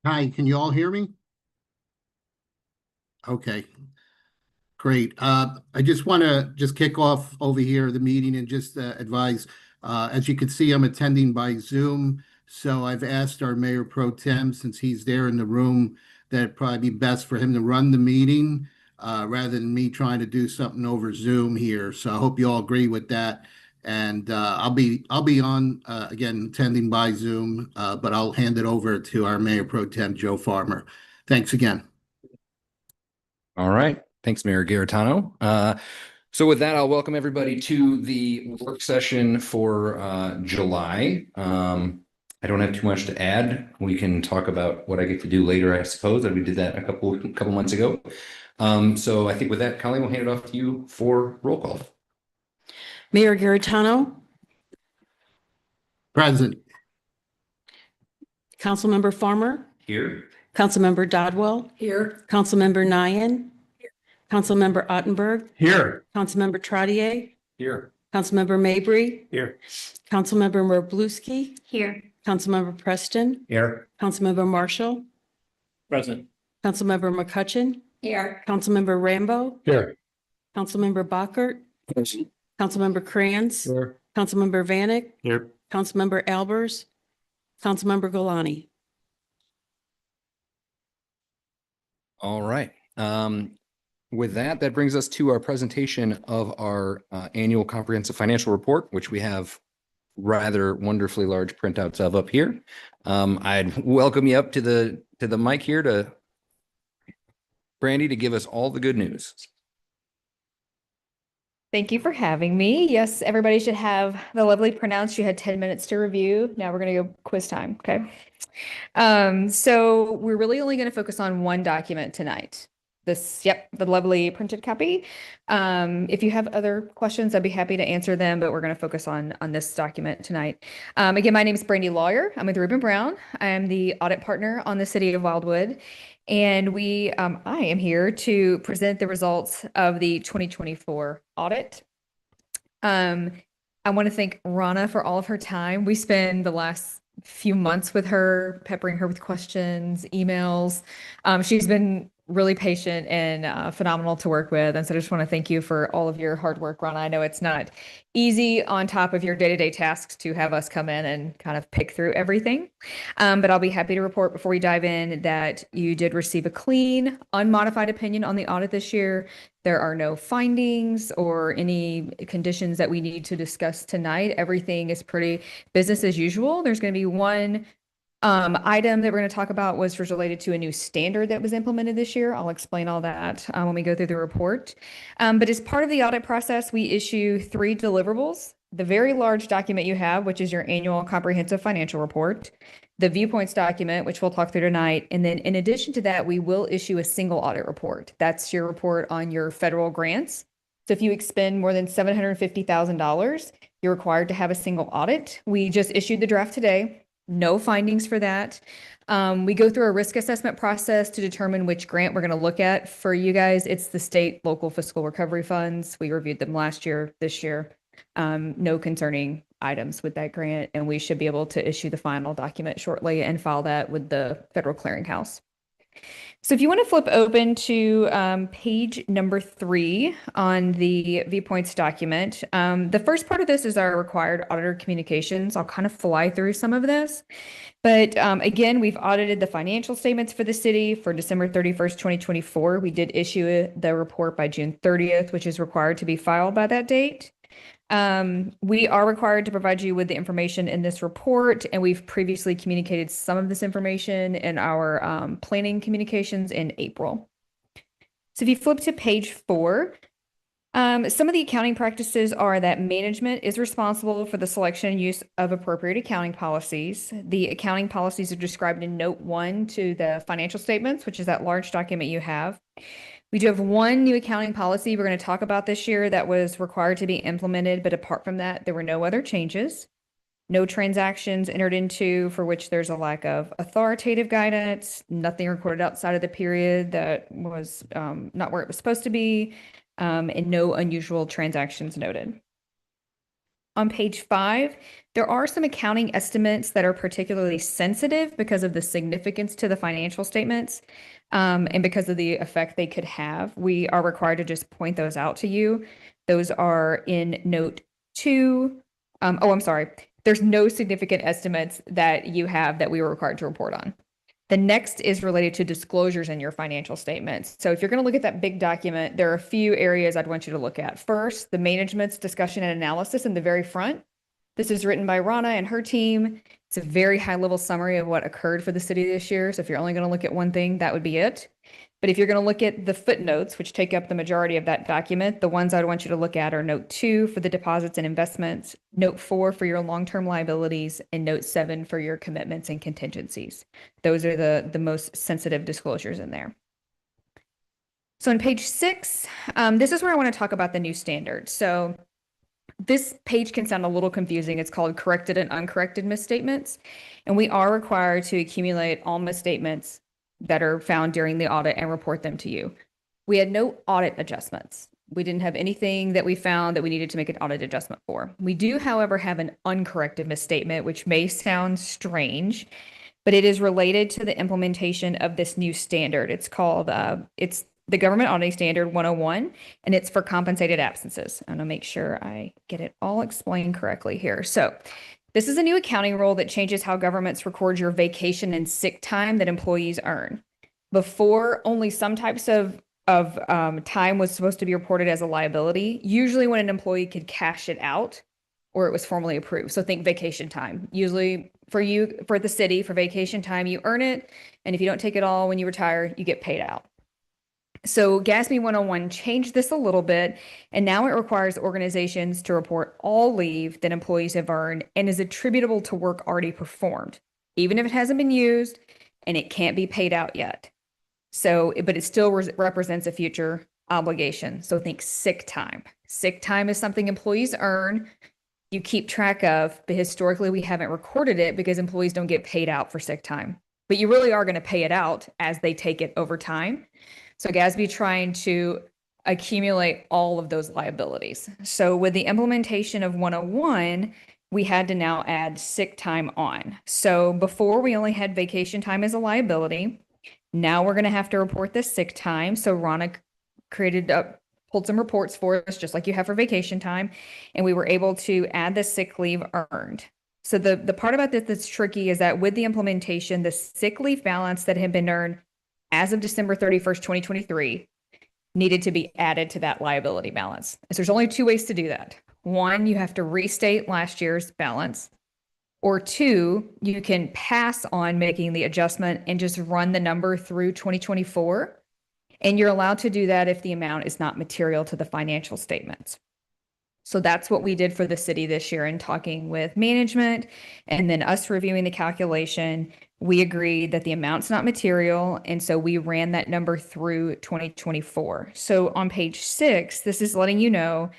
Hi, can you all hear me? Okay, great. I just want to just kick off over here the meeting and just advise. As you can see, I'm attending by Zoom, so I've asked our Mayor Pro Tem, since he's there in the room, that it'd probably be best for him to run the meeting rather than me trying to do something over Zoom here. So I hope you all agree with that. And I'll be on again attending by Zoom, but I'll hand it over to our Mayor Pro Tem, Joe Farmer. Thanks again. All right. Thanks, Mayor Garitano. So with that, I'll welcome everybody to the work session for July. I don't have too much to add. We can talk about what I get to do later, I suppose. We did that a couple months ago. So I think with that, Colleen, we'll hand it off to you for roll call. Mayor Garitano, Present. Councilmember Farmer, Here. Councilmember Dodwell, Here. Councilmember Nyan, Councilmember Ottenberg, Here. Councilmember Trottier, Here. Councilmember Mabry, Here. Councilmember Wroblewski, Here. Councilmember Preston, Here. Councilmember Marshall, Present. Councilmember McCutcheon, Here. Councilmember Rambo, Here. Councilmember Bockert, Present. Councilmember Kranz, Here. Councilmember Vanek, Here. Councilmember Albers, Councilmember Golani. All right. With that, that brings us to our presentation of our annual comprehensive financial report, which we have rather wonderfully large printouts of up here. I'd welcome you up to the mic here to Brandy to give us all the good news. Thank you for having me. Yes, everybody should have the lovely pronounced. You had 10 minutes to review. Now we're going to go quiz time. Okay. So we're really only going to focus on one document tonight. The lovely printed copy. If you have other questions, I'd be happy to answer them, but we're going to focus on this document tonight. Again, my name is Brandy Lawyer. I'm with Reuben Brown. I am the audit partner on the City of Wildwood. And I am here to present the results of the 2024 audit. I want to thank Rana for all of her time. We spend the last few months with her, peppering her with questions, emails. She's been really patient and phenomenal to work with. And so I just want to thank you for all of your hard work, Rana. I know it's not easy on top of your day-to-day tasks to have us come in and kind of pick through everything. But I'll be happy to report before we dive in that you did receive a clean, unmodified opinion on the audit this year. There are no findings or any conditions that we need to discuss tonight. Everything is pretty business as usual. There's going to be one item that we're going to talk about was related to a new standard that was implemented this year. I'll explain all that when we go through the report. But as part of the audit process, we issue 3 deliverables. The very large document you have, which is your annual comprehensive financial report, the viewpoints document, which we'll talk through tonight. And then in addition to that, we will issue a single audit report. That's your report on your federal grants. So if you expend more than $750,000, you're required to have a single audit. We just issued the draft today. No findings for that. We go through a risk assessment process to determine which grant we're going to look at for you guys. It's the state local fiscal recovery funds. We reviewed them last year, this year. No concerning items with that grant, and we should be able to issue the final document shortly and file that with the Federal Clearinghouse. So if you want to flip open to page number 3 on the viewpoints document, the first part of this is our required auditor communications. I'll kind of fly through some of this. But again, we've audited the financial statements for the city for December 31st, 2024. We did issue the report by June 30th, which is required to be filed by that date. We are required to provide you with the information in this report, and we've previously communicated some of this information in our planning communications in April. So if you flip to page 4, some of the accounting practices are that management is responsible for the selection and use of appropriate accounting policies. The accounting policies are described in note 1 to the financial statements, which is that large document you have. We do have one new accounting policy we're going to talk about this year that was required to be implemented, but apart from that, there were no other changes. No transactions entered into for which there's a lack of authoritative guidance, nothing recorded outside of the period that was not where it was supposed to be, and no unusual transactions noted. On page 5, there are some accounting estimates that are particularly sensitive because of the significance to the financial statements, and because of the effect they could have. We are required to just point those out to you. Those are in note 2. I'm sorry. There's no significant estimates that you have that we were required to report on. The next is related to disclosures in your financial statements. So if you're going to look at that big document, there are a few areas I'd want you to look at. First, the management's discussion and analysis in the very front. This is written by Rana and her team. It's a very high-level summary of what occurred for the city this year. So if you're only going to look at one thing, that would be it. But if you're going to look at the footnotes, which take up the majority of that document, the ones I'd want you to look at are note 2 for the deposits and investments, note 4 for your long-term liabilities, and note 7 for your commitments and contingencies. Those are the most sensitive disclosures in there. So on page 6, this is where I want to talk about the new standard. So this page can sound a little confusing. It's called corrected and uncorrected misstatements. And we are required to accumulate all misstatements that are found during the audit and report them to you. We had no audit adjustments. We didn't have anything that we found that we needed to make an audit adjustment for. We do, however, have an uncorrected misstatement, which may sound strange, but it is related to the implementation of this new standard. It's called, it's the Government Auditing Standard 101, and it's for compensated absences. I'm gonna make sure I get it all explained correctly here. So this is a new accounting rule that changes how governments record your vacation and sick time that employees earn. Before, only some types of time was supposed to be reported as a liability, usually when an employee could cash it out or it was formally approved. So think vacation time. Usually for you, for the city, for vacation time, you earn it. And if you don't take it all when you retire, you get paid out. So GASB 101 changed this a little bit, and now it requires organizations to report all leave that employees have earned and is attributable to work already performed, even if it hasn't been used and it can't be paid out yet. So, but it still represents a future obligation. So think sick time. Sick time is something employees earn, you keep track of, but historically we haven't recorded it because employees don't get paid out for sick time. But you really are going to pay it out as they take it over time. So GASB trying to accumulate all of those liabilities. So with the implementation of 101, we had to now add sick time on. So before we only had vacation time as a liability. Now we're going to have to report the sick time. So Rana pulled some reports for us, just like you have for vacation time. And we were able to add the sick leave earned. So the part about this that's tricky is that with the implementation, the sick leave balance that had been earned as of December 31st, 2023, needed to be added to that liability balance. So there's only 2 ways to do that. 1, you have to restate last year's balance, or 2, you can pass on making the adjustment and just run the number through 2024. And you're allowed to do that if the amount is not material to the financial statements. So that's what we did for the city this year in talking with management and then us reviewing the calculation. We agreed that the amount's not material. And so we ran that number through 2024. So on page 6, this is letting you know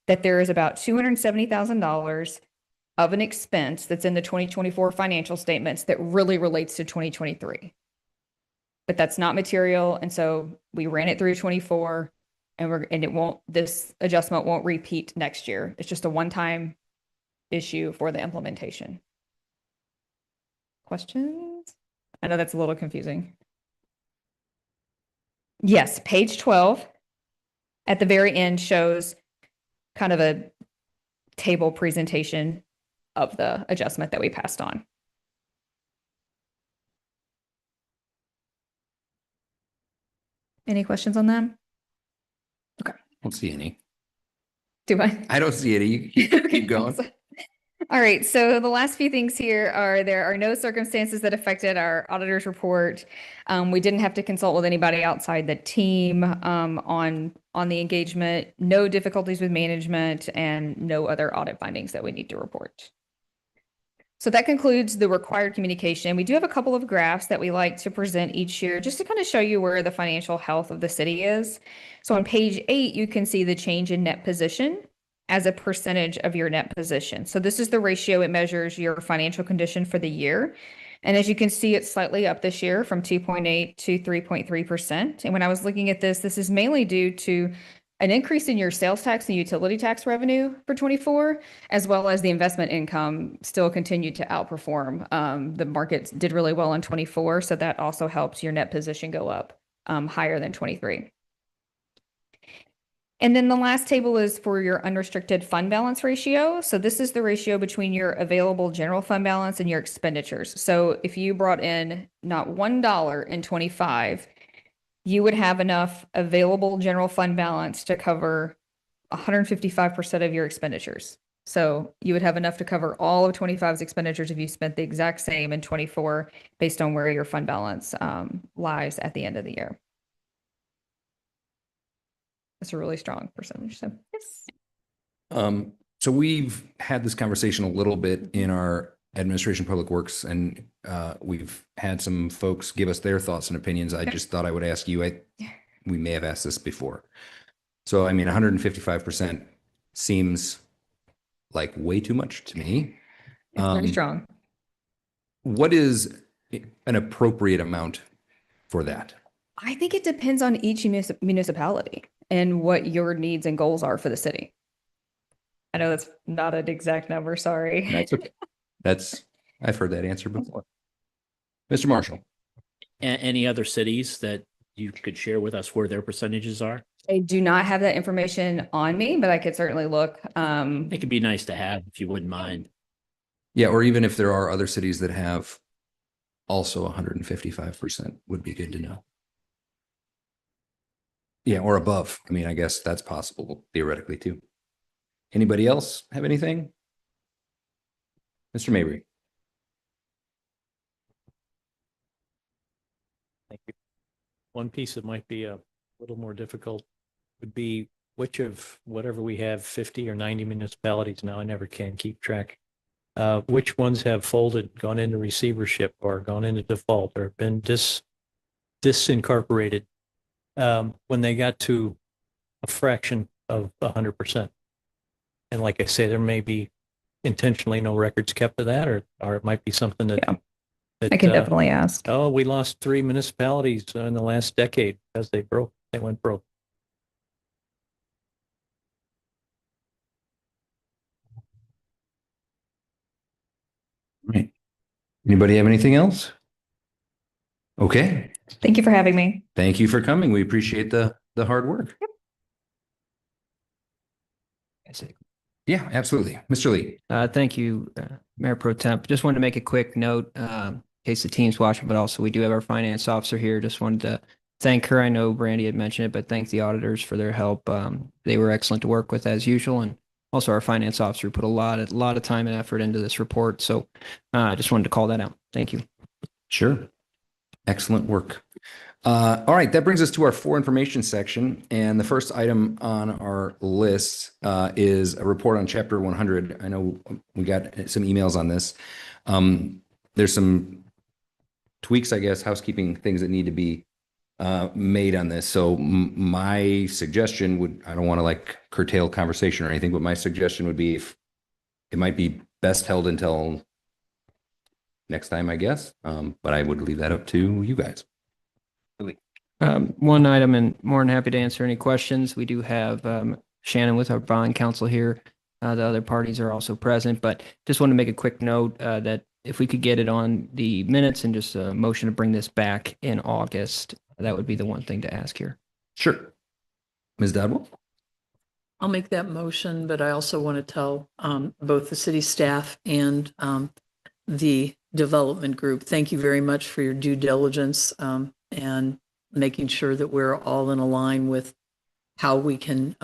that there is about $270,000 of an expense that's in the 2024 financial statements that really relates to 2023. But that's not material. And so we ran it through 24. And this adjustment won't repeat next year. It's just a one-time issue for the implementation. Questions? I know that's a little confusing. Yes, page 12 at the very end shows kind of a table presentation of the adjustment that we passed on. Any questions on that? I don't see any. Do I? I don't see any. Keep going. All right. So the last few things here are there are no circumstances that affected our auditor's report. We didn't have to consult with anybody outside the team on the engagement, no difficulties with management, and no other audit findings that we need to report. So that concludes the required communication. We do have a couple of graphs that we like to present each year just to kind of show you where the financial health of the city is. So on page 8, you can see the change in net position as a percentage of your net position. So this is the ratio it measures your financial condition for the year. And as you can see, it's slightly up this year from 2.8 to 3.3%. And when I was looking at this, this is mainly due to an increase in your sales tax and utility tax revenue for 24, as well as the investment income still continued to outperform. The markets did really well in 24, so that also helps your net position go up higher than 23. And then the last table is for your unrestricted fund balance ratio. So this is the ratio between your available general fund balance and your expenditures. So if you brought in not $1 in 25, you would have enough available general fund balance to cover 155% of your expenditures. So you would have enough to cover all of 25's expenditures if you spent the exact same in 24 based on where your fund balance lies at the end of the year. That's a really strong percentage. So yes. So we've had this conversation a little bit in our Administration Public Works, and we've had some folks give us their thoughts and opinions. I just thought I would ask you. We may have asked this before. So, I mean, 155% seems like way too much to me. It's pretty strong. What is an appropriate amount for that? I think it depends on each municipality and what your needs and goals are for the city. I know that's not an exact number, sorry. That's okay. I've heard that answer before. Mr. Marshall. Any other cities that you could share with us where their percentages are? I do not have that information on me, but I could certainly look. It could be nice to have if you wouldn't mind. Yeah, or even if there are other cities that have also 155% would be good to know. Yeah, or above. I mean, I guess that's possible theoretically too. Anybody else have anything? Mr. Mabry. Thank you. One piece that might be a little more difficult would be which of whatever we have 50 or 90 municipalities now, I never can keep track. Which ones have folded, gone into receivership or gone into default or been disincorporated when they got to a fraction of 100%. And like I say, there may be intentionally no records kept of that, or it might be something that, I can definitely ask. oh, we lost 3 municipalities in the last decade because they went broke. Right. Anybody have anything else? Okay. Thank you for having me. Thank you for coming. We appreciate the hard work. Yep. Yeah, absolutely. Mr. Lee. Thank you, Mayor Pro Temp. Just wanted to make a quick note in case the team's watching, but also we do have our finance officer here. Just wanted to thank her. I know Brandy had mentioned it, but thank the auditors for their help. They were excellent to work with as usual. And also our finance officer put a lot of time and effort into this report. So I just wanted to call that out. Thank you. Sure. Excellent work. All right, that brings us to our for information section. And the first item on our list is a report on Chapter 100. I know we got some emails on this. There's some tweaks, I guess, housekeeping things that need to be made on this. So my suggestion would, I don't want to like curtail conversation or anything, but my suggestion would be if it might be best held until next time, I guess. But I would leave that up to you guys. One item, and more than happy to answer any questions. We do have Shannon with our bond counsel here. The other parties are also present, but just want to make a quick note that if we could get it on the minutes and just a motion to bring this back in August, that would be the one thing to ask here. Sure. Ms. Dodwell? I'll make that motion, but I also want to tell both the city staff and the development group, thank you very much for your due diligence and making sure that we're all in a line with how we can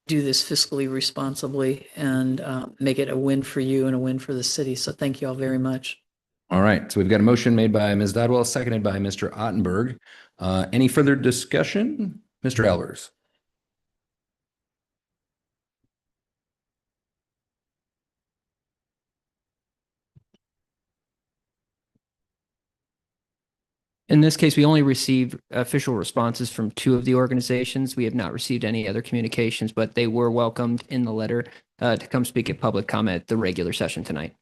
do this fiscally responsibly and make it a win for you and a win for the city. So thank you all very much. All right. So we've got a motion made by Ms. Dodwell, seconded by Mr. Ottenberg. Any further discussion? Mr. Albers? In this case, we only received official responses from 2 of the organizations. We have not received any other communications, but they were welcomed in the letter to come speak at public comment at the regular session tonight.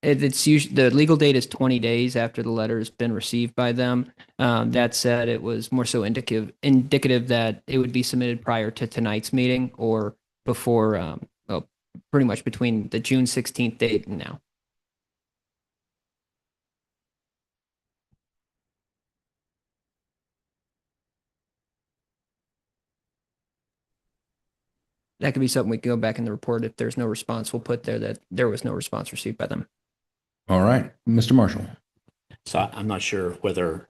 It's usually, the legal date is 20 days after the letter has been received by them. That said, it was more so indicative that it would be submitted prior to tonight's meeting or before, well, pretty much between the June 16th date and now. That could be something we can go back in the report. If there's no response, we'll put there that there was no response received by them. All right, Mr. Marshall. So I'm not sure whether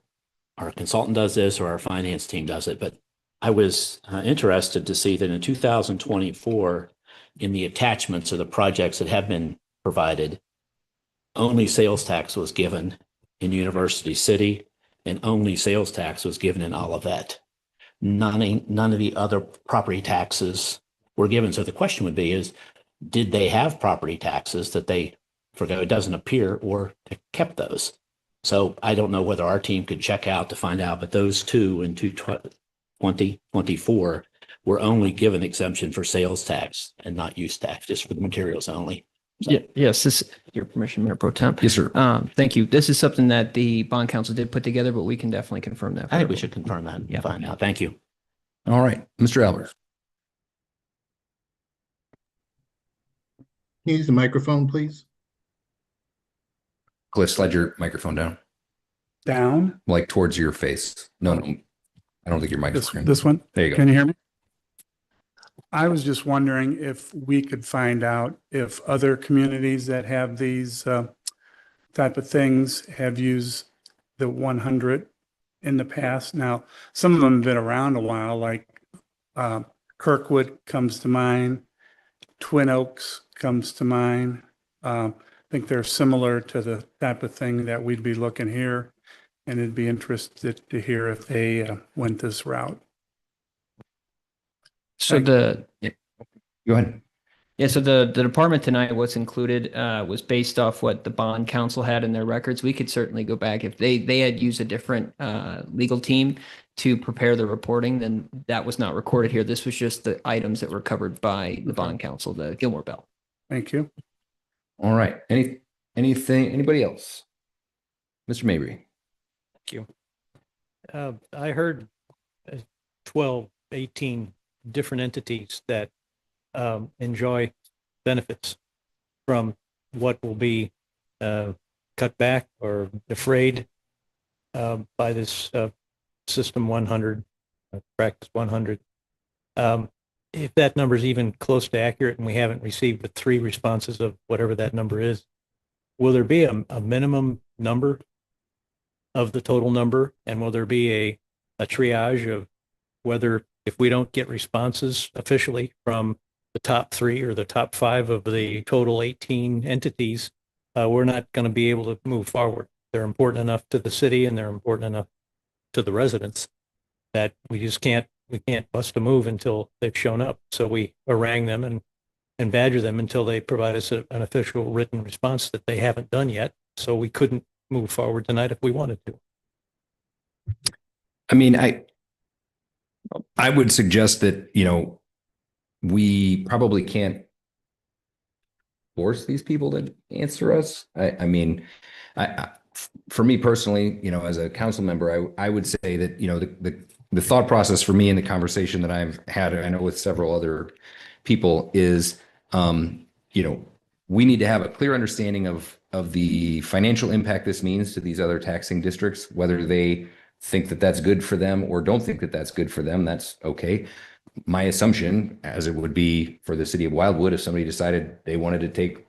our consultant does this or our finance team does it, but I was interested to see that in 2024, in the attachments of the projects that have been provided, only sales tax was given in University City and only sales tax was given in Olivet. None of the other property taxes were given. So the question would be is, did they have property taxes that they forgot? It doesn't appear, or kept those. So I don't know whether our team could check out to find out, but those two in 2024 were only given exemption for sales tax and not use tax, just for the materials only. So, Yeah, yes, this, your permission, Mayor Pro Temp. Yes, sir. Thank you. This is something that the bond council did put together, but we can definitely confirm that. I think we should confirm that Yeah. and find out. Thank you. All right, Mr. Albers. Can you use the microphone, please? Cliff, slide your microphone down, Down. like towards your face. No, I don't think your This, microphone. this one. There you go. Can you hear me? I was just wondering if we could find out if other communities that have these type of things have used the 100 in the past. Now, some of them have been around a while, like Kirkwood comes to mind, Twin Oaks comes to mind. I think they're similar to the type of thing that we'd be looking here, and it'd be interested to hear if they went this route. So Go ahead. so the department tonight, what's included was based off what the bond council had in their records. We could certainly go back if they had used a different legal team to prepare the reporting, then that was not recorded here. This was just the items that were covered by the bond council, the Gilmore Bell. Thank you. All right. Anybody else? Mr. Mabry. Thank you. I heard 12, 18 different entities that enjoy benefits from what will be cut back or defrayed by this System 100, Practice 100. If that number is even close to accurate and we haven't received the 3 responses of whatever that number is, will there be a minimum number of the total number? And will there be a triage of whether, if we don't get responses officially from the top 3 or the top 5 of the total 18 entities, we're not going to be able to move forward? They're important enough to the city and they're important enough to the residents that we just can't bust a move until they've shown up. So we harangue them and badger them until they provide us an official written response that they haven't done yet. So we couldn't move forward tonight if we wanted to. I mean, I would suggest that, we probably can't force these people to answer us. I mean, for me personally, as a council member, I would say that, the thought process for me in the conversation that I've had, I know with several other people is, we need to have a clear understanding of the financial impact this means to these other taxing districts, whether they think that that's good for them or don't think that that's good for them. That's okay. My assumption, as it would be for the city of Wildwood, if somebody decided they wanted to take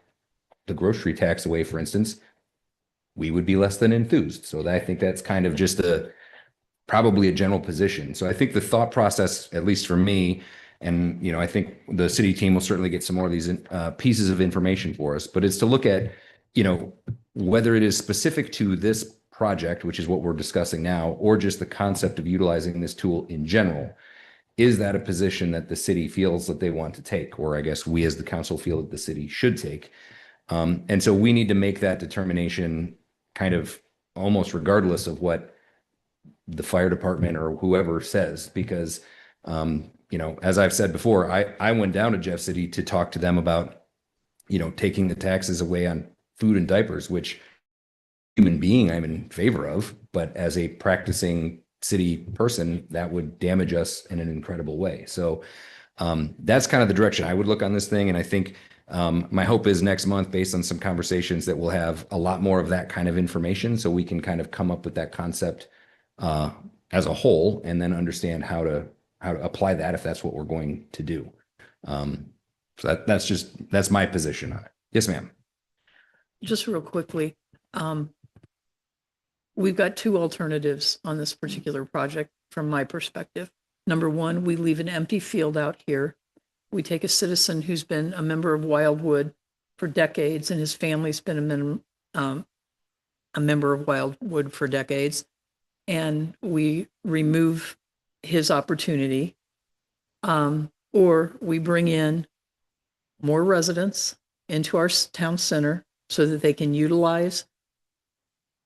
the grocery tax away, for instance, we would be less than enthused. So I think that's kind of just probably a general position. So I think the thought process, at least for me, and I think the city team will certainly get some more of these pieces of information for us, but it's to look at, whether it is specific to this project, which is what we're discussing now, or just the concept of utilizing this tool in general. Is that a position that the city feels that they want to take, or I guess we as the council feel that the city should take? And so we need to make that determination kind of almost regardless of what the fire department or whoever says, because, as I've said before, I went down to Jeff City to talk to them about, taking the taxes away on food and diapers, which human being I'm in favor of, but as a practicing city person, that would damage us in an incredible way. So that's kind of the direction I would look on this thing. And I think my hope is next month, based on some conversations, that we'll have a lot more of that kind of information so we can kind of come up with that concept as a whole and then understand how to apply that if that's what we're going to do. So that's my position on it. Yes, ma'am. Just real quickly, we've got two alternatives on this particular project from my perspective. Number one, we leave an empty field out here. We take a citizen who's been a member of Wildwood for decades, and his family's been a member of Wildwood for decades, and we remove his opportunity, or we bring in more residents into our town center so that they can utilize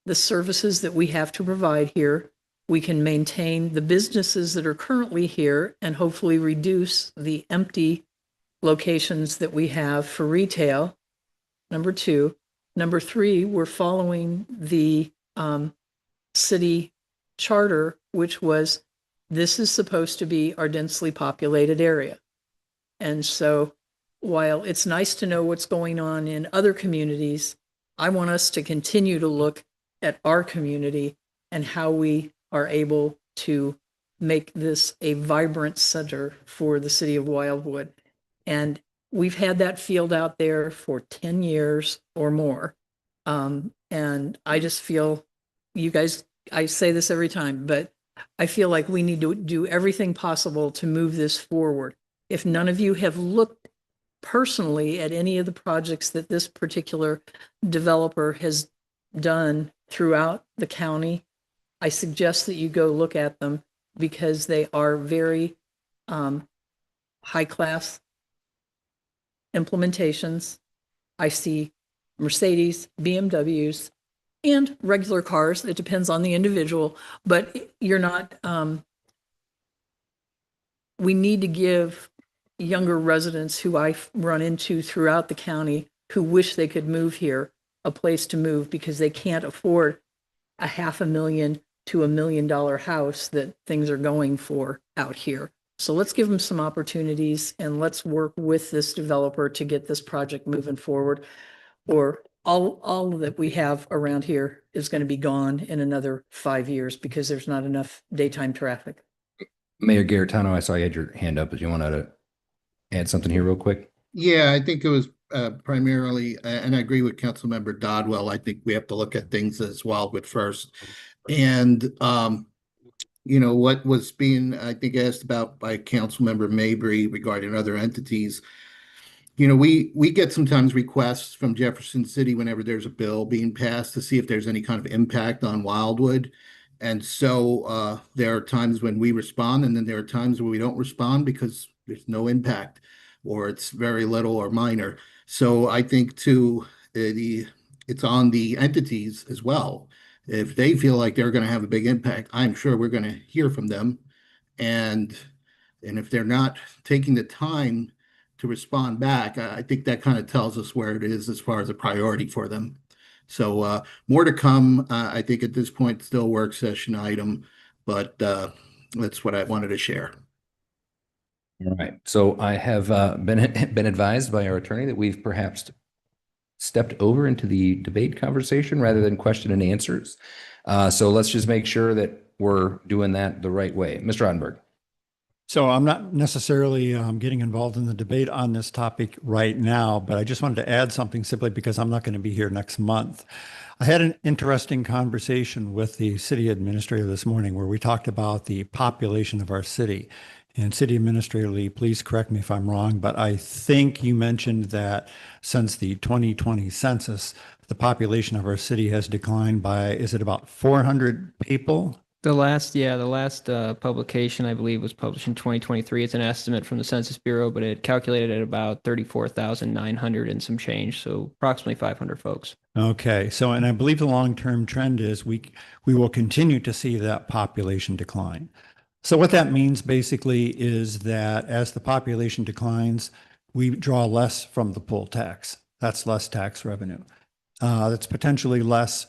the services that we have to provide here. We can maintain the businesses that are currently here and hopefully reduce the empty locations that we have for retail. Number two. Number three, we're following the city charter, which was, this is supposed to be our densely populated area. And so while it's nice to know what's going on in other communities, I want us to continue to look at our community and how we are able to make this a vibrant center for the city of Wildwood. And we've had that field out there for 10 years or more. And I just feel, you guys, I say this every time, but I feel like we need to do everything possible to move this forward. If none of you have looked personally at any of the projects that this particular developer has done throughout the county, I suggest that you go look at them because they are very high-class implementations. I see Mercedes, BMWs, and regular cars. It depends on the individual, but you're not, we need to give younger residents who I run into throughout the county who wish they could move here a place to move because they can't afford a $500,000 to $1 million house that things are going for out here. So let's give them some opportunities and let's work with this developer to get this project moving forward, or all that we have around here is going to be gone in another 5 years because there's not enough daytime traffic. Mayor Garritano, I saw you had your hand up. Do you want to add something here real quick? Yeah, I think it was primarily, and I agree with Councilmember Dodwell. I think we have to look at things as Wildwood first. And, what was being, I think, asked about by Councilmember Mabry regarding other entities. We get sometimes requests from Jefferson City whenever there's a bill being passed to see if there's any kind of impact on Wildwood. And so there are times when we respond, and then there are times when we don't respond because there's no impact or it's very little or minor. So I think too, it's on the entities as well. If they feel like they're going to have a big impact, I'm sure we're going to hear from them. And if they're not taking the time to respond back, I think that kind of tells us where it is as far as a priority for them. So more to come. I think at this point, still work session item, but that's what I wanted to share. All right. So I have been advised by our attorney that we've perhaps stepped over into the debate conversation rather than question and answers. So let's just make sure that we're doing that the right way. Mr. Ottenberg. So I'm not necessarily getting involved in the debate on this topic right now, but I just wanted to add something simply because I'm not going to be here next month. I had an interesting conversation with the city administrator this morning where we talked about the population of our city. And City Administrator Lee, please correct me if I'm wrong, but I think you mentioned that since the 2020 census, the population of our city has declined by, is it about 400 people? The last publication, I believe, was published in 2023. It's an estimate from the Census Bureau, but it calculated at about 34,900 and some change. So approximately 500 folks. Okay. So, and I believe the long-term trend is we will continue to see that population decline. So what that means basically is that as the population declines, we draw less from the poll tax. That's less tax revenue. that's potentially less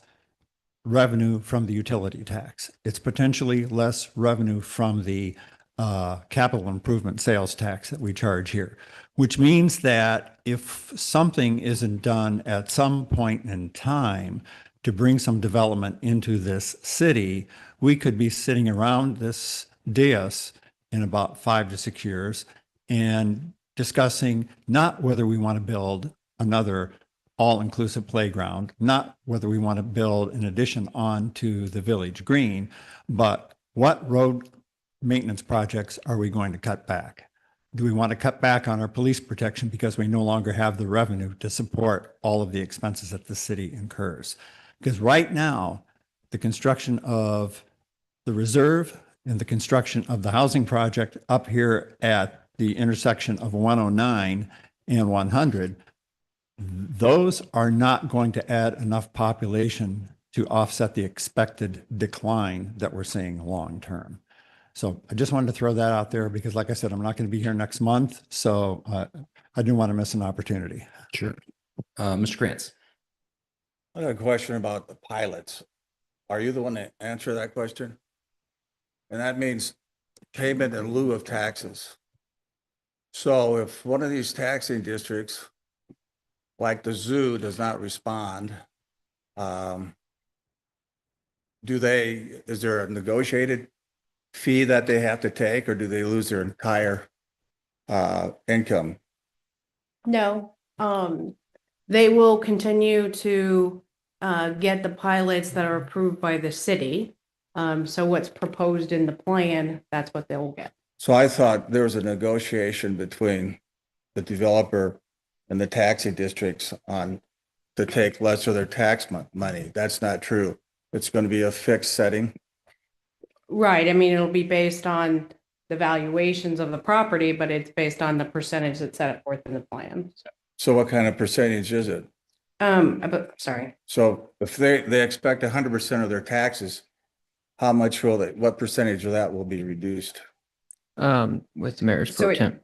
revenue from the utility tax. It's potentially less revenue from the capital improvement sales tax that we charge here, which means that if something isn't done at some point in time to bring some development into this city, we could be sitting around this dais in about 5 to 6 years and discussing not whether we want to build another all-inclusive playground, not whether we want to build an addition onto the village green, but what road maintenance projects are we going to cut back? Do we want to cut back on our police protection because we no longer have the revenue to support all of the expenses that the city incurs? Because right now, the construction of the reserve and the construction of the housing project up here at the intersection of 109 and 100, those are not going to add enough population to offset the expected decline that we're seeing long term. So I just wanted to throw that out there because, like I said, I'm not going to be here next month. So I didn't want to miss an opportunity. Sure. Mr. Krantz. I got a question about the pilots. Are you the one to answer that question? And that means payment in lieu of taxes. So if one of these taxing districts, like the zoo, does not respond, is there a negotiated fee that they have to take, or do they lose their entire income? No, they will continue to get the pilots that are approved by the city. So what's proposed in the plan, that's what they'll get. So I thought there was a negotiation between the developer and the taxing districts to take less of their tax money. That's not true. It's going to be a fixed setting. Right. I mean, it'll be based on the valuations of the property, but it's based on the percentage that's set forth in the plan. So what kind of percentage is it? Sorry. So if they expect 100% of their taxes, what percentage of that will be reduced? With the mayor's pro temp.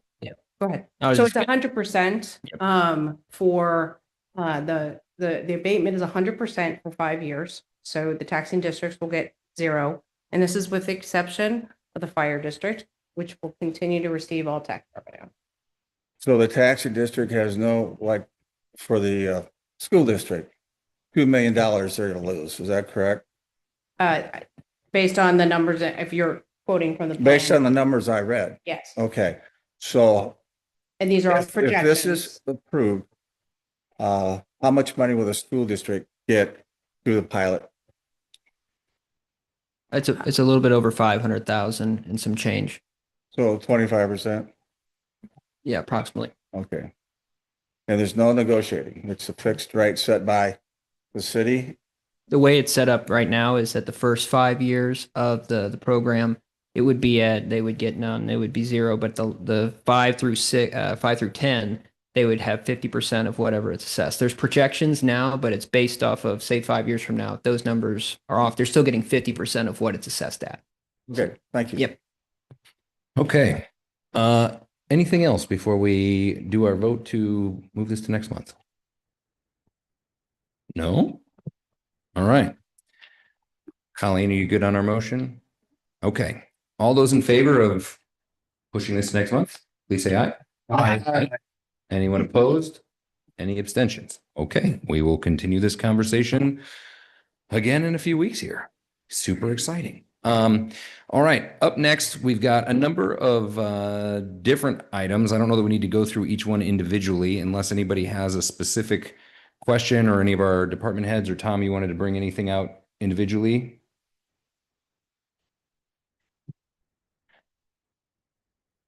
Go ahead. I was So just it's 100%, for, the abatement is 100% for 5 years. So the taxing districts will get 0. And this is with the exception of the fire district, which will continue to receive all tax revenue. So the taxing district has no, like, for the school district, $2 million they're going to lose. Is that correct? Based on the numbers, if you're quoting from the plan. Based on the numbers I read. Yes. Okay. So And these are all if this is projections. approved, how much money will the school district get through the pilot? It's a little bit over 500,000 and some change. So 25%? Yeah, approximately. Okay. And there's no negotiating. It's a fixed rate set by the city. The way it's set up right now is that the first 5 years of the program, it would be they would get none, it would be 0, but the 5 through 10, they would have 50% of whatever it's assessed. There's projections now, but it's based off of, say, 5 years from now. If those numbers are off, they're still getting 50% of what it's assessed at. Okay, thank you. Yep. Okay. Anything else before we do our vote to move this to next month? No? All right. Colleen, are you good on our motion? Okay. All those in favor of pushing this next month, please say aye. Aye. Anyone opposed? Any abstentions? Okay, we will continue this conversation again in a few weeks here. Super exciting. All right, up next, we've got a number of different items. I don't know that we need to go through each one individually unless anybody has a specific question, or any of our department heads, or Tom, you wanted to bring anything out individually?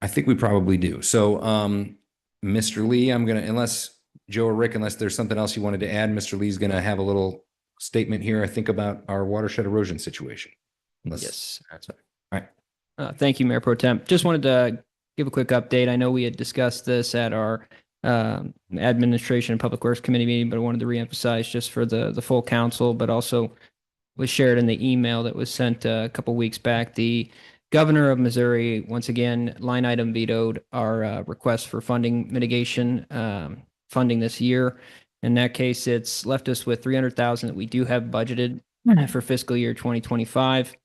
I think we probably do. So, Mr. Lee, unless Joe or Rick, unless there's something else you wanted to add, Mr. Lee's going to have a little statement here, I think, about our watershed erosion situation. Yes. That's all right. Thank you, Mayor Pro Temp. Just wanted to give a quick update. I know we had discussed this at our Administration and Public Works Committee meeting, but I wanted to reemphasize just for the full council, but also was shared in the email that was sent a couple weeks back. The Governor of Missouri, once again, line item vetoed our request for funding mitigation funding this year. In that case, it's left us with 300,000 that we do have budgeted for fiscal year 2025.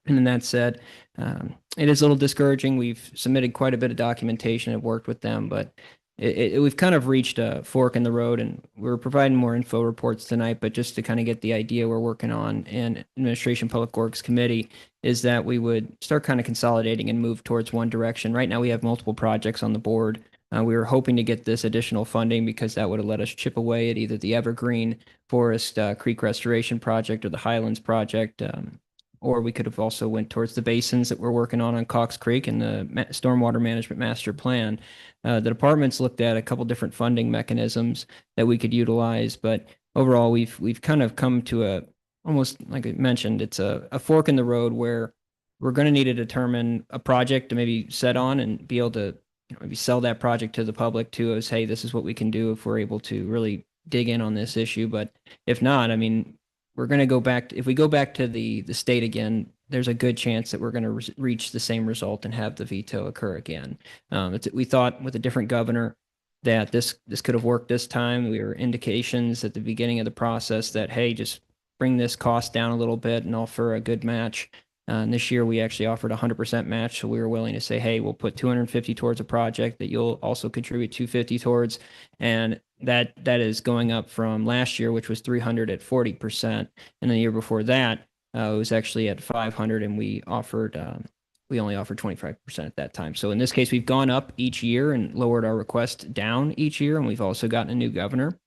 And then that said, it is a little discouraging. We've submitted quite a bit of documentation and worked with them, but we've kind of reached a fork in the road, and we're providing more info reports tonight. But just to kind of get the idea we're working on in Administration Public Works Committee is that we would start kind of consolidating and move towards one direction. Right now, we have multiple projects on the board. We were hoping to get this additional funding because that would have let us chip away at either the Evergreen Forest Creek Restoration Project or the Highlands Project. Or we could have also went towards the basins that we're working on Cox Creek and the Stormwater Management Master Plan. The department's looked at a couple different funding mechanisms that we could utilize, but overall, we've kind of come to a, almost like I mentioned, it's a fork in the road where we're going to need to determine a project to maybe set on and be able to maybe sell that project to the public too, as, hey, this is what we can do if we're able to really dig in on this issue. But if not, I mean, we're going to go back, if we go back to the state again, there's a good chance that we're going to reach the same result and have the veto occur again. We thought with a different governor that this could have worked this time. We were indications at the beginning of the process that, hey, just bring this cost down a little bit and offer a good match. And this year we actually offered 100% match. So we were willing to say, hey, we'll put 250 towards a project that you'll also contribute 250 towards. And that is going up from last year, which was 300 at 40%. And the year before that, it was actually at 500, and we only offered 25% at that time. So in this case, we've gone up each year and lowered our request down each year. And we've also gotten a new governor.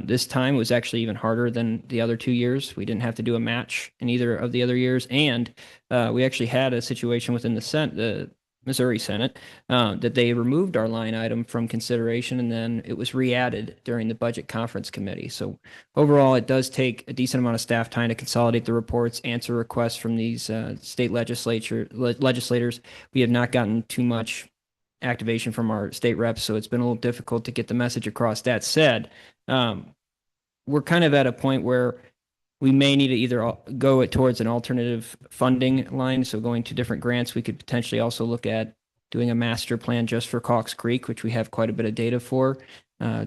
This time was actually even harder than the other 2 years. We didn't have to do a match in either of the other years. And we actually had a situation within the Missouri Senate, that they removed our line item from consideration, and then it was re-added during the Budget Conference Committee. So overall, it does take a decent amount of staff time to consolidate the reports, answer requests from these state legislators. We have not gotten too much activation from our state reps, so it's been a little difficult to get the message across. That said, we're kind of at a point where we may need to either go towards an alternative funding line. So going to different grants, we could potentially also look at doing a master plan just for Cox Creek, which we have quite a bit of data for.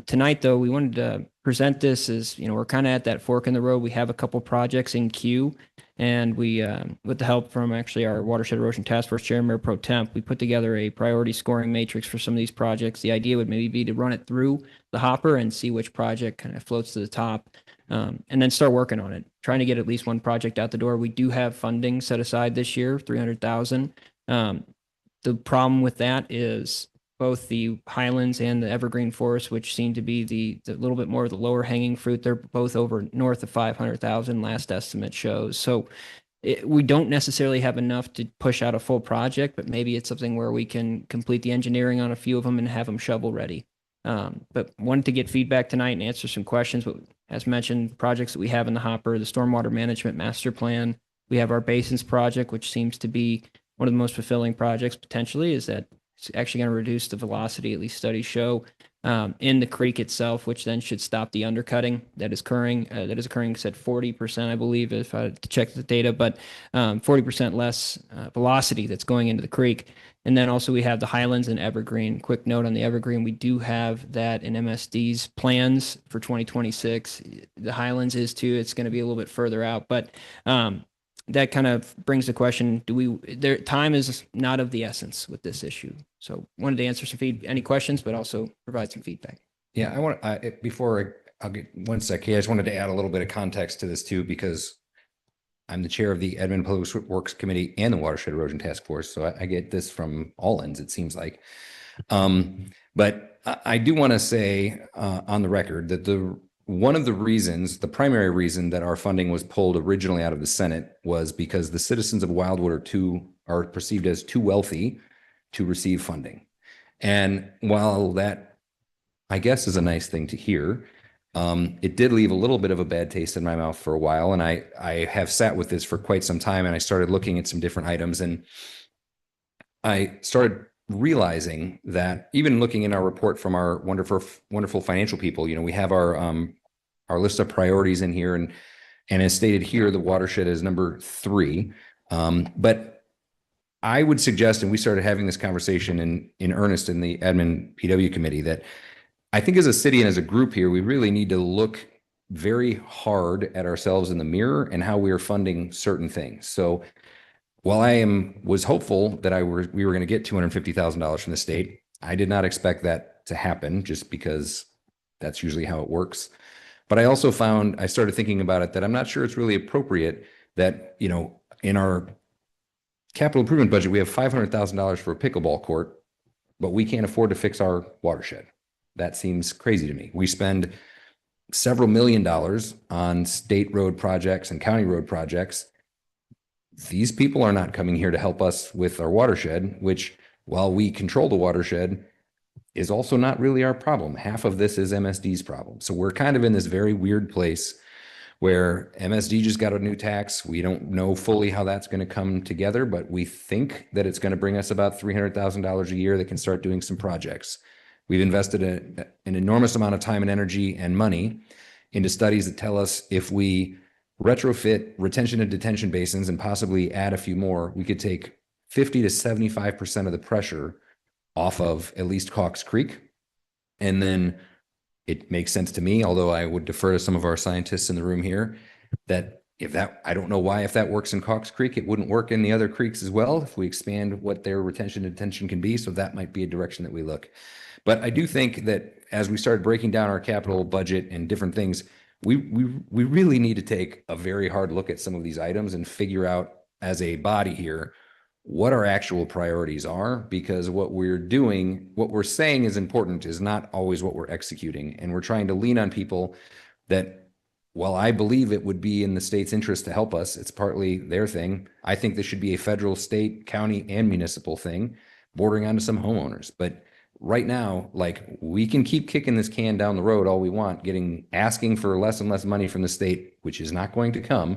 Tonight, though, we wanted to present this as, we're kind of at that fork in the road. We have a couple projects in queue, and we, with the help from actually our Watershed Erosion Task Force Chair, Mayor Pro Temp, we put together a priority scoring matrix for some of these projects. The idea would maybe be to run it through the hopper and see which project kind of floats to the top. And then start working on it, trying to get at least one project out the door. We do have funding set aside this year, 300,000. The problem with that is both the Highlands and the Evergreen Forest, which seem to be the little bit more of the lower hanging fruit. They're both over north of 500,000 last estimate shows. So we don't necessarily have enough to push out a full project, but maybe it's something where we can complete the engineering on a few of them and have them shovel ready. But wanted to get feedback tonight and answer some questions. But as mentioned, projects that we have in the hopper, the Stormwater Management Master Plan. We have our Basins Project, which seems to be one of the most fulfilling projects potentially, is that it's actually going to reduce the velocity, at least studies show, in the creek itself, which then should stop the undercutting that is occurring. That is occurring, said 40%, I believe, if I had to check the data, but 40% less velocity that's going into the creek. And then also we have the Highlands and Evergreen. Quick note on the Evergreen, we do have that in MSD's plans for 2026. The Highlands is too. It's going to be a little bit further out, but that kind of brings the question: time is not of the essence with this issue. So wanted to answer some any questions, but also provide some feedback. Yeah, I'll get one sec here. I just wanted to add a little bit of context to this too, because I'm the chair of the Admin Public Works Committee and the Watershed Erosion Task Force. So I get this from all ends, it seems like. But I do want to say on the record that one of the reasons, the primary reason that our funding was pulled originally out of the Senate was because the citizens of Wildwood are perceived as too wealthy to receive funding. And while that, I guess, is a nice thing to hear, it did leave a little bit of a bad taste in my mouth for a while. And I have sat with this for quite some time, and I started looking at some different items, and I started realizing that even looking in our report from our wonderful financial people, we have our list of priorities in here, and as stated here, the watershed is number 3. But I would suggest, and we started having this conversation in earnest in the admin PW committee, that I think as a city and as a group here, we really need to look very hard at ourselves in the mirror and how we are funding certain things. So while was hopeful that we were going to get $250,000 from the state, I did not expect that to happen just because that's usually how it works. But I also I started thinking about it, that I'm not sure it's really appropriate that, in our capital improvement budget, we have $500,000 for a pickleball court, but we can't afford to fix our watershed. That seems crazy to me. We spend several $1,000,000 on state road projects and county road projects. These people are not coming here to help us with our watershed, which, while we control the watershed, is also not really our problem. Half of this is MSD's problem. So we're kind of in this very weird place where MSD just got a new tax. We don't know fully how that's going to come together, but we think that it's going to bring us about $300,000 a year that can start doing some projects. We've invested an enormous amount of time and energy and money into studies that tell us if we retrofit retention and detention basins and possibly add a few more, we could take 50 to 75% of the pressure off of at least Cox Creek. And then it makes sense to me, although I would defer to some of our scientists in the room here, that I don't know why, if that works in Cox Creek, it wouldn't work in the other creeks as well if we expand what their retention and detention can be. So that might be a direction that we look. But I do think that as we started breaking down our capital budget and different things, we really need to take a very hard look at some of these items and figure out as a body here what our actual priorities are, because what we're saying is important is not always what we're executing. And we're trying to lean on people that, while I believe it would be in the state's interest to help us, it's partly their thing. I think this should be a federal, state, county, and municipal thing, bordering onto some homeowners. But right now, we can keep kicking this can down the road all we want, asking for less and less money from the state, which is not going to come.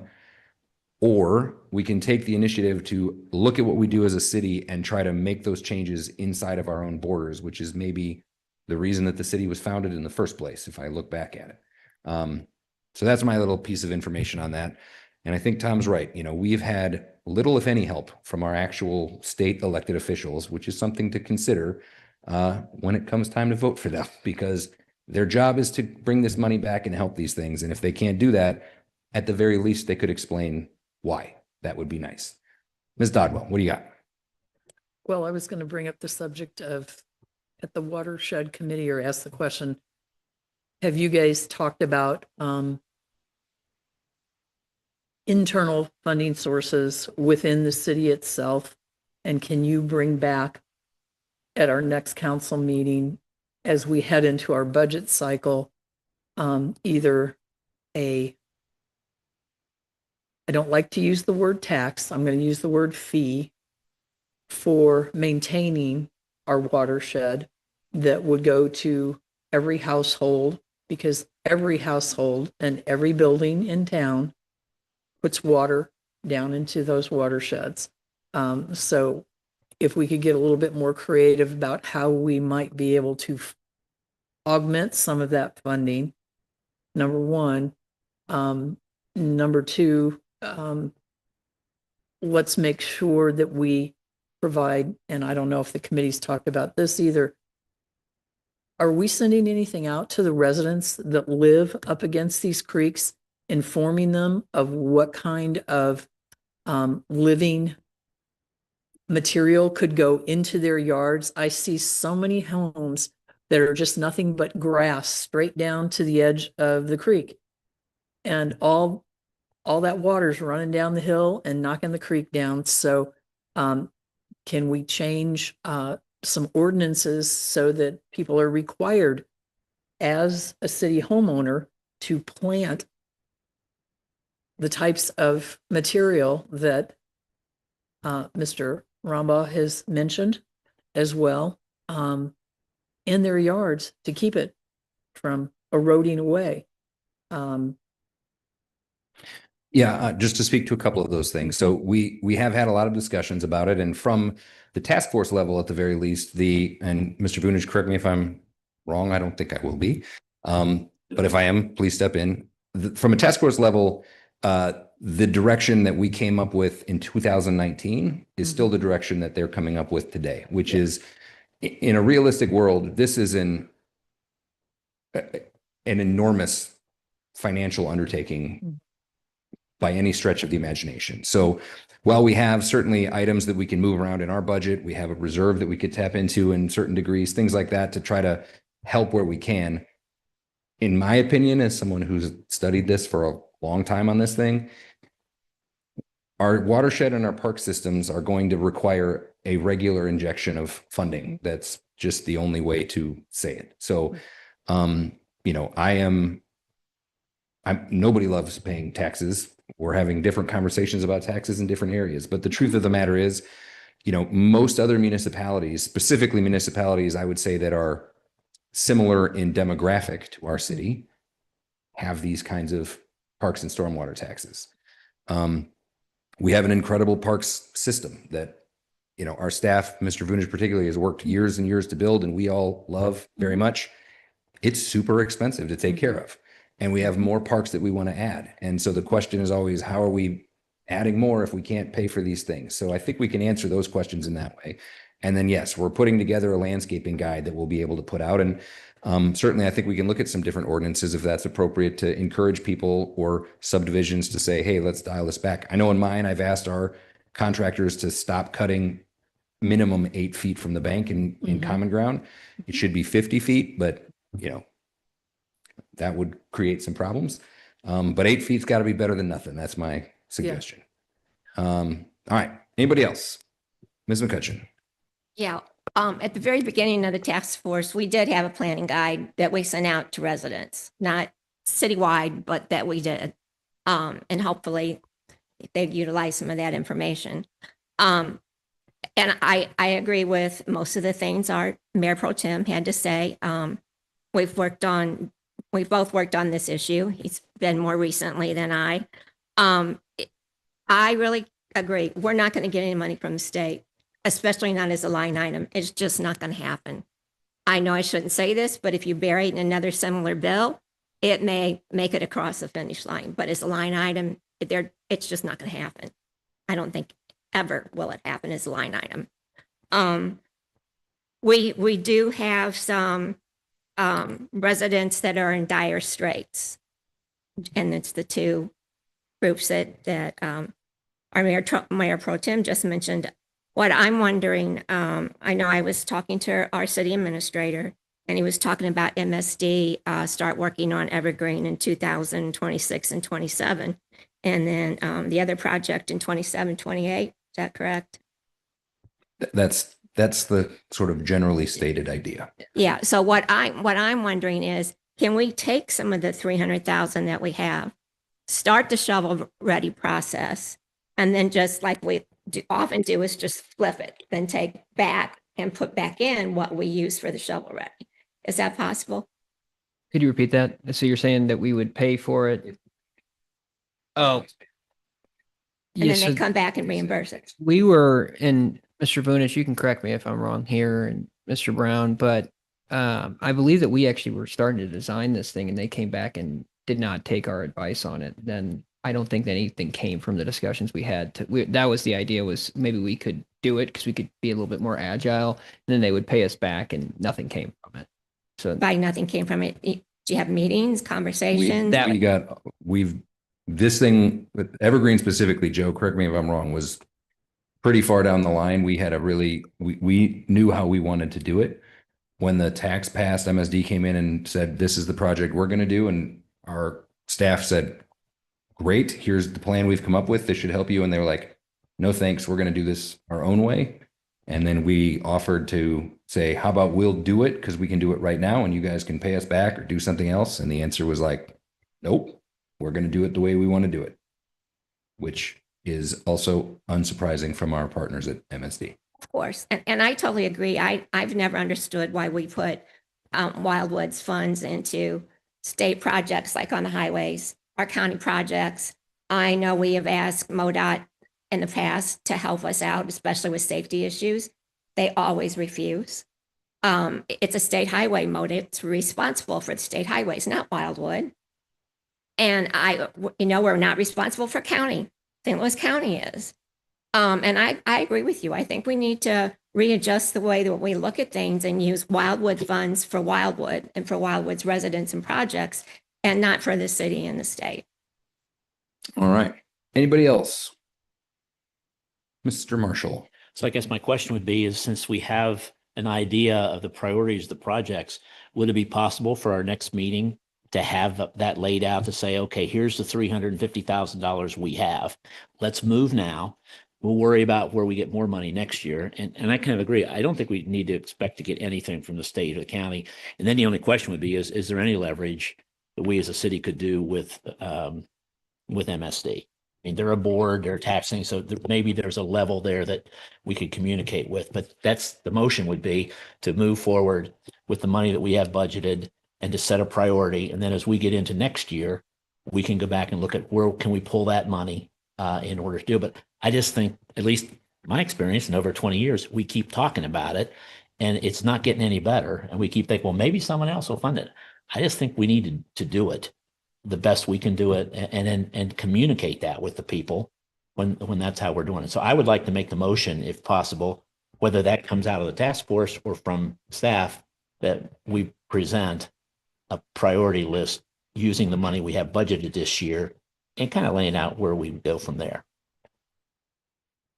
Or we can take the initiative to look at what we do as a city and try to make those changes inside of our own borders, which is maybe the reason that the city was founded in the first place, if I look back at it. So that's my little piece of information on that. And I think Tom's right. We've had little, if any, help from our actual state elected officials, which is something to consider when it comes time to vote for them, because their job is to bring this money back and help these things. And if they can't do that, at the very least, they could explain why. That would be nice. Ms. Dodwell, what do you got? Well, I was going to bring up the subject of, at the watershed committee, or ask the question, have you guys talked about internal funding sources within the city itself? And can you bring back at our next council meeting, as we head into our budget cycle, either I don't like to use the word tax, I'm going to use the word fee, for maintaining our watershed, that would go to every household, because every household and every building in town puts water down into those watersheds. So if we could get a little bit more creative about how we might be able to augment some of that funding, number one. Number two, let's make sure that we provide, and I don't know if the committee's talked about this either, are we sending anything out to the residents that live up against these creeks, informing them of what kind of living material could go into their yards? I see so many homes that are just nothing but grass straight down to the edge of the creek. And all that water's running down the hill and knocking the creek down. So can we change some ordinances so that people are required as a city homeowner to plant the types of material that Mr. Ramba has mentioned as well in their yards to keep it from eroding away? Just to speak to a couple of those things. So we have had a lot of discussions about it, and from the task force level, at the very least, and Mr. Vunich, correct me if I'm wrong. I don't think I will be, but if I am, please step in. From a task force level, the direction that we came up with in 2019 is still the direction that they're coming up with today, which is, in a realistic world, this is an an enormous financial undertaking by any stretch of the imagination. So while we have certainly items that we can move around in our budget, we have a reserve that we could tap into in certain degrees, things like that to try to help where we can. In my opinion, as someone who's studied this for a long time on this thing, our watershed and our park systems are going to require a regular injection of funding. That's just the only way to say it. So, you know, nobody loves paying taxes. We're having different conversations about taxes in different areas. But the truth of the matter is, you know, most other municipalities, specifically municipalities, I would say that are similar in demographic to our city, have these kinds of parks and stormwater taxes. We have an incredible parks system that, you know, our staff, Mr. Vunish particularly, has worked years and years to build, and we all love very much. It's super expensive to take care of. And we have more parks that we want to add. And so the question is always, how are we adding more if we can't pay for these things? So I think we can answer those questions in that way. And then, yes, we're putting together a landscaping guide that we'll be able to put out. And certainly, I think we can look at some different ordinances if that's appropriate to encourage people or subdivisions to say, hey, let's dial this back. I know in mine, I've asked our contractors to stop cutting minimum 8 feet from the bank in common ground. It should be 50 feet, but, you know, that would create some problems. But 8 feet's got to be better than nothing. That's my suggestion. All right. Anybody else? Ms. McCutcheon. Yeah, at the very beginning of the task force, we did have a planning guide that we sent out to residents, not citywide, but that we did. And hopefully they'd utilize some of that information. And I agree with most of the things our Mayor Pro Tem had to say. We've both worked on this issue. He's been more recently than I. I really agree. We're not going to get any money from the state, especially not as a line item. It's just not going to happen. I know I shouldn't say this, but if you bury it in another similar bill, it may make it across the finish line. But as a line item, it's just not going to happen. I don't think ever will it happen as a line item. We do have some residents that are in dire straits, and it's the two groups that our Mayor Pro Tem just mentioned. What I'm wondering, I know I was talking to our city administrator, and he was talking about MSD start working on Evergreen in 2026 and 27, and then the other project in 27, 28. Is that correct? That's the sort of generally stated idea. Yeah. So what I'm wondering is, can we take some of the 300,000 that we have, start the shovel ready process, and then just like we often do is just flip it, then take back and put back in what we use for the shovel ready. Is that possible? Could you repeat that? So you're saying that we would pay for it? Oh. And Yes, then they so come back and reimburse it. we were, and Mr. Vunish, you can correct me if I'm wrong here, and Mr. Brown, but I believe that we actually were starting to design this thing and they came back and did not take our advice on it. Then I don't think that anything came from the discussions we had. That was the idea, was maybe we could do it because we could be a little bit more agile, and then they would pay us back and nothing came from it. So By nothing came from it. Do you have meetings, conversations? This thing with Evergreen specifically, Joe, correct me if I'm wrong, was pretty far down the line. We had we knew how we wanted to do it. When the tax passed, MSD came in and said, this is the project we're going to do. And our staff said, great, here's the plan we've come up with. This should help you. And they were like, no, thanks. We're going to do this our own way. And then we offered to say, how about we'll do it because we can do it right now and you guys can pay us back or do something else. And the answer was like, nope, we're going to do it the way we want to do it, which is also unsurprising from our partners at MSD. Of course. And I totally agree. I've never understood why we put Wildwood's funds into state projects like on the highways, our county projects. I know we have asked MoDOT in the past to help us out, especially with safety issues. They always refuse. It's a state highway, MoDOT. It's responsible for the state highways, not Wildwood. And we're not responsible for county. St. Louis County is. And I agree with you. I think we need to readjust the way that we look at things and use Wildwood funds for Wildwood and for Wildwood's residents and projects, and not for the city and the state. All right. Anybody else? Mr. Marshall. So I guess my question would be is, since we have an idea of the priorities of the projects, would it be possible for our next meeting to have that laid out to say, okay, here's the $350,000 we have. Let's move now. We'll worry about where we get more money next year. And I kind of agree. I don't think we need to expect to get anything from the state or the county. And then the only question would be, is there any leverage that we as a city could do with MSD? I mean, they're a board, they're taxing, so maybe there's a level there that we could communicate with, but that's the motion would be to move forward with the money that we have budgeted and to set a priority. And then as we get into next year, we can go back and look at where can we pull that money in order to do it. But I just think, at least my experience in over 20 years, we keep talking about it and it's not getting any better. And we keep thinking, well, maybe someone else will fund it. I just think we need to do it the best we can do it and communicate that with the people when that's how we're doing it. So I would like to make the motion, if possible, whether that comes out of the task force or from staff, that we present a priority list using the money we have budgeted this year and kind of laying out where we go from there.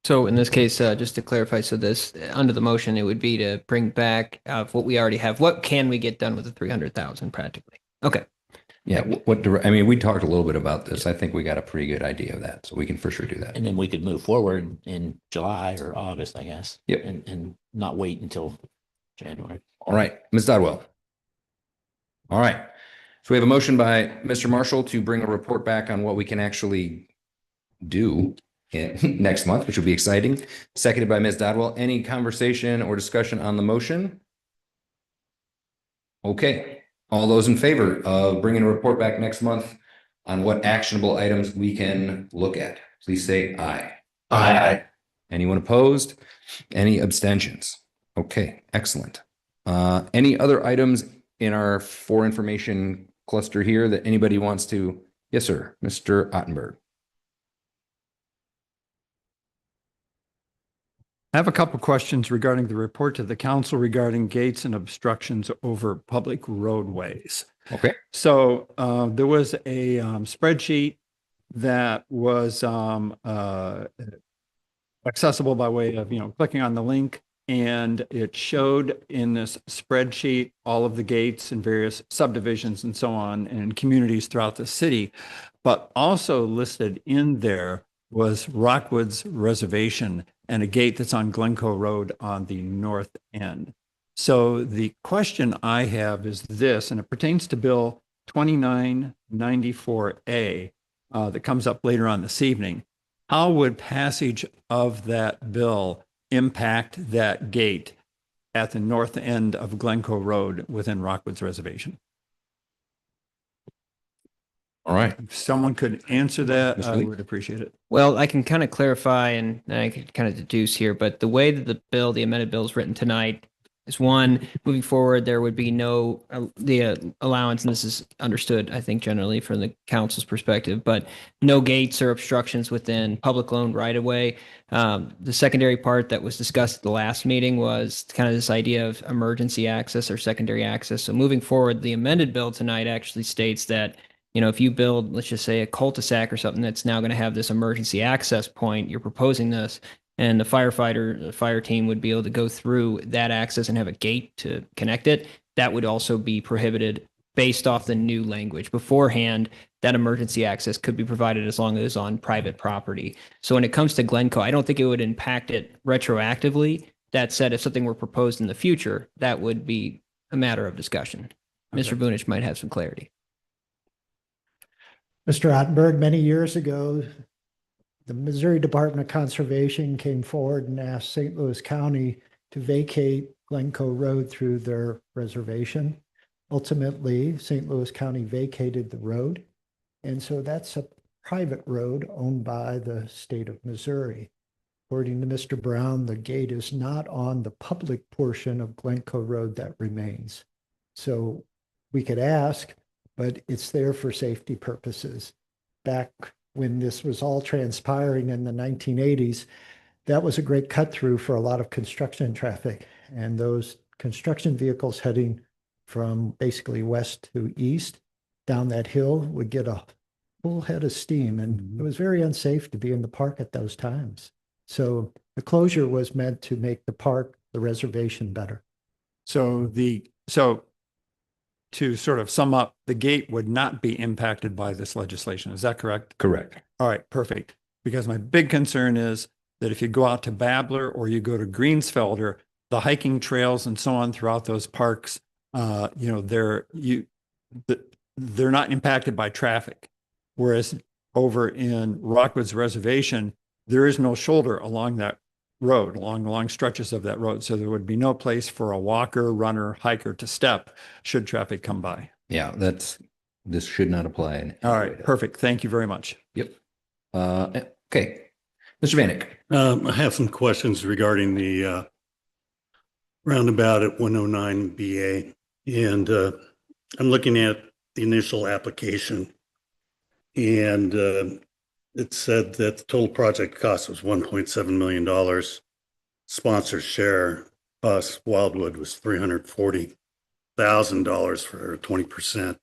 So in this case, just to clarify, so this, under the motion, it would be to bring back what we already have. What can we get done with the 300,000 practically? Okay. Yeah, I mean, we talked a little bit about this. I think we got a pretty good idea of that, so we can for sure do that. And then we could move forward in July or August, I guess. Yep. And not wait until January. All right, Ms. Dodwell. All right. So we have a motion by Mr. Marshall to bring a report back on what we can actually do next month, which will be exciting. Seconded by Ms. Dodwell. Any conversation or discussion on the motion? Okay. All those in favor of bringing a report back next month on what actionable items we can look at, please say aye. Aye. Anyone opposed? Any abstentions? Okay, excellent. Any other items in our for information cluster here that anybody wants to? Yes, sir. Mr. Ottenberg. I have a couple questions regarding the report to the council regarding gates and obstructions over public roadways. Okay. So there was a spreadsheet that was accessible by way of, clicking on the link, and it showed in this spreadsheet all of the gates in various subdivisions and so on and communities throughout the city. But also listed in there was Rockwood's Reservation and a gate that's on Glencoe Road on the north end. So the question I have is this, and it pertains to Bill 2994A that comes up later on this evening. How would passage of that bill impact that gate at the north end of Glencoe Road within Rockwood's Reservation? All right. If someone could answer that, Mr. I Lee? would appreciate it. Well, I can kind of clarify and I can kind of deduce here, but the way that the amended bill is written tonight is, one, moving forward, there would be no, allowance, and this is understood, I think, generally from the council's perspective, but no gates or obstructions within public owned right of way. The secondary part that was discussed at the last meeting was kind of this idea of emergency access or secondary access. So moving forward, the amended bill tonight actually states that, if you build, let's just say, a cul-de-sac or something that's now going to have this emergency access point, you're proposing this, and the fire team would be able to go through that access and have a gate to connect it, that would also be prohibited based off the new language. Beforehand, that emergency access could be provided as long as it's on private property. So when it comes to Glencoe, I don't think it would impact it retroactively. That said, if something were proposed in the future, that would be a matter of discussion. Okay. Mr. Bunich might have some clarity. Mr. Ottenberg, many years ago, the Missouri Department of Conservation came forward and asked St. Louis County to vacate Glencoe Road through their reservation. Ultimately, St. Louis County vacated the road. And so that's a private road owned by the state of Missouri. According to Mr. Brown, the gate is not on the public portion of Glencoe Road that remains. So we could ask, but it's there for safety purposes. Back when this was all transpiring in the 1980s, that was a great cut through for a lot of construction traffic. And those construction vehicles heading from basically west to east down that hill would get a full head of steam. And it was very unsafe to be in the park at those times. So the closure was meant to make the park, the reservation better. So to sort of sum up, the gate would not be impacted by this legislation. Is that correct? Correct. All right, perfect. Because my big concern is that if you go out to Babler or you go to Greensfelder, the hiking trails and so on throughout those parks, they're not impacted by traffic. Whereas over in Rockwood's Reservation, there is no shoulder along that road, along long stretches of that road. So there would be no place for a walker, runner, hiker to step should traffic come by. Yeah, this should not apply. All right, perfect. Thank you very much. Yep. Okay. Mr. Vanek. I have some questions regarding the roundabout at 109 BA. And I'm looking at the initial application. And it said that the total project cost was $1.7 million. Sponsor share plus Wildwood was $340,000 for 20%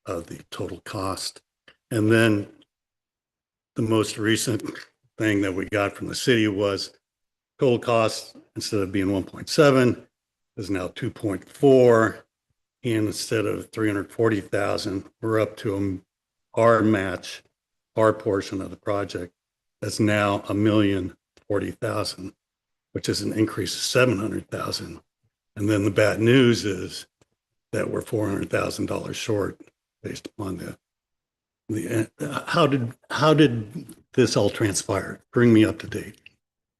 of the total cost. And then the most recent thing that we got from the city was total cost, instead of being 1.7, is now 2.4. And instead of 340,000, we're up to our match, our portion of the project, that's now $1,040,000, which is an increase of 700,000. And then the bad news is that we're $400,000 short based upon the how did this all transpire? Bring me up to date.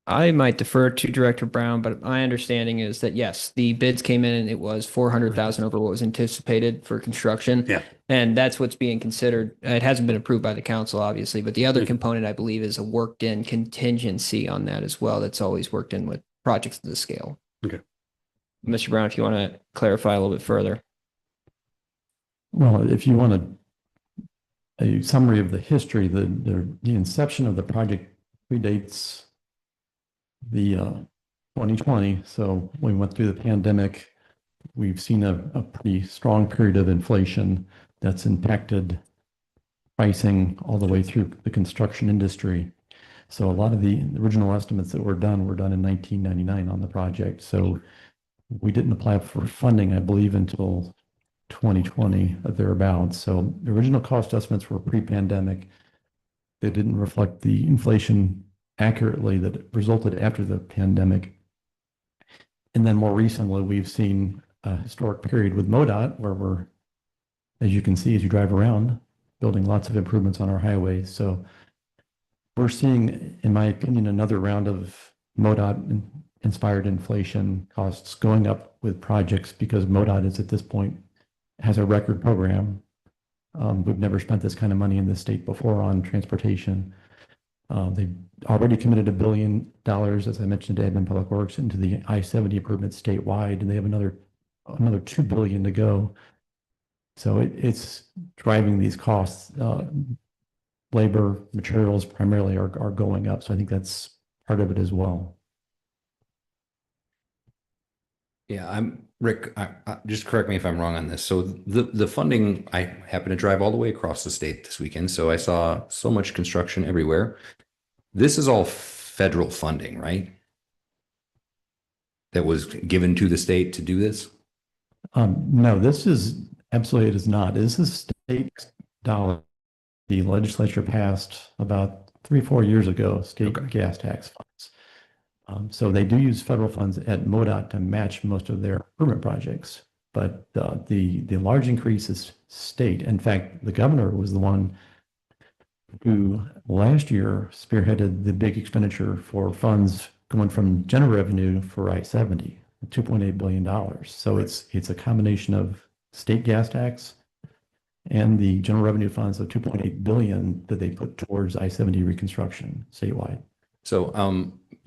I might defer to Director Brown, but my understanding is that yes, the bids came in and it was 400,000 over what was anticipated for construction. Yeah. And that's what's being considered. It hasn't been approved by the council, obviously, but the other component, I believe, is a worked in contingency on that as well. That's always worked in with projects of this scale. Okay. Mr. Brown, if you want to clarify a little bit further. Well, if you want a summary of the history, the inception of the project predates the 2020. So we went through the pandemic. We've seen a pretty strong period of inflation that's impacted pricing all the way through the construction industry. So a lot of the original estimates that were done in 1999 on the project. So we didn't apply for funding, I believe, until 2020 or thereabouts. So the original cost estimates were pre-pandemic. They didn't reflect the inflation accurately that resulted after the pandemic. And then more recently, we've seen a historic period with MoDOT where we're, as you can see, as you drive around, building lots of improvements on our highways. So we're seeing, in my opinion, another round of MoDOT inspired inflation costs going up with projects because MoDOT is at this point has a record program. We've never spent this kind of money in the state before on transportation. They've already committed $1 billion, as I mentioned, to Admin Public Works into the I-70 improvements statewide, and they have another $2 billion to go. So it's driving these costs. Labor, materials primarily are going up. So I think that's part of it as well. Yeah, Rick, just correct me if I'm wrong on this. So the funding, I happen to drive all the way across the state this weekend, so I saw so much construction everywhere. This is all federal funding, right? That was given to the state to do this? No, this is absolutely, it is not. This is state dollar. The legislature passed about 3-4 years ago, state gas tax funds. So they do use federal funds at MoDOT to match most of their improvement projects, but the large increase is state. In fact, the governor was the one who last year spearheaded the big expenditure for funds going from general revenue for I-70, $2.8 billion. So it's a combination of state gas tax and the general revenue funds of $2.8 billion that they put towards I-70 reconstruction statewide. So,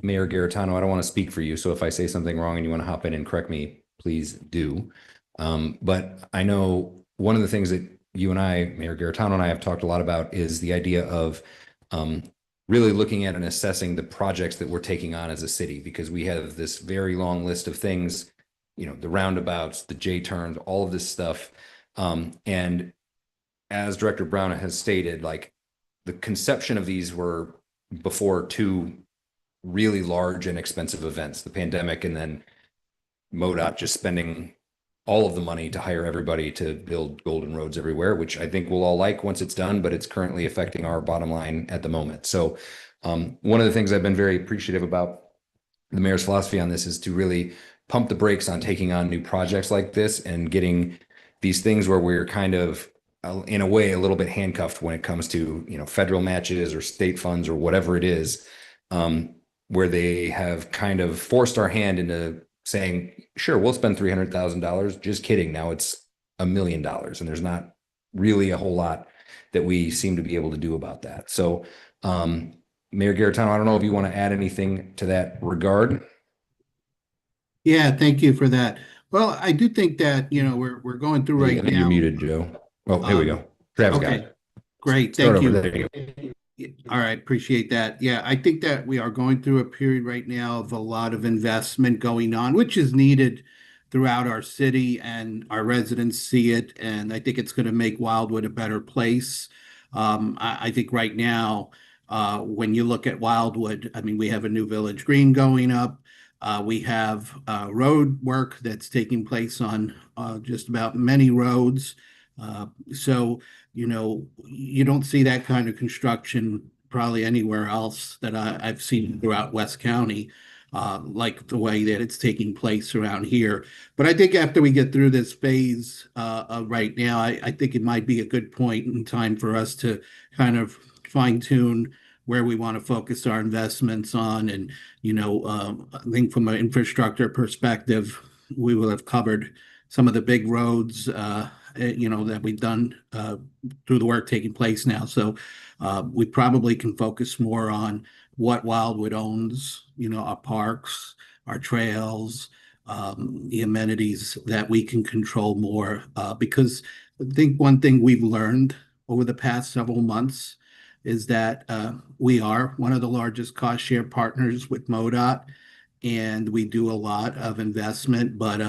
Mayor Garritano, I don't want to speak for you. So if I say something wrong and you want to hop in and correct me, please do. But I know one of the things that you and I, Mayor Garritano and I have talked a lot about is the idea of really looking at and assessing the projects that we're taking on as a city, because we have this very long list of things, you know, the roundabouts, the J-turns, all of this stuff. And as Director Brown has stated, like the conception of these were before two really large and expensive events, the pandemic and then MoDOT just spending all of the money to hire everybody to build golden roads everywhere, which I think we'll all like once it's done, but it's currently affecting our bottom line at the moment. So one of the things I've been very appreciative about the mayor's philosophy on this is to really pump the brakes on taking on new projects like this and getting these things where we're kind of in a way a little bit handcuffed when it comes to, you know, federal matches or state funds or whatever it is, where they have kind of forced our hand into saying, sure, we'll spend $300,000. Just kidding. Now it's $1 million. And there's not really a whole lot that we seem to be able to do about that. So, Mayor Garritano, I don't know if you want to add anything to that regard. Yeah, thank you for that. Well, I do think that, you know, we're going through right now. You're muted, Joe. Oh, here we go. Travis got it. Great. Start Thank over. you. There you go. All right, appreciate that. Yeah, I think that we are going through a period right now of a lot of investment going on, which is needed throughout our city, and our residents see it. And I think it's going to make Wildwood a better place. I think right now, when you look at Wildwood, I mean, we have a new Village Green going up. We have road work that's taking place on just about many roads. So, you know, you don't see that kind of construction probably anywhere else that I've seen throughout West County, like the way that it's taking place around here. But I think after we get through this phase right now, I think it might be a good point in time for us to kind of fine tune where we want to focus our investments on. And, you know, I think from an infrastructure perspective, we will have covered some of the big roads, you know, that we've done through the work taking place now. So we probably can focus more on what Wildwood owns, you know, our parks, our trails, the amenities that we can control more. Because I think one thing we've learned over the past several months is that we are one of the largest cost share partners with MoDOT, and we do a lot of investment, but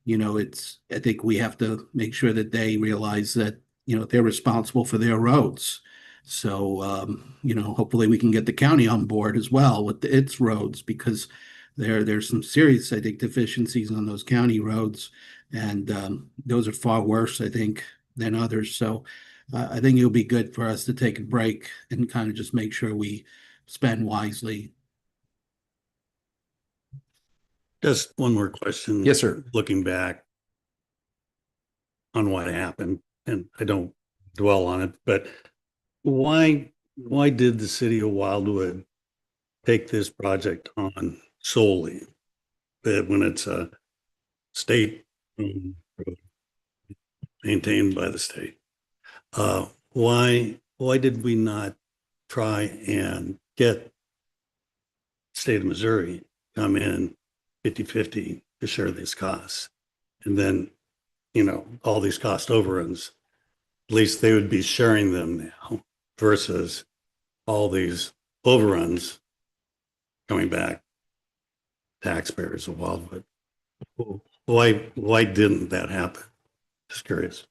you know, I think we have to make sure that they realize that, you know, they're responsible for their roads. So, you know, hopefully we can get the county on board as well with its roads, because there's some serious, I think, deficiencies on those county roads. And those are far worse, I think, than others. So I think it'll be good for us to take a break and kind of just make sure we spend wisely. Just one more question. Yes, sir. Looking back on what happened, and I don't dwell on it, but why did the city of Wildwood take this project on solely? That when it's a state road maintained by the state, why did we not try and get state of Missouri come in 50-50 to share these costs? And then, you know, all these cost overruns, at least they would be sharing them now versus all these overruns coming back taxpayers of Wildwood. Why didn't that happen? Just curious.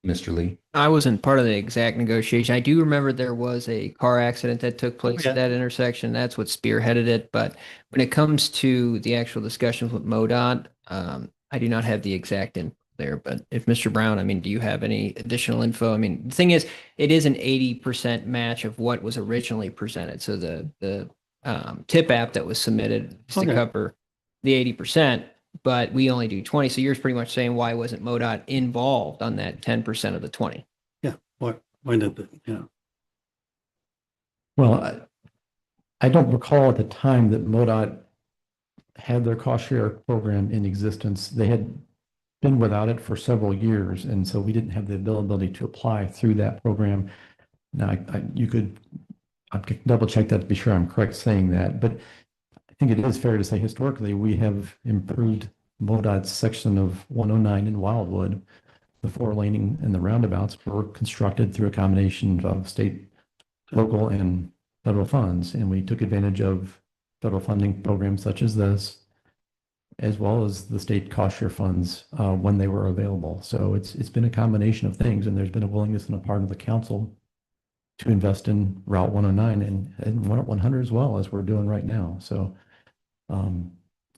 Mr. Lee. I wasn't part of the exact negotiation. I do remember there was a car accident that took place at that intersection. That's what spearheaded it. But when it comes to the actual discussions with MoDOT, I do not have the exact info there. But if Mr. Brown, I mean, do you have any additional info? I mean, the thing is, it is an 80% match of what was originally presented. So the TIP app that was submitted is to cover the 80%. But we only do 20. So you're pretty much saying, why wasn't MoDOT involved on that 10% of the 20? Yeah. Why did that? Yeah. Well, I don't recall at the time that MoDOT had their cost share program in existence. They had been without it for several years. And so we didn't have the availability to apply through that program. Now, I could double check that to be sure I'm correct saying that. But I think it is fair to say historically we have improved MoDOT's section of 109 in Wildwood. The 4-laning and the roundabouts were constructed through a combination of state, local, and federal funds, and we took advantage of federal funding programs such as this, as well as the state cost share funds when they were available. So it's been a combination of things, and there's been a willingness on the part of the council to invest in Route 109 and Route 100 as well, as we're doing right now. So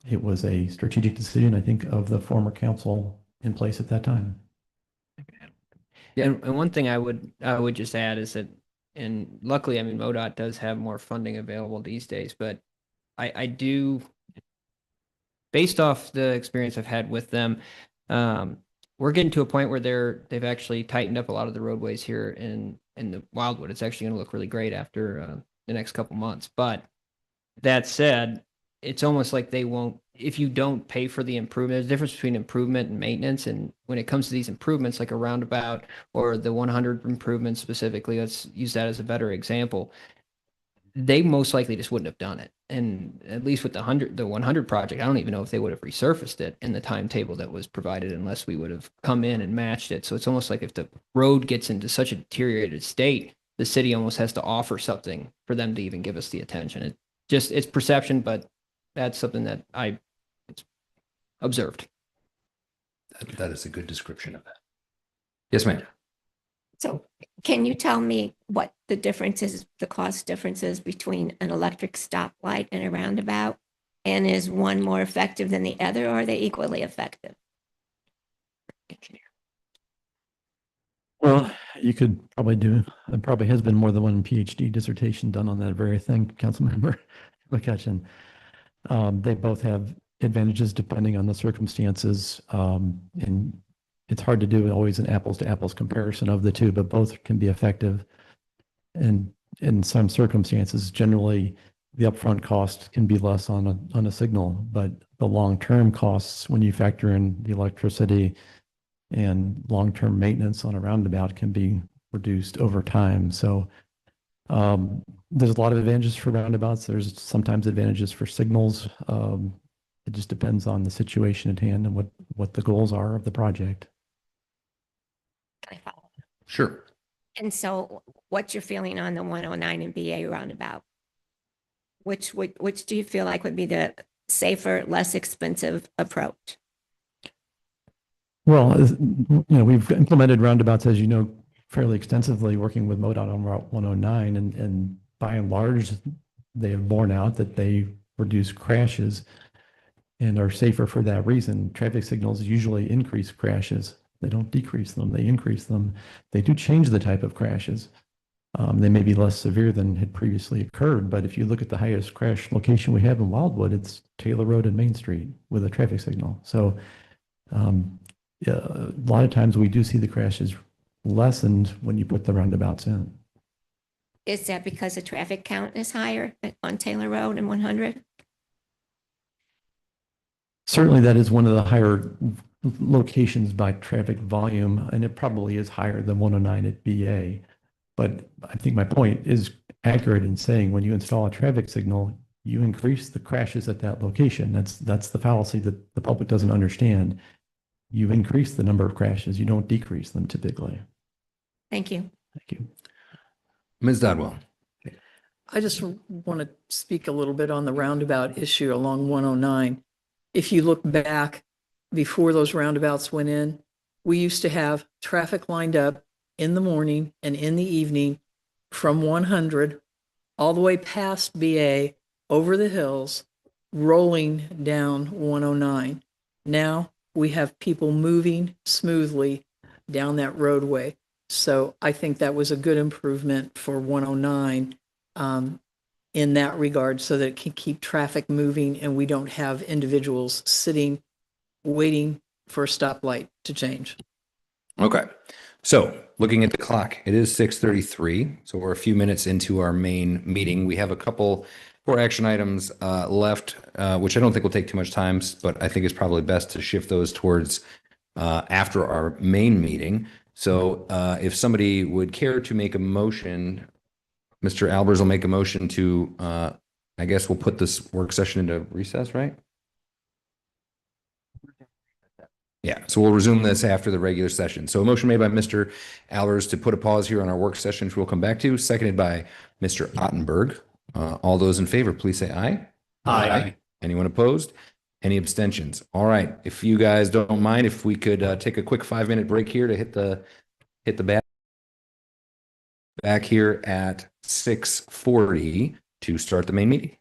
it was a strategic decision, I think, of the former council in place at that time. Yeah, and one thing I would just add is that, and luckily, I mean, MoDOT does have more funding available these days, but I do, based off the experience I've had with them, we're getting to a point where they've actually tightened up a lot of the roadways here in the Wildwood. It's actually going to look really great after the next couple months. But that said, it's almost like they won't, if you don't pay for the improvement, there's a difference between improvement and maintenance. And when it comes to these improvements, like a roundabout or the 100 improvements specifically, let's use that as a better example. They most likely just wouldn't have done it. And at least with the 100 project, I don't even know if they would have resurfaced it in the timetable that was provided unless we would have come in and matched it. So it's almost like if the road gets into such a deteriorated state, the city almost has to offer something for them to even give us the attention. It's perception, but that's something that I observed. That is a good description of that. Yes, ma'am. So can you tell me what the difference is, the cost differences between an electric stoplight and a roundabout? And is one more effective than the other, or are they equally effective? Well, you could probably there probably has been more than one PhD dissertation done on that very thing, Councilmember McCutcheon. They both have advantages depending on the circumstances. And it's hard to do always an apples to apples comparison of the two, but both can be effective. And in some circumstances, generally the upfront cost can be less on a signal, but the long-term costs when you factor in the electricity and long-term maintenance on a roundabout can be reduced over time. So there's a lot of advantages for roundabouts. There's sometimes advantages for signals. It just depends on the situation at hand and what the goals are of the project. Can I follow? Sure. And so what's your feeling on the 109 and BA roundabout? Which do you feel like would be the safer, less expensive approach? Well, we've implemented roundabouts, as you know, fairly extensively, working with MoDOT on Route 109, and by and large, they have borne out that they reduce crashes and are safer for that reason. Traffic signals usually increase crashes. They don't decrease them, they increase them. They do change the type of crashes. They may be less severe than had previously occurred, but if you look at the highest crash location we have in Wildwood, it's Taylor Road and Main Street with a traffic signal. So a lot of times we do see the crashes lessened when you put the roundabouts in. Is that because the traffic count is higher on Taylor Road and 100? Certainly that is one of the higher locations by traffic volume, and it probably is higher than 109 at BA. But I think my point is accurate in saying when you install a traffic signal, you increase the crashes at that location. That's the fallacy that the public doesn't understand. You increase the number of crashes, you don't decrease them typically. Thank you. Thank you. Ms. Dodwell. I just want to speak a little bit on the roundabout issue along 109. If you look back before those roundabouts went in, we used to have traffic lined up in the morning and in the evening from 100 all the way past BA over the hills, rolling down 109. Now we have people moving smoothly down that roadway. So I think that was a good improvement for 109 in that regard, so that it can keep traffic moving and we don't have individuals sitting, waiting for a stoplight to change. Okay. So looking at the clock, it is 6:33. So we're a few minutes into our main meeting. We have a couple more action items left, which I don't think will take too much time, but I think it's probably best to shift those towards after our main meeting. So if somebody would care to make a motion, Mr. Albers will make a motion to, I guess we'll put this work session into recess, right? Yeah, so we'll resume this after the regular session. So a motion made by Mr. Albers to put a pause here on our work session, which we'll come back to, seconded by Mr. Ottenberg. All those in favor, please say aye. Aye. Anyone opposed? Any abstentions? All right. If you guys don't mind, if we could take a quick 5-minute break here to hit the back here at 6:40 to start the main meeting.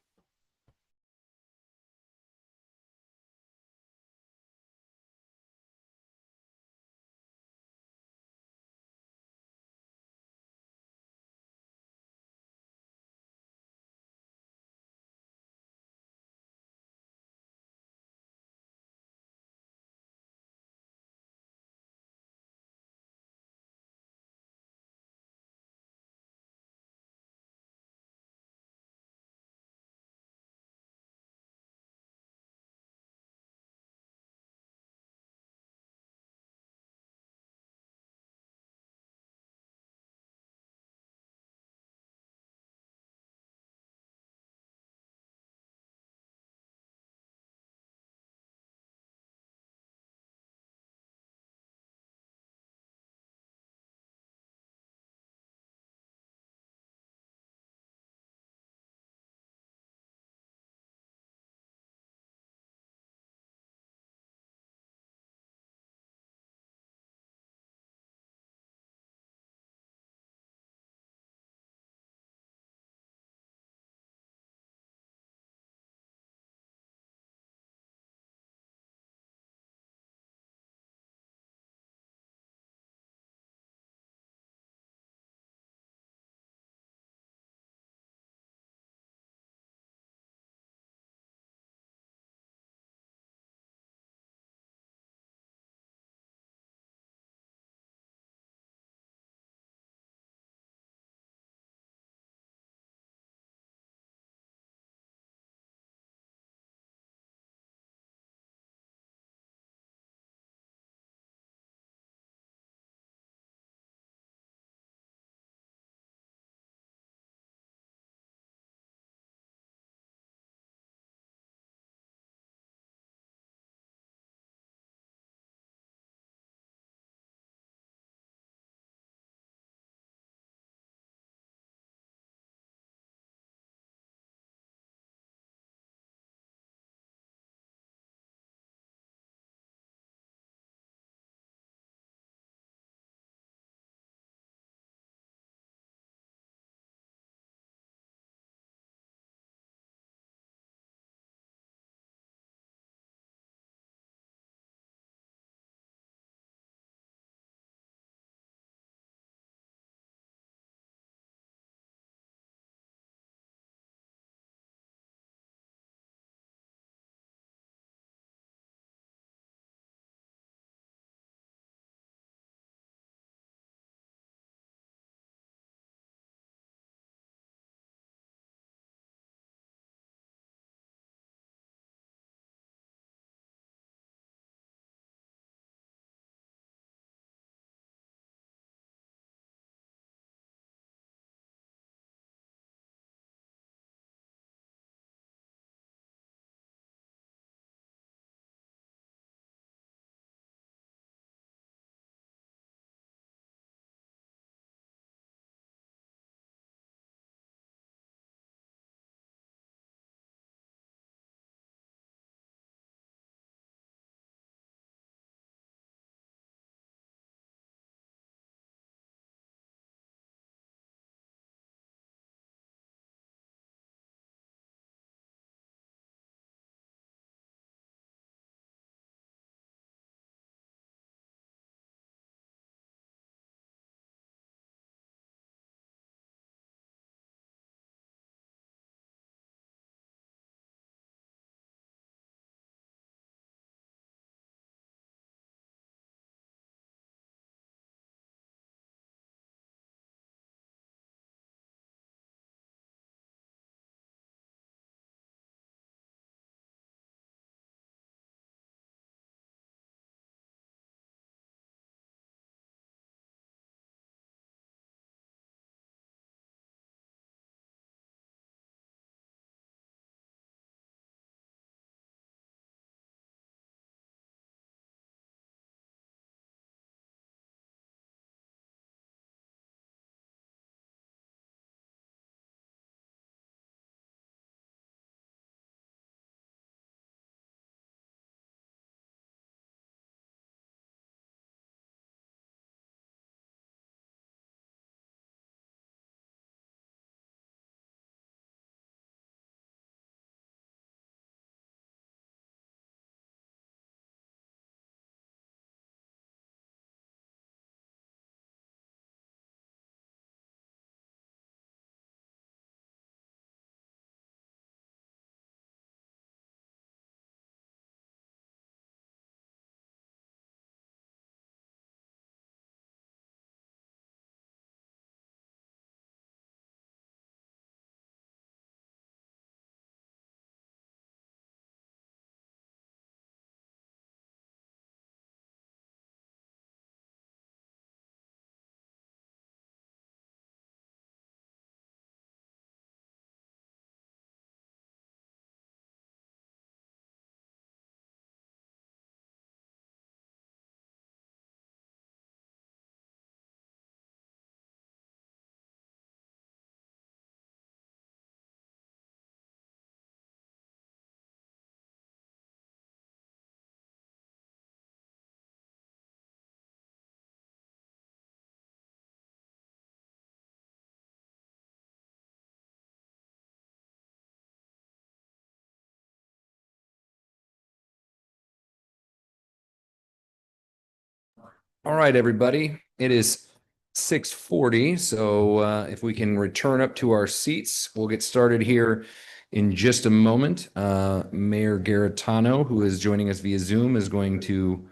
All right, everybody. It is 6:40. So if we can return up to our seats, we'll get started here in just a moment. Mayor Garritano, who is joining us via Zoom, is going to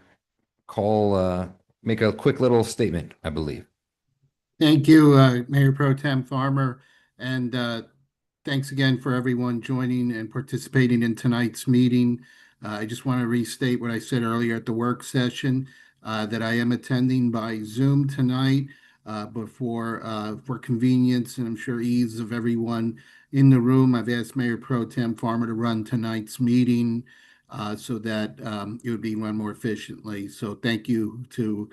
make a quick little statement, I believe. Thank you, Mayor Pro Tem Farmer, and thanks again for everyone joining and participating in tonight's meeting. I just want to restate what I said earlier at the work session, that I am attending by Zoom tonight, but for convenience and I'm sure ease of everyone in the room, I've asked Mayor Pro Tem Farmer to run tonight's meeting so that it would be run more efficiently. So thank you to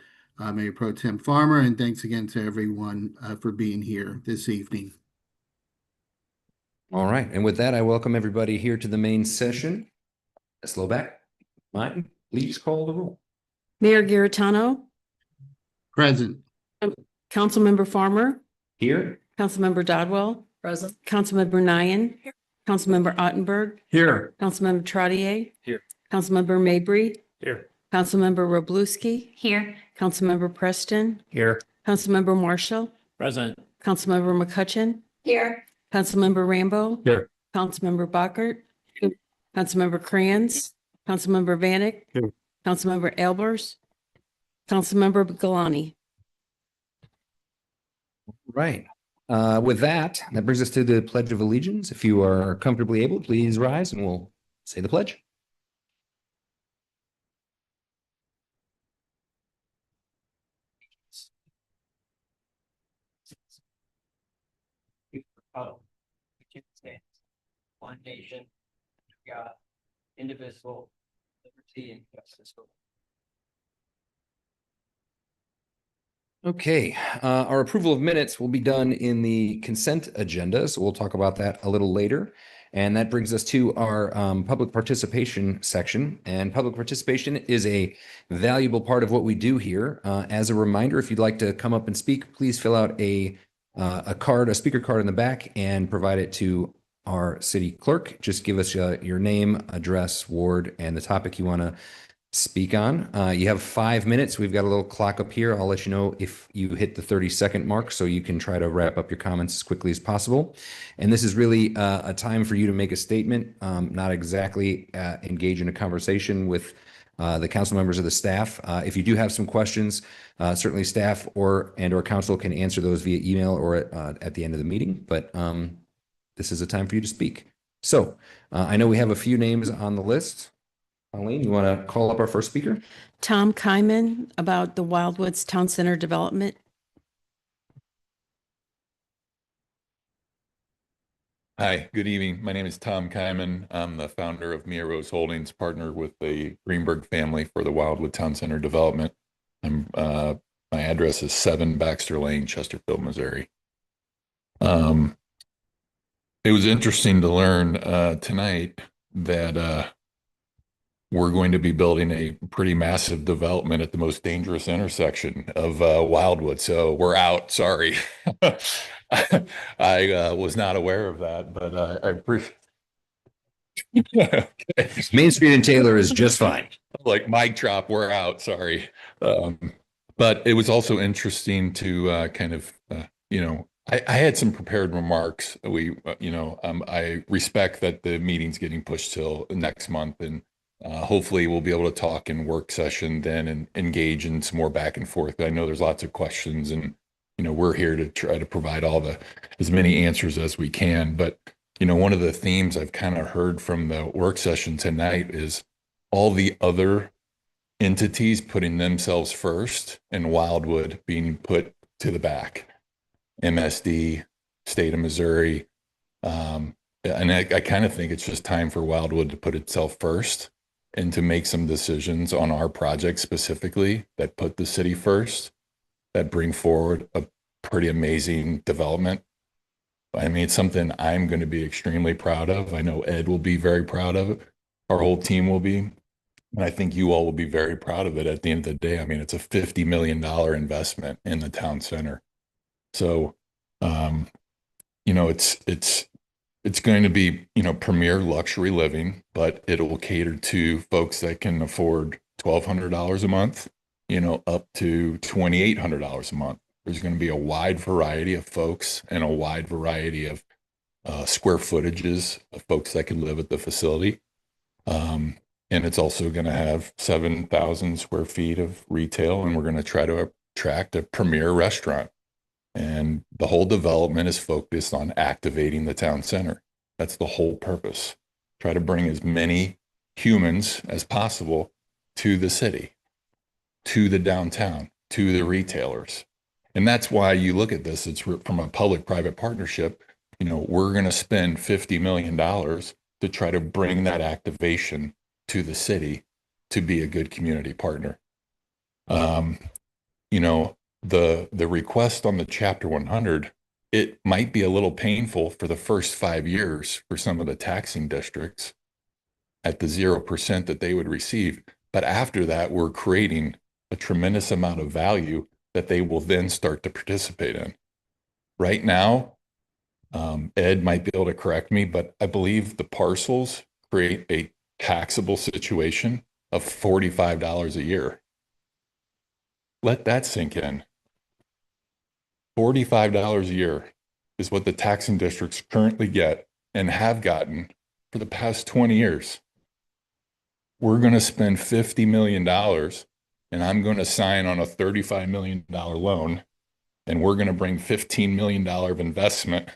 Mayor Pro Tem Farmer, and thanks again to everyone for being here this evening. All right. And with that, I welcome everybody here to the main session. Ms. Loback, Martin, please call the roll. Mayor Garritano, Present. Councilmember Farmer, Here. Councilmember Dodwell, Present. Councilmember Nyan, Councilmember Ottenberg, Here. Councilmember Trottier, Here. Councilmember Mabry, Here. Councilmember Roblewski, Here. Councilmember Preston, Here. Councilmember Marshall, Present. Councilmember McCutcheon, Here. Councilmember Rambo, Here. Councilmember Bockert, Councilmember Kranz, Councilmember Vanek, Here. Councilmember Albers, Councilmember Galani. Right. With that brings us to the Pledge of Allegiance. If you are comfortably able, please rise and we'll say the pledge. One nation, God, indivisible, liberty and justice for all. Okay, our approval of minutes will be done in the consent agenda, so we'll talk about that a little later. And that brings us to our public participation section. And public participation is a valuable part of what we do here. As a reminder, if you'd like to come up and speak, please fill out a speaker card in the back and provide it to our city clerk. Just give us your name, address, ward, and the topic you want to speak on. You have 5 minutes. We've got a little clock up here. I'll let you know if you hit the 30-second mark so you can try to wrap up your comments as quickly as possible. And this is really a time for you to make a statement, not exactly engage in a conversation with the council members of the staff. If you do have some questions, certainly staff or council can answer those via email or at the end of the meeting. But this is a time for you to speak. So I know we have a few names on the list. Colleen, you want to call up our first speaker? Tom Kyman about the Wildwoods Town Center development. Hi, good evening. My name is Tom Kyman. I'm the founder of Mia Rose Holdings, partner with the Greenberg family for the Wildwood Town Center development. My address is 7 Baxter Lane, Chesterfield, Missouri. It was interesting to learn tonight that we're going to be building a pretty massive development at the most dangerous intersection of Wildwood. So we're out. Sorry. I was not aware of that, but I appreciate. Okay. Main Street and Taylor is just fine. Like mic drop, we're out. Sorry. But it was also interesting to kind of, I had some prepared remarks. I respect that the meeting's getting pushed till next month, and hopefully we'll be able to talk in work session then and engage in some more back and forth. I know there's lots of questions, and we're here to try to provide as many answers as we can. But one of the themes I've kind of heard from the work session tonight is all the other entities putting themselves first and Wildwood being put to the back. MSD, state of Missouri. And I kind of think it's just time for Wildwood to put itself first and to make some decisions on our project specifically that put the city first, that bring forward a pretty amazing development. I mean, it's something I'm going to be extremely proud of. I know Ed will be very proud of it. Our whole team will be. And I think you all will be very proud of it at the end of the day. I mean, it's a $50 million investment in the town center. So, it's going to be, premier luxury living, but it will cater to folks that can afford $1,200 a month up to $2,800 a month. There's going to be a wide variety of folks and a wide variety of square footages of folks that can live at the facility. And it's also going to have 7,000 square feet of retail, and we're going to try to attract a premier restaurant. And the whole development is focused on activating the town center. That's the whole purpose. Try to bring as many humans as possible to the city, to the downtown, to the retailers. And that's why you look at this, it's from a public-private partnership. We're going to spend $50 million to try to bring that activation to the city to be a good community partner. The request on the Chapter 100, it might be a little painful for the first 5 years for some of the taxing districts at the 0% that they would receive. But after that, we're creating a tremendous amount of value that they will then start to participate in. Right now, Ed might be able to correct me, but I believe the parcels create a taxable situation of $45 a year. Let that sink in. $45 a year is what the taxing districts currently get and have gotten for the past 20 years. We're going to spend $50 million, and I'm going to sign on a $35 million loan, and we're going to bring $15 million of investment.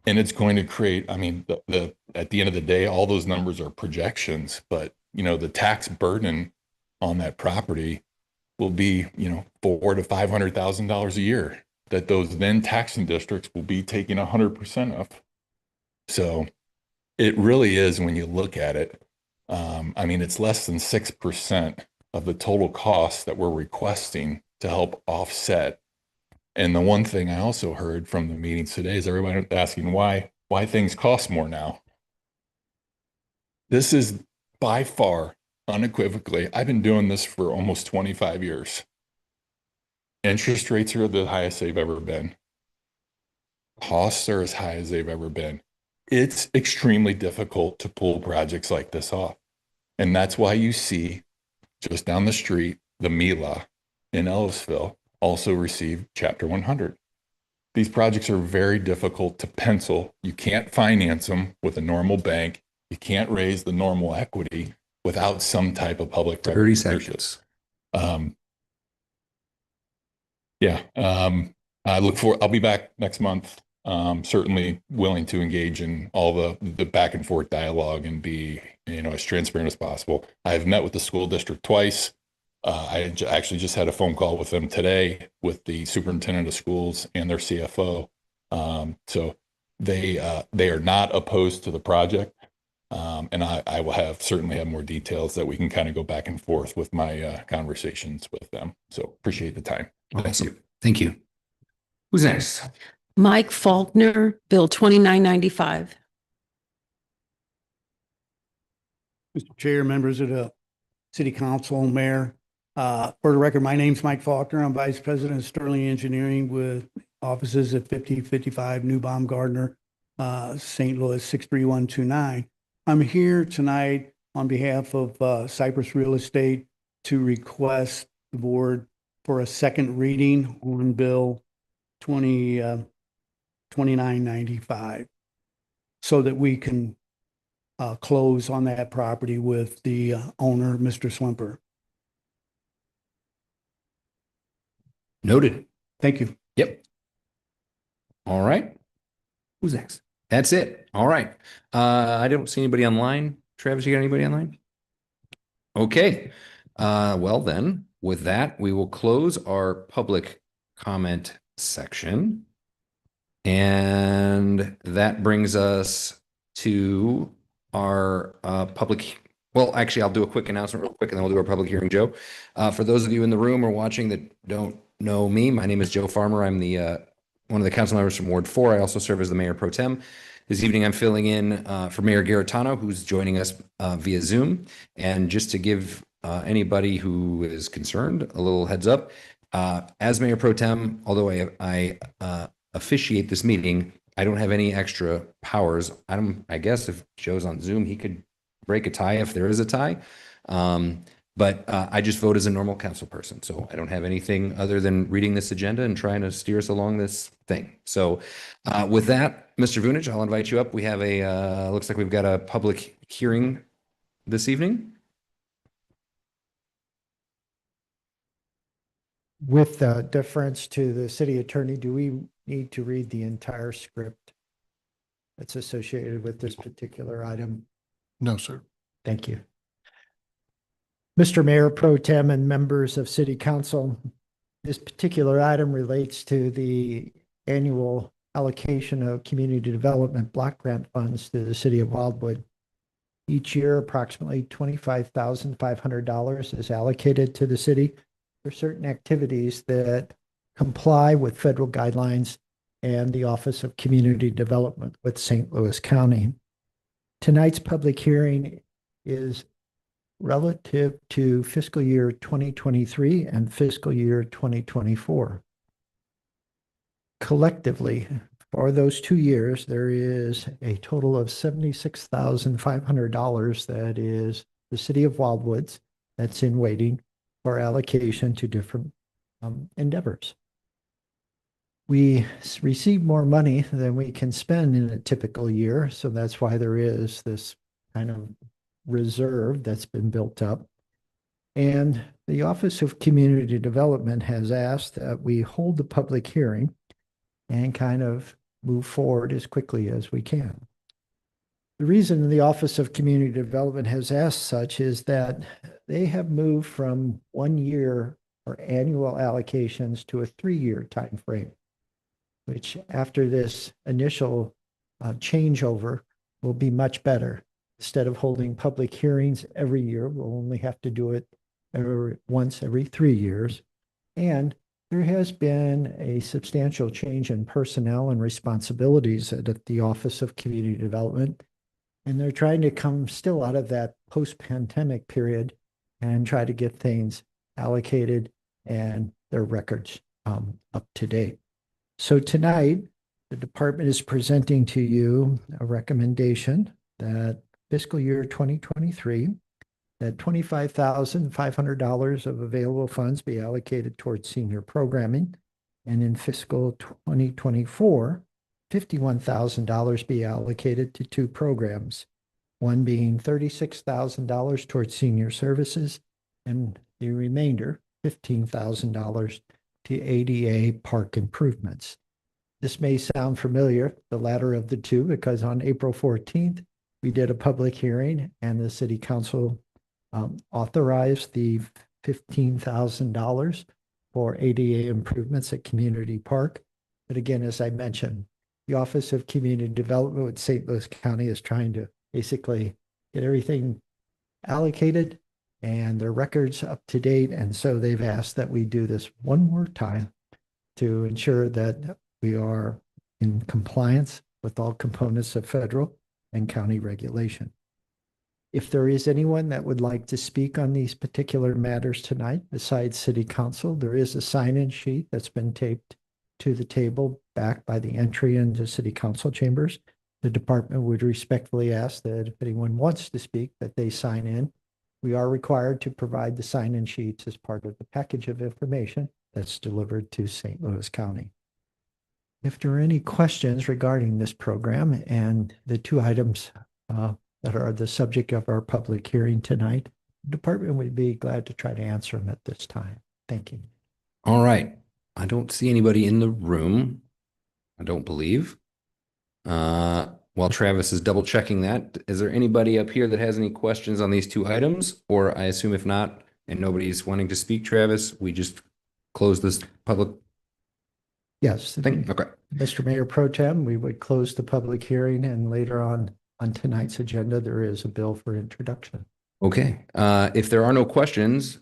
And it's going to create, at the end of the day, all those numbers are projections, but the tax burden on that property will be, $400,000 to $500,000 a year that those then taxing districts will be taking 100% of. So it really is, when you look at it, it's less than 6% of the total cost that we're requesting to help offset. And the one thing I also heard from the meetings today is everybody asking why things cost more now. This is by far, unequivocally, I've been doing this for almost 25 years. Interest rates are the highest they've ever been. Costs are as high as they've ever been. It's extremely difficult to pull projects like this off. And that's why you see just down the street, the Mila in Ellisville also received Chapter 100. These projects are very difficult to pencil. You can't finance them with a normal bank. You can't raise the normal equity without some type of public 30 seconds. I'll be back next month. Certainly willing to engage in all the back and forth dialogue and be, as transparent as possible. I've met with the school district twice. I actually just had a phone call with them today with the superintendent of schools and their CFO. So they are not opposed to the project. And I will certainly have more details that we can kind of go back and forth with my conversations with them. So appreciate the time. Awesome. Thank you. Who's next? Mike Faulkner, Bill 2995. Mr. Chair, members of the City Council, Mayor. For the record, my name's Mike Faulkner. I'm Vice President of Sterling Engineering with offices at 5055 New Baumgardner, St. Louis 63129. I'm here tonight on behalf of Cypress Real Estate to request the board for a second reading on Bill 2995 so that we can close on that property with the owner, Mr. Slimper. Noted. Thank you. Yep. All right. Who's next? That's it. All right. I don't see anybody online. Travis, you got anybody online? Okay. Well then, with that, we will close our public comment section. And that brings us to our well, actually, I'll do a quick announcement real quick, and then we'll do our public hearing, Joe. For those of you in the room or watching that don't know me, my name is Joe Farmer. I'm the one of the council members from Ward 4. I also serve as the mayor pro tem. This evening, I'm filling in for Mayor Garetano, who's joining us via Zoom. And just to give anybody who is concerned a little heads up, as mayor pro tem, although I officiate this meeting, I don't have any extra powers. I guess if Joe's on Zoom, he could break a tie if there is a tie. But I just vote as a normal council person, so I don't have anything other than reading this agenda and trying to steer us along this thing. So with that, Mr. Vunich, I'll invite you up. We have looks like we've got a public hearing this evening. With deference to the city attorney, do we need to read the entire script that's associated with this particular item? No, sir. Thank you. Mr. Mayor Pro Tem and members of City Council, this particular item relates to the annual allocation of community development block grant funds to the city of Wildwood. Each year, approximately $25,500 is allocated to the city for certain activities that comply with federal guidelines and the Office of Community Development with St. Louis County. Tonight's public hearing is relative to fiscal year 2023 and fiscal year 2024. Collectively, for those 2 years, there is a total of $76,500 that is the city of Wildwoods that's in waiting for allocation to different endeavors. We receive more money than we can spend in a typical year, so that's why there is this kind of reserve that's been built up. And the Office of Community Development has asked that we hold the public hearing and kind of move forward as quickly as we can. The reason the Office of Community Development has asked such is that they have moved from 1 year or annual allocations to a 3-year time frame, which after this initial changeover will be much better. Instead of holding public hearings every year, we'll only have to do it once every 3 years. And there has been a substantial change in personnel and responsibilities at the Office of Community Development. And they're trying to come still out of that post-pandemic period and try to get things allocated and their records up to date. So tonight, the department is presenting to you a recommendation that fiscal year 2023, that $25,500 of available funds be allocated towards senior programming. And in fiscal 2024, $51,000 be allocated to 2 programs, one being $36,000 towards senior services and the remainder, $15,000 to ADA park improvements. This may sound familiar, the latter of the two, because on April 14th, we did a public hearing and the city council authorized the $15,000 for ADA improvements at Community Park. But again, as I mentioned, the Office of Community Development with St. Louis County is trying to basically get everything allocated and their records up to date. And so they've asked that we do this one more time to ensure that we are in compliance with all components of federal and county regulation. If there is anyone that would like to speak on these particular matters tonight, besides City Council, there is a sign-in sheet that's been taped to the table back by the entry into City Council chambers. The department would respectfully ask that if anyone wants to speak, that they sign in. We are required to provide the sign-in sheets as part of the package of information that's delivered to St. Louis County. If there are any questions regarding this program and the 2 items that are the subject of our public hearing tonight, the department would be glad to try to answer them at this time. Thank you. All right. I don't see anybody in the room. I don't believe. While Travis is double checking that, is there anybody up here that has any questions on these 2 items? Or I assume if not, and nobody's wanting to speak, Travis, we just close this public Yes. thing? Okay. Mr. Mayor Pro Tem, we would close the public hearing, and later on tonight's agenda, there is a bill for introduction. Okay. If there are no questions,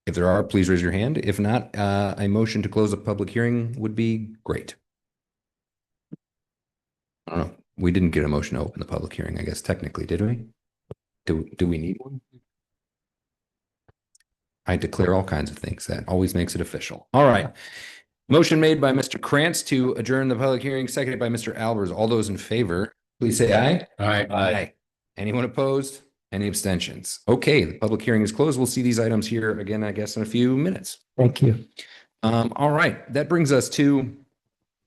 if there are, please raise your hand. If not, a motion to close the public hearing would be great. I don't know. We didn't get a motion to open the public hearing, I guess, technically, did we? Do we need one? I declare all kinds of things. That always makes it official. All right. Motion made by Mr. Krantz to adjourn the public hearing, seconded by Mr. Albers. All those in favor, please say aye. Aye. Aye. Anyone opposed? Any abstentions? Okay, the public hearing is closed. We'll see these items here again, I guess, in a few minutes. Thank you. All right, that brings us to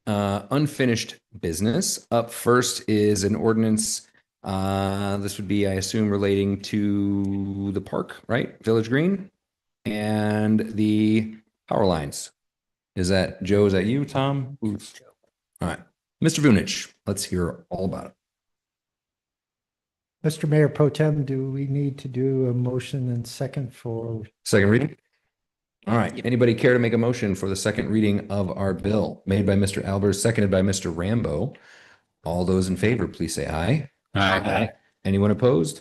unfinished business. Up first is an ordinance. This would be, I assume, relating to the park, right? Village Green and the power lines. Is that Joe? Is that you, Tom? Who's? All right, Mr. Vunich, let's hear all about it. Mr. Mayor Pro Tem, do we need to do a motion and second for? Second reading? All right. Anybody care to make a motion for the second reading of our bill? Made by Mr. Albers, seconded by Mr. Rambo. All those in favor, please say aye. Aye. Anyone opposed?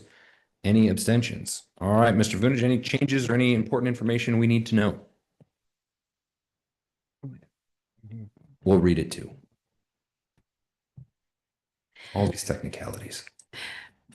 Any abstentions? All right, Mr. Vunich, any changes or any important information we need to know? We'll read it too. All these technicalities.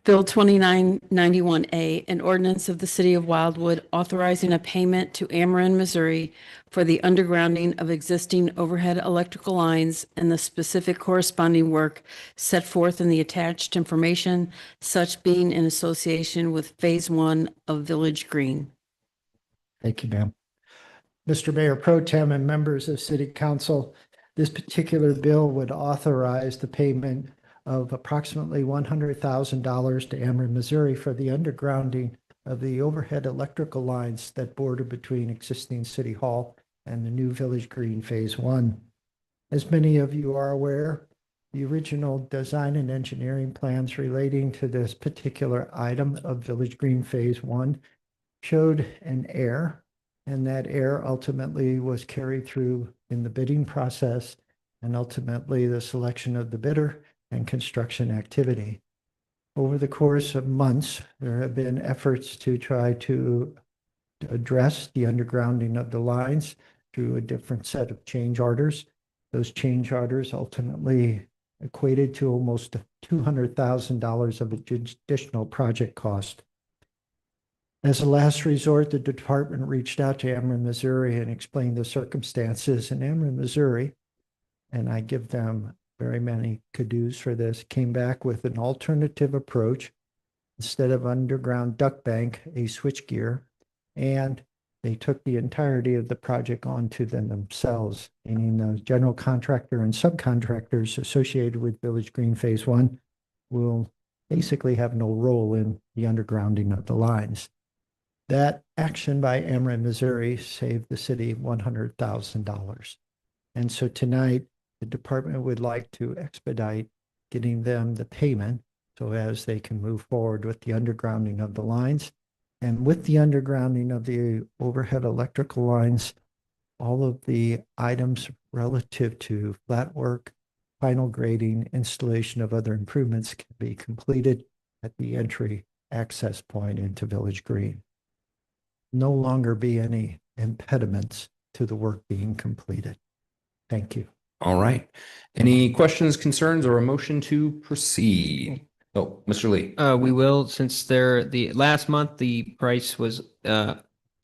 Bill 2991A, an ordinance of the City of Wildwood authorizing a payment to Ameren, Missouri for the undergrounding of existing overhead electrical lines and the specific corresponding work set forth in the attached information, such being in association with Phase 1 of Village Green. Thank you, ma'am. Mr. Mayor Pro Tem and members of City Council, this particular bill would authorize the payment of approximately $100,000 to Ameren, Missouri for the undergrounding of the overhead electrical lines that border between existing City Hall and the new Village Green Phase 1. As many of you are aware, the original design and engineering plans relating to this particular item of Village Green Phase 1 showed an error, and that error ultimately was carried through in the bidding process and ultimately the selection of the bidder and construction activity. Over the course of months, there have been efforts to try to address the undergrounding of the lines through a different set of change orders. Those change orders ultimately equated to almost $200,000 of additional project cost. As a last resort, the department reached out to Ameren, Missouri and explained the circumstances. And Ameren, Missouri, and I give them very many kudos for this, came back with an alternative approach. Instead of underground duct bank, a switchgear, and they took the entirety of the project onto them themselves, meaning the general contractor and subcontractors associated with Village Green Phase 1 will basically have no role in the undergrounding of the lines. That action by Ameren, Missouri saved the city $100,000. And so tonight, the department would like to expedite getting them the payment so as they can move forward with the undergrounding of the lines. And with the undergrounding of the overhead electrical lines, all of the items relative to flat work, final grading, installation of other improvements can be completed at the entry access point into Village Green. No longer be any impediments to the work being completed. Thank you. All right. Any questions, concerns, or a motion to proceed? Oh, Mr. Lee. We will, since the last month, the price was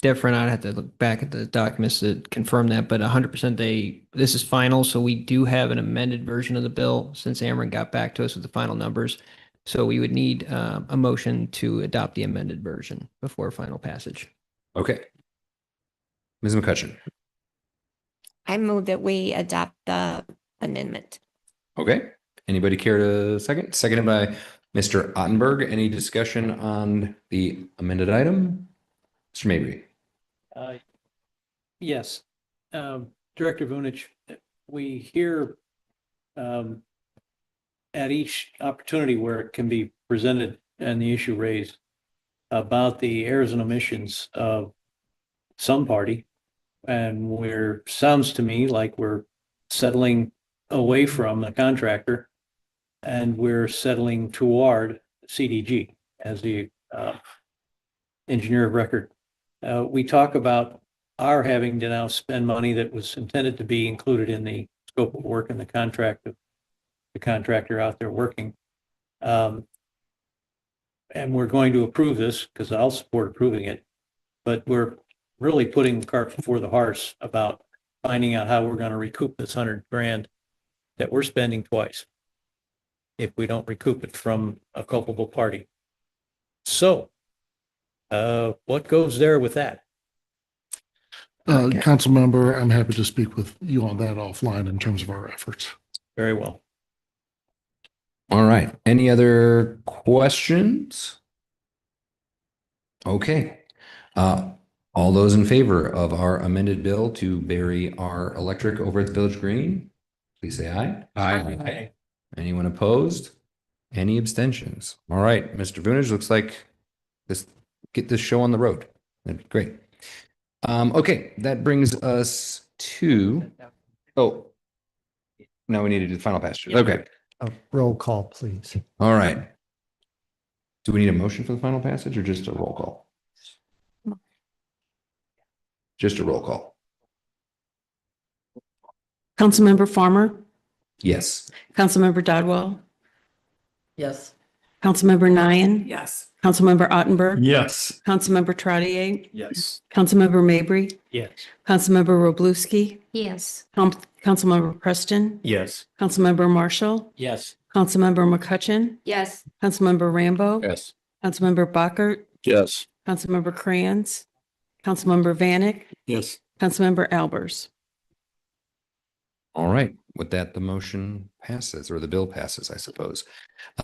different. I'd have to look back at the documents to confirm that, but 100% this is final. So we do have an amended version of the bill since Ameren got back to us with the final numbers. So we would need a motion to adopt the amended version before final passage. Okay. Ms. McCutcheon. I move that we adopt the amendment. Okay. Anybody care to second? Seconded by Mr. Ottenberg. Any discussion on the amended item? Mr. Mabry. Yes. Director Vunich, we hear at each opportunity where it can be presented and the issue raised about the errors and omissions of some party. And sounds to me like we're settling away from the contractor and we're settling toward CDG as the engineer of record. We talk about our having to now spend money that was intended to be included in the scope of work and the contract of the contractor out there working. And we're going to approve this because I'll support approving it, but we're really putting the cart before the horse about finding out how we're going to recoup this $100,000 that we're spending twice if we don't recoup it from a culpable party. So What goes there with that? Council member, I'm happy to speak with you on that offline in terms of our efforts. Very well. All right. Any other questions? Okay. All those in favor of our amended bill to bury our electric over at the Village Green, please say aye. Aye. Anyone opposed? Any abstentions? All right, Mr. Vunich, looks like get this show on the road. That'd be great. Okay, that brings us to, now we need to do the final passage. Okay, A roll call, please. all right. Do we need a motion for the final passage or just a roll call? Just a roll call. Councilmember Farmer, Yes. Councilmember Dodwell, Yes. Councilmember Nyan, Yes. Councilmember Ottenberg, Yes. Councilmember Trottier, Yes. Councilmember Mabry, Yes. Councilmember Roblewski, Yes. Councilmember Preston, Yes. Councilmember Marshall, Yes. Councilmember McCutcheon, Yes. Councilmember Rambo, Yes. Councilmember Bockert, Yes. Councilmember Crayons, Councilmember Vanek, Yes. Councilmember Albers. All right, with that, the motion passes, or the bill passes, I suppose.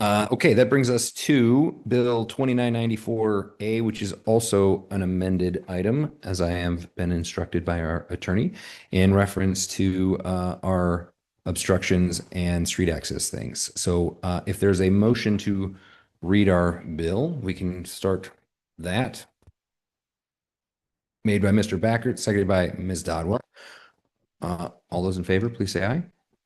Okay, that brings us to Bill 2994A, which is also an amended item, as I have been instructed by our attorney, in reference to our obstructions and street access things. So if there's a motion to read our bill, we can start that. Made by Mr. Backert, seconded by Ms. Dodwell. All those in favor, please say aye.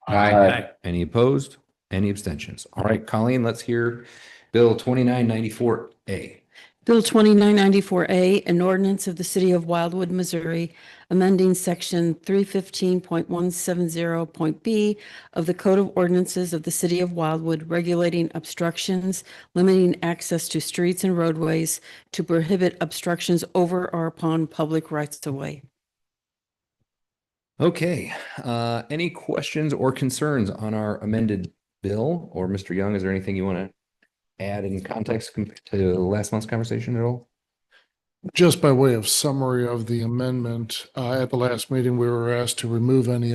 Aye. Any opposed? Any abstentions? All right, Colleen, let's hear Bill 2994A. Bill 2994A, an ordinance of the City of Wildwood, Missouri, amending Section 315.170.b of the Code of Ordinances of the City of Wildwood, regulating obstructions, limiting access to streets and roadways to prohibit obstructions over or upon public rights-of-way. Okay, any questions or concerns on our amended bill? Or Mr. Young, is there anything you want to add in context to last month's conversation at all? Just by way of summary of the amendment, at the last meeting, we were asked to remove any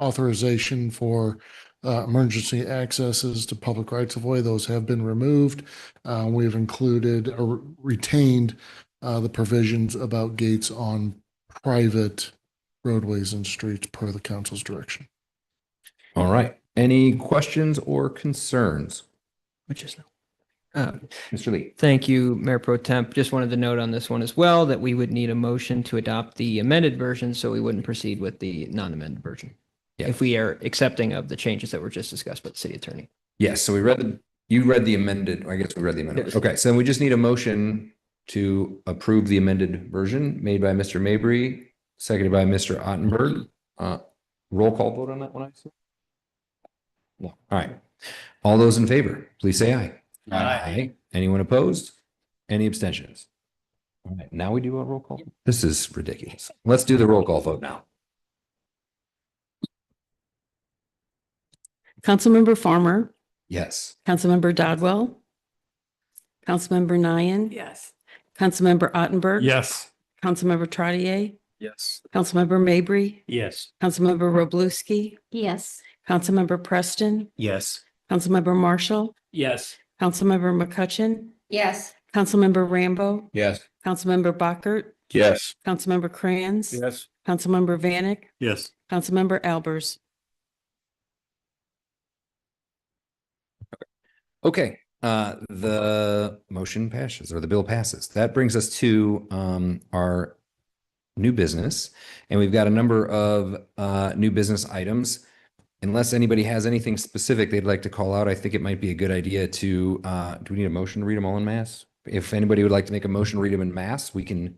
authorization for emergency accesses to public rights of way. Those have been removed. We've included or retained the provisions about gates on private roadways and streets per the council's direction. All right, any questions or concerns? Which is Mr. Lee. Thank you, Mayor Pro Temp. Just wanted to note on this one as well that we would need a motion to adopt the amended version, so we wouldn't proceed with the non-amended version. Yeah. If we are accepting of the changes that were just discussed by the city attorney. Yes, so you read the amended, I guess we read the amended. Yes. Okay, so we just need a motion to approve the amended version made by Mr. Mabry, seconded by Mr. Ottenberg. Roll call vote on that one, I assume? No. All right. All those in favor, please say aye. Aye. Anyone opposed? Any abstentions? All right, now we do a roll call. This is ridiculous. Let's do the roll call vote now. Councilmember Farmer, Yes. Councilmember Dodwell, Councilmember Nyan, Yes. Councilmember Ottenberg. Yes. Councilmember Trottier, Yes. Councilmember Mabry, Yes. Councilmember Roblewski, Yes. Councilmember Preston, Yes. Councilmember Marshall, Yes. Councilmember McCutcheon, Yes. Councilmember Rambo, Yes. Councilmember Bockert, Yes. Councilmember Crayons, Yes. Councilmember Vanek, Yes. Councilmember Albers. Okay, the motion passes, or the bill passes. That brings us to our new business, and we've got a number of new business items. Unless anybody has anything specific they'd like to call out, I think it might be a good idea to, do we need a motion to read them all in mass? If anybody would like to make a motion to read them in mass, we can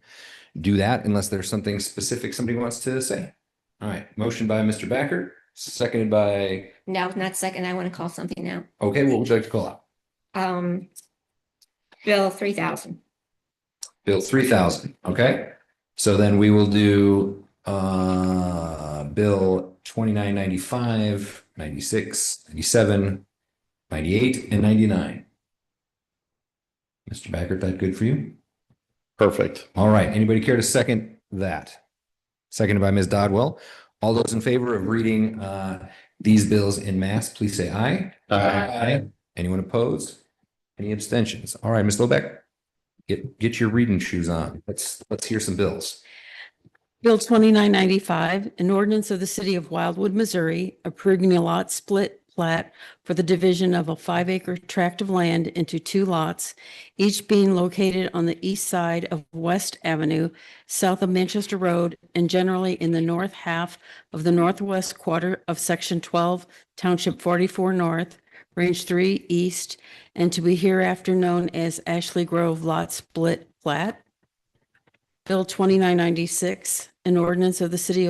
do that unless there's something specific somebody wants to say. All right, motion by Mr. Backer, seconded by, No, not second. I want to call something now. okay, what would you like to call out? Bill 3000. Bill 3000, okay? So then we will do Bill 2995, 96, 97, 98, and 99. Mr. Backert, that good for you? Perfect. All right. Anybody care to second that? Seconded by Ms. Dodwell. All those in favor of reading these bills in mass, please say aye. Aye. Anyone opposed? Any abstentions? All right, Ms. Lobeck, get your reading shoes on. Let's hear some bills. Bill 2995, an ordinance of the city of Wildwood, Missouri, approving a lot split plat for the division of a 5-acre tract of land into 2 lots, each being located on the east side of West Avenue, south of Manchester Road, and generally in the north half of the northwest quarter of Section 12, Township 44 North, Range 3 East, and to be hereafter known as Ashley Grove Lot Split Plat. Bill 2996, an ordinance of the City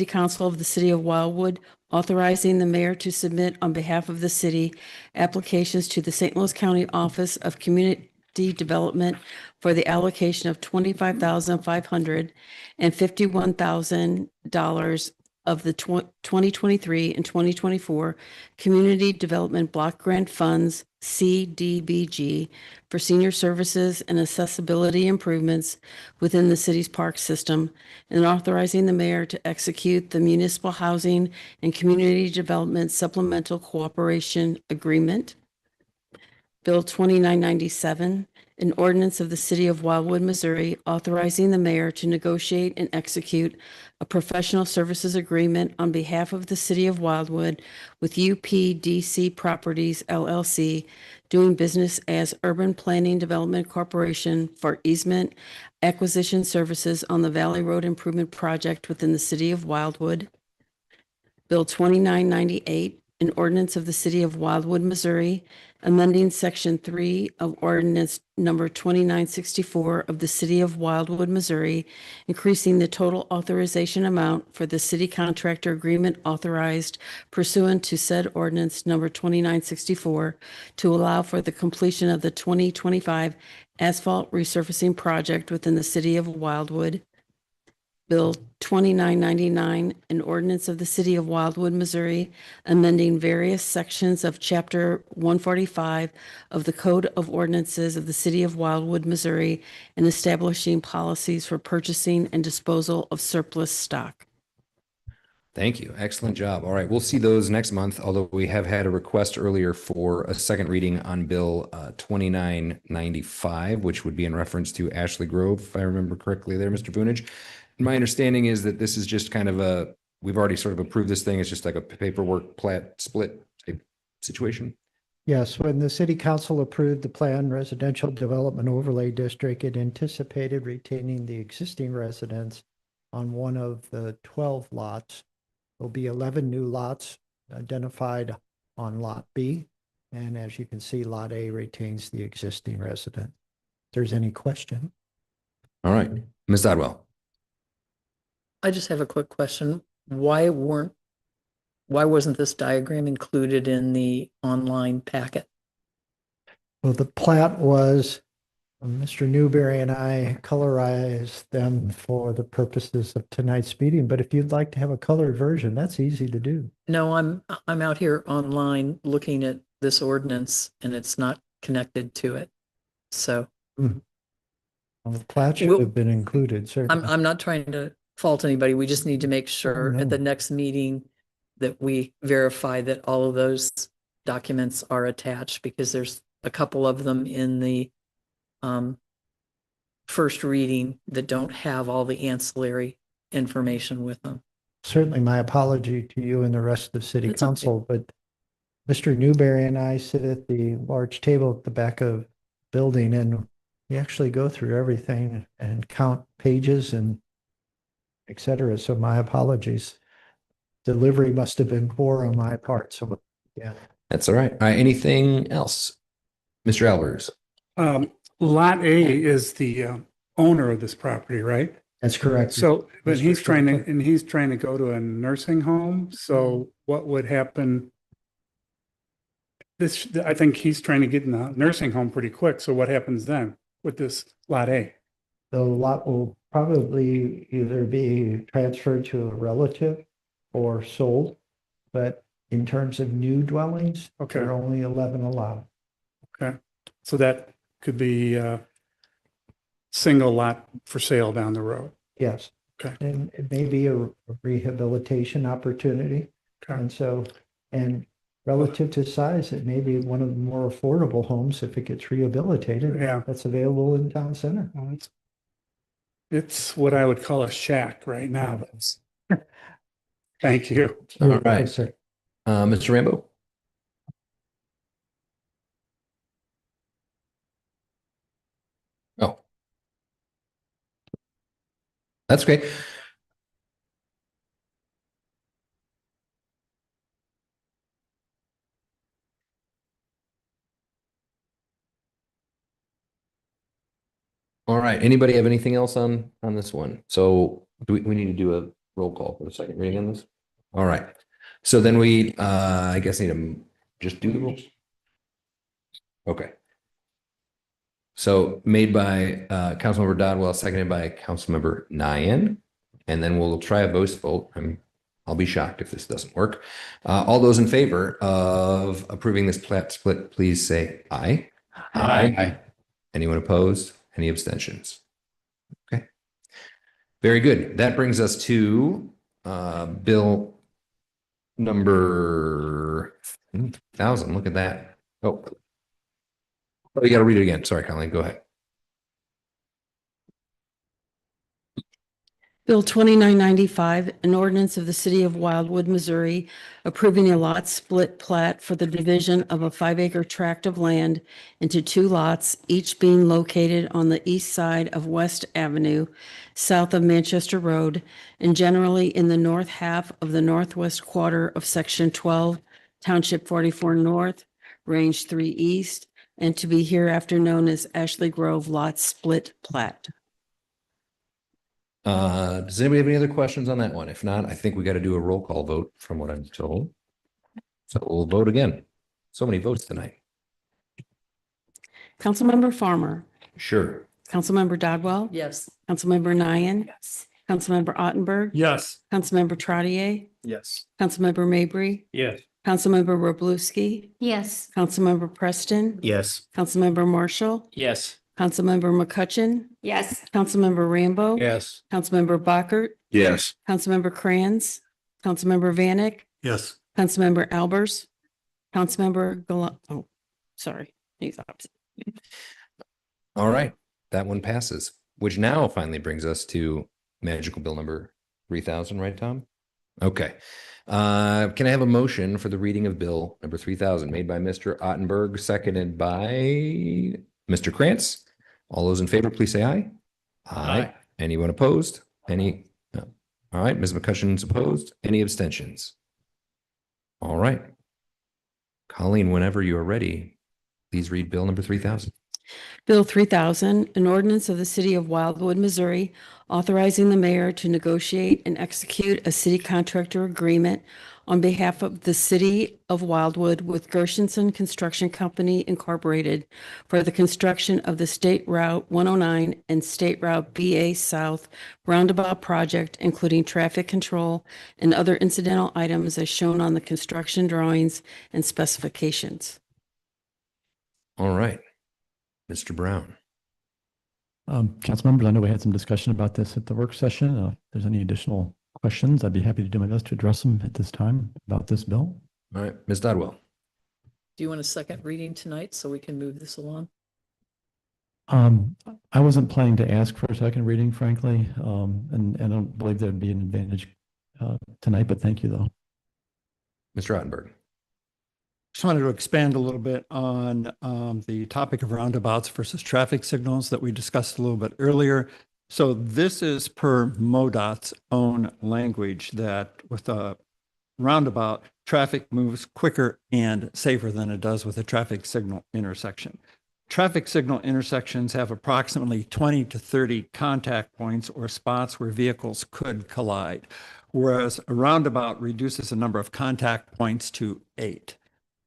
Council of the City of Wildwood, authorizing the mayor to submit on behalf of the city applications to the St. Louis County Office of Community Development for the allocation of $25,500 and $51,000 of the 2023 and 2024 Community Development Block Grant Funds, CDBG, for senior services and accessibility improvements within the city's park system, and authorizing the mayor to execute the Municipal Housing and Community Development Supplemental Cooperation Agreement. Bill 2997, an ordinance of the City of Wildwood, Missouri, authorizing the mayor to negotiate and execute a professional services agreement on behalf of the City of Wildwood with UPDC Properties, LLC, doing business as Urban Planning Development Corporation for easement acquisition services on the Valley Road Improvement Project within the City of Wildwood. Bill 2998, an ordinance of the City of Wildwood, Missouri, amending Section 3 of Ordinance Number 2964 of the City of Wildwood, Missouri, increasing the total authorization amount for the city contractor agreement authorized pursuant to said Ordinance Number 2964 to allow for the completion of the 2025 asphalt resurfacing project within the City of Wildwood. Bill 2999, an ordinance of the City of Wildwood, Missouri, amending various sections of Chapter 145 of the Code of Ordinances of the City of Wildwood, Missouri, and establishing policies for purchasing and disposal of surplus stock. Thank you. Excellent job. All right, we'll see those next month, although we have had a request earlier for a second reading on Bill 2995, which would be in reference to Ashley Grove, if I remember correctly there, Mr. Vunich. My understanding is that this is just kind of we've already sort of approved this thing. It's just like a paperwork plat split type situation. Yes, when the city council approved the planned residential development overlay district, it anticipated retaining the existing residents on one of the 12 lots. There'll be 11 new lots identified on Lot B. And as you can see, Lot A retains the existing resident. If there's any question. All right, Ms. Dodwell. I just have a quick question. Why wasn't this diagram included in the online packet? Well, the plat was, Mr. Newberry and I colorized them for the purposes of tonight's meeting, but if you'd like to have a colored version, that's easy to do. No, I'm out here online looking at this ordinance and it's not connected to it. So Well, the plat should have been included, certainly. I'm not trying to fault anybody. We just need to make sure at the next meeting that we verify that all of those documents are attached, because there's a couple of them in the first reading that don't have all the ancillary information with them. Certainly my apology to you and the rest of the city council, but Mr. Newberry and I sit at the large table at the back of the building, and we actually go through everything and count pages and et cetera. So my apologies. Delivery must have been poor on my part. So yeah. That's all right. Anything else? Mr. Albers. Lot A is the owner of this property, right? That's correct. So, but he's trying to go to a nursing home. So what would happen? I think he's trying to get in the nursing home pretty quick. So what happens then with this Lot A? The lot will probably either be transferred to a relative or sold, but in terms of new dwellings, there are only 11 allowed. Okay, so that could be single lot for sale down the road. Yes. Okay. And it may be a rehabilitation opportunity. Okay. And so, and relative to size, it may be one of the more affordable homes if it gets rehabilitated. Yeah. That's available in town center. Well, it's what I would call a shack right now. Thank you. All right. Yes, sir. Mr. Rambo? Oh. That's okay. All right. Anybody have anything else on this one? So do we need to do a roll call for the second reading on this? All right. So then we, I guess need to just do the rules. Okay. So made by Councilmember Dodwell, seconded by Councilmember Nyan, and then we'll try a voice vote. I'll be shocked if this doesn't work. All those in favor of approving this plat split, please say aye. Aye. Anyone opposed? Any abstentions? Okay. Very good. That brings us to bill number 1,000. Look at that. Oh, you got to read it again. Sorry, Colleen, go ahead. Bill 2995, an ordinance of the City of Wildwood, Missouri, approving a lot split plat for the division of a 5-acre tract of land into 2 lots, each being located on the east side of West Avenue, south of Manchester Road, and generally in the north half of the northwest quarter of Section 12, Township 44 North, Range 3 East, and to be hereafter known as Ashley Grove Lot Split Plat. Does anybody have any other questions on that one? If not, I think we got to do a roll call vote from what I'm told. So we'll vote again. So many votes tonight. Councilmember Farmer, Sure. Councilmember Dodwell, Yes. Councilmember Nyan, Councilmember Ottenberg, Yes. Councilmember Trottier, Yes. Councilmember Mabry, Yes. Councilmember Roblewski, Yes. Councilmember Preston, Yes. Councilmember Marshall, Yes. Councilmember McCutcheon, Yes. Councilmember Rambo, Yes. Councilmember Bockert, Yes. Councilmember Kranz, Councilmember Vanek, Yes. Councilmember Albers, Councilmember oh, sorry, he's opposite. All right. That one passes, which now finally brings us to magical bill number 3,000, right, Tom? Okay. Can I have a motion for the reading of bill number 3,000 made by Mr. Ottenberg, seconded by Mr. Krantz? All those in favor, please say aye. Aye. Anyone opposed? Any? No. All right. Ms. McCutcheon's opposed. Any abstentions? All right. Colleen, whenever you are ready, please read bill number 3,000. Bill 3000, an ordinance of the City of Wildwood, Missouri, authorizing the mayor to negotiate and execute a city contractor agreement on behalf of the City of Wildwood with Gershenson Construction Company Incorporated for the construction of the State Route 109 and State Route BA South roundabout project, including traffic control and other incidental items as shown on the construction drawings and specifications. All right. Mr. Brown. Council members, I know we had some discussion about this at the work session. If there's any additional questions, I'd be happy to do my best to address them at this time about this bill. All right, Ms. Dodwell. Do you want a second reading tonight so we can move this along? I wasn't planning to ask for a second reading, frankly, and I don't believe there'd be an advantage tonight, but thank you though. Mr. Ottenberg. Just wanted to expand a little bit on the topic of roundabouts versus traffic signals that we discussed a little bit earlier. So this is per MoDOT's own language that with a roundabout, traffic moves quicker and safer than it does with a traffic signal intersection. Traffic signal intersections have approximately 20 to 30 contact points or spots where vehicles could collide, whereas a roundabout reduces the number of contact points to 8.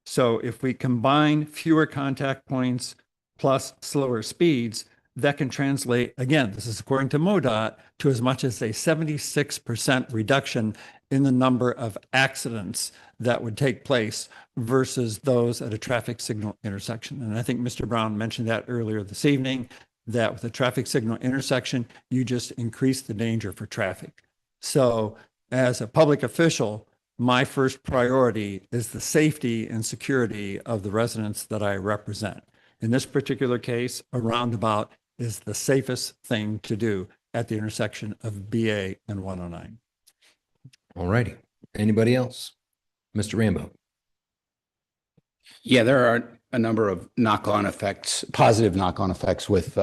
So if we combine fewer contact points plus slower speeds, that can translate, again, this is according to MoDOT, to as much as a 76% reduction in the number of accidents that would take place versus those at a traffic signal intersection. And I think Mr. Brown mentioned that earlier this evening. that with a traffic signal intersection, you just increase the danger for traffic. So as a public official, my first priority is the safety and security of the residents that I represent. In this particular case, a roundabout is the safest thing to do at the intersection of BA and 109. All righty. Anybody else? Mr. Rambo. Yeah, there are a number of knock-on effects, positive knock-on effects with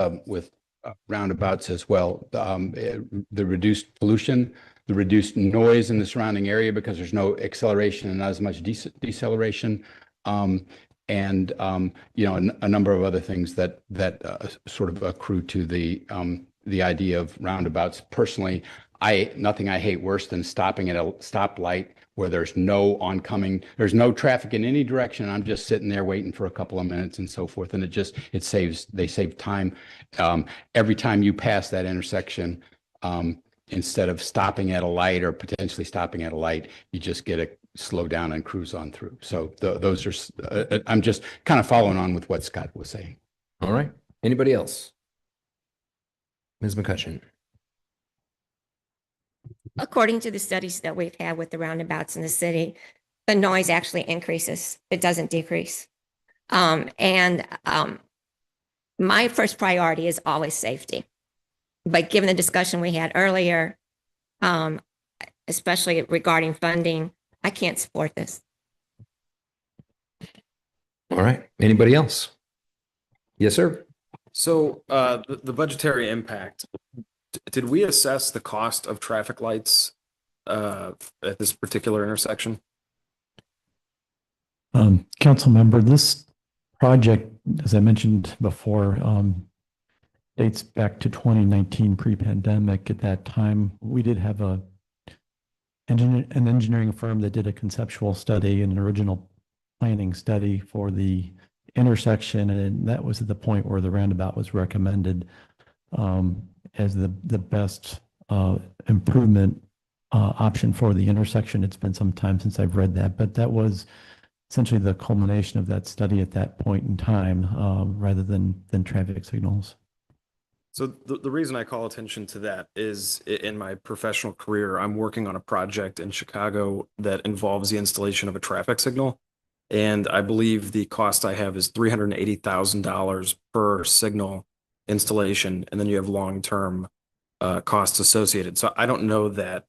roundabouts as well. The reduced pollution, the reduced noise in the surrounding area because there's no acceleration and not as much deceleration, and you know, a number of other things that sort of accrue to the idea of roundabouts. Personally, nothing I hate worse than stopping at a stoplight where there's no oncoming, there's no traffic in any direction. I'm just sitting there waiting for a couple of minutes and so forth. And they save time. Every time you pass that intersection, instead of stopping at a light or potentially stopping at a light, you just get to slow down and cruise on through. So those are, I'm just kind of following on with what Scott was saying. All right. Anybody else? Ms. McCutcheon. According to the studies that we've had with the roundabouts in the city, the noise actually increases. It doesn't decrease. My first priority is always safety. But given the discussion we had earlier, especially regarding funding, I can't support this. All right. Anybody else? Yes, sir. So the budgetary impact, did we assess the cost of traffic lights at this particular intersection? Council member, this project, as I mentioned before, dates back to 2019 pre-pandemic. At that time, we did have an engineering firm that did a conceptual study and an original planning study for the intersection, and that was at the point where the roundabout was recommended as the best improvement option for the intersection. It's been some time since I've read that, but that was essentially the culmination of that study at that point in time, rather than traffic signals. So the reason I call attention to that is in my professional career, I'm working on a project in Chicago that involves the installation of a traffic signal. And I believe the cost I have is $380,000 per signal installation. And then you have long-term costs associated. So I don't know that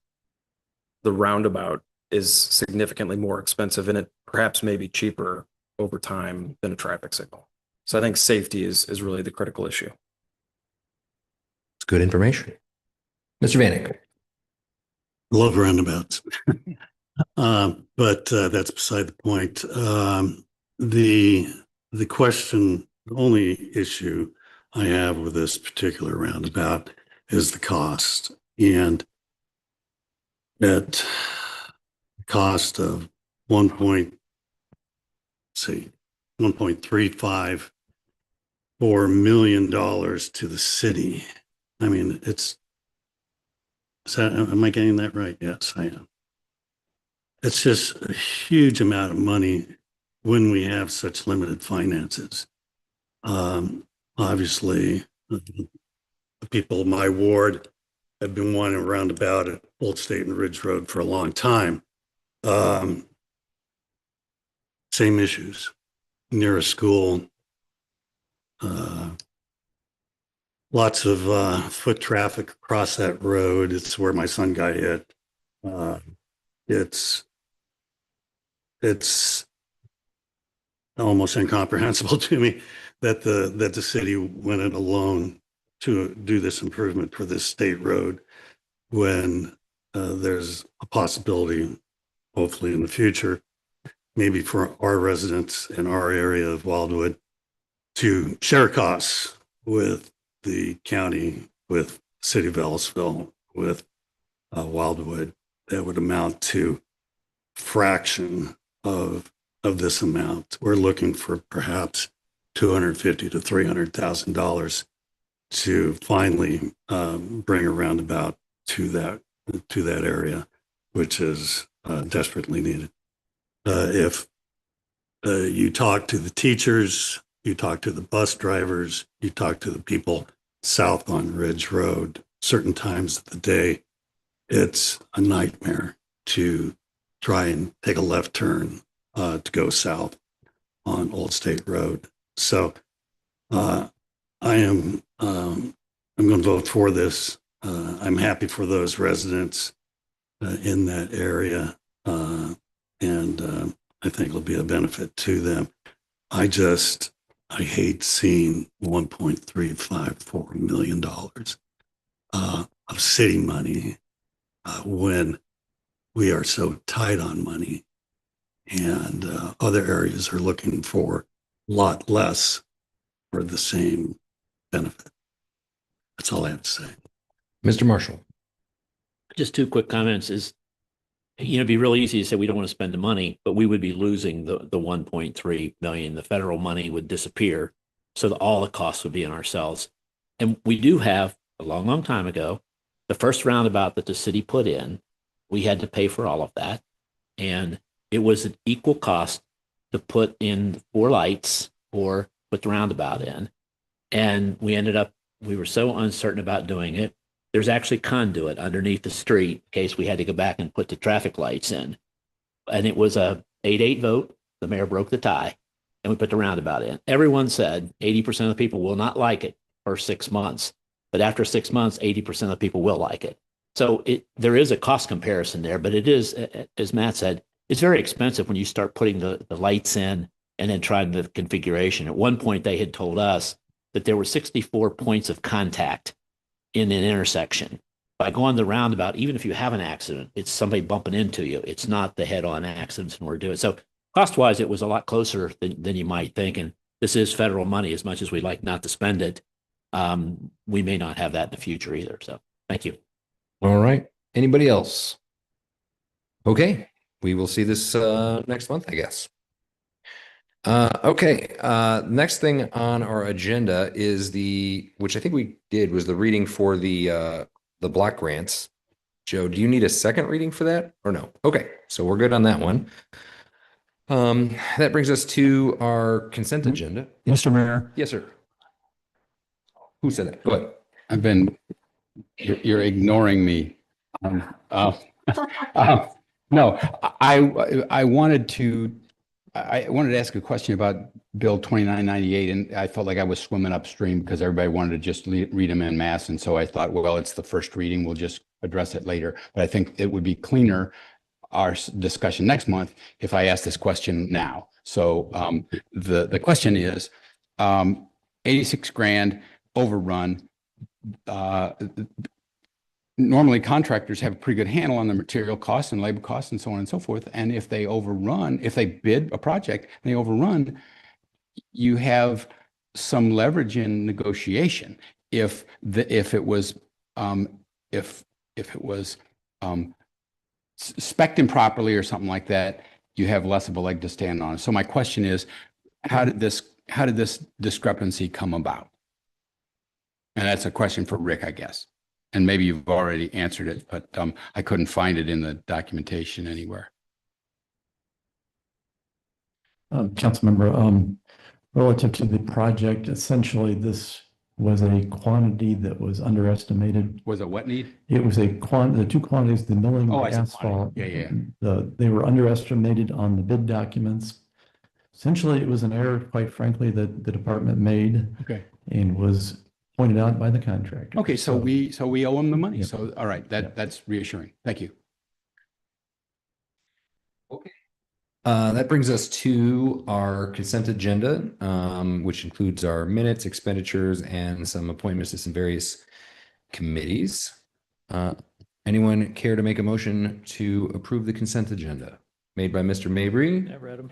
the roundabout is significantly more expensive, and it perhaps may be cheaper over time than a traffic signal. So I think safety is really the critical issue. It's good information. Mr. Vanek. Love roundabouts. But that's beside the point. The question, the only issue I have with this particular roundabout is the cost. And at the cost of $1.354 million to the city. I mean, am I getting that right? Yes, I am. It's just a huge amount of money when we have such limited finances. Obviously, the people of my ward have been wanting a roundabout at Old State and Ridge Road for a long time. Same issues, near a school, lots of foot traffic across that road. It's where my son got hit. It's almost incomprehensible to me that the city went it alone to do this improvement for this state road when there's a possibility, hopefully in the future, maybe for our residents in our area of Wildwood to share costs with the county, with City of Ellisville, with Wildwood. That would amount to a fraction of this amount. We're looking for perhaps $250,000 to $300,000 to finally bring a roundabout to that area, which is desperately needed. If you talk to the teachers, you talk to the bus drivers, you talk to the people south on Ridge Road, certain times of the day, it's a nightmare to try and take a left turn to go south on Old State Road. So I'm going to vote for this. I'm happy for those residents in that area, and I think it'll be a benefit to them. I hate seeing $1.354 million of city money when we are so tight on money, and other areas are looking for a lot less for the same benefit. That's all I have to say. Mr. Marshall. Just two quick comments is, it'd be really easy to say we don't want to spend the money, but we would be losing the 1.3 million. The federal money would disappear. So all the costs would be on ourselves. And we do have a long, long time ago, the first roundabout that the city put in, we had to pay for all of that. And it was an equal cost to put in 4 lights or put the roundabout in. And we were so uncertain about doing it. There's actually conduit underneath the street in case we had to go back and put the traffic lights in. And it was a 8-8 vote. The mayor broke the tie and we put the roundabout in. Everyone said 80% of the people will not like it for 6 months, but after 6 months, 80% of the people will like it. So there is a cost comparison there, but it is, as Matt said, it's very expensive when you start putting the lights in and then trying the configuration. At one point, they had told us that there were 64 points of contact in an intersection. By going the roundabout, even if you have an accident, it's somebody bumping into you. It's not the head-on accidents and we're doing. So cost-wise, it was a lot closer than you might think. And this is federal money. As much as we'd like not to spend it, we may not have that in the future either. So thank you. All right. Anybody else? Okay. We will see this next month, I guess. Okay. Next thing on our agenda is which I think we did, was the reading for the block grants. Joe, do you need a second reading for that or no? Okay. So we're good on that one. That brings us to our consent agenda. Mr. Mayor. Yes, sir. Who said that? Go ahead. You're ignoring me. No, I wanted to ask a question about Bill 2998, and I felt like I was swimming upstream because everybody wanted to just read them en masse. And so I thought, well, it's the first reading. We'll just address it later. But I think it would be cleaner, our discussion next month, if I ask this question now. So the question is, 86 grand overrun. Normally contractors have a pretty good handle on the material costs and labor costs and so on and so forth. And if they bid a project and they overrun, you have some leverage in negotiation. If it was spec'd improperly or something like that, you have less of a leg to stand on. So my question is, how did this discrepancy come about? And that's a question for Rick, I guess. And maybe you've already answered it, but I couldn't find it in the documentation anywhere. Councilmember, relative to the project, essentially this was a quantity that was underestimated. Was it what need? It was the two quantities, the milling and the asphalt. Yeah. They were underestimated on the bid documents. Essentially, it was an error, quite frankly, that the department made. Okay. And was pointed out by the contractor. Okay, so we owe them the money. Yep. So all right, that's reassuring. Thank you. Okay. That brings us to our consent agenda, which includes our minutes, expenditures, and some appointments to some various committees. Anyone care to make a motion to approve the consent agenda? Made by Mr. Mabry. I read them.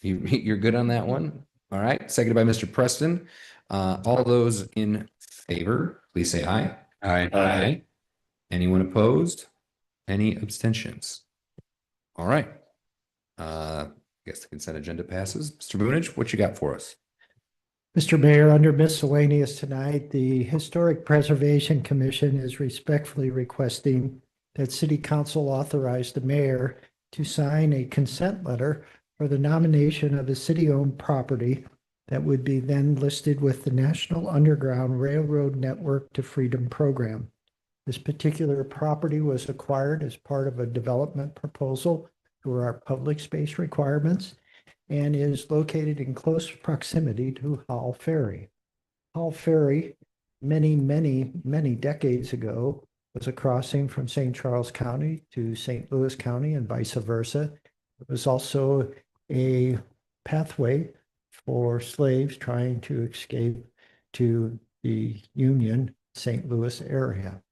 You're good on that one? All right. Seconded by Mr. Preston. All those in favor, please say aye. Aye. Aye. Anyone opposed? Any abstentions? All right. I guess the consent agenda passes. Mr. Boonage, what you got for us? Mr. Mayor, under miscellaneous tonight, the Historic Preservation Commission is respectfully requesting that City Council authorize the mayor to sign a consent letter for the nomination of a city-owned property that would be then listed with the National Underground Railroad Network to Freedom program. This particular property was acquired as part of a development proposal for our public space requirements and is located in close proximity to Hall Ferry. Hall Ferry, many decades ago, was a crossing from St. Charles County to St. Louis County and vice versa. It was also a pathway for slaves trying to escape to the Union St. Louis area.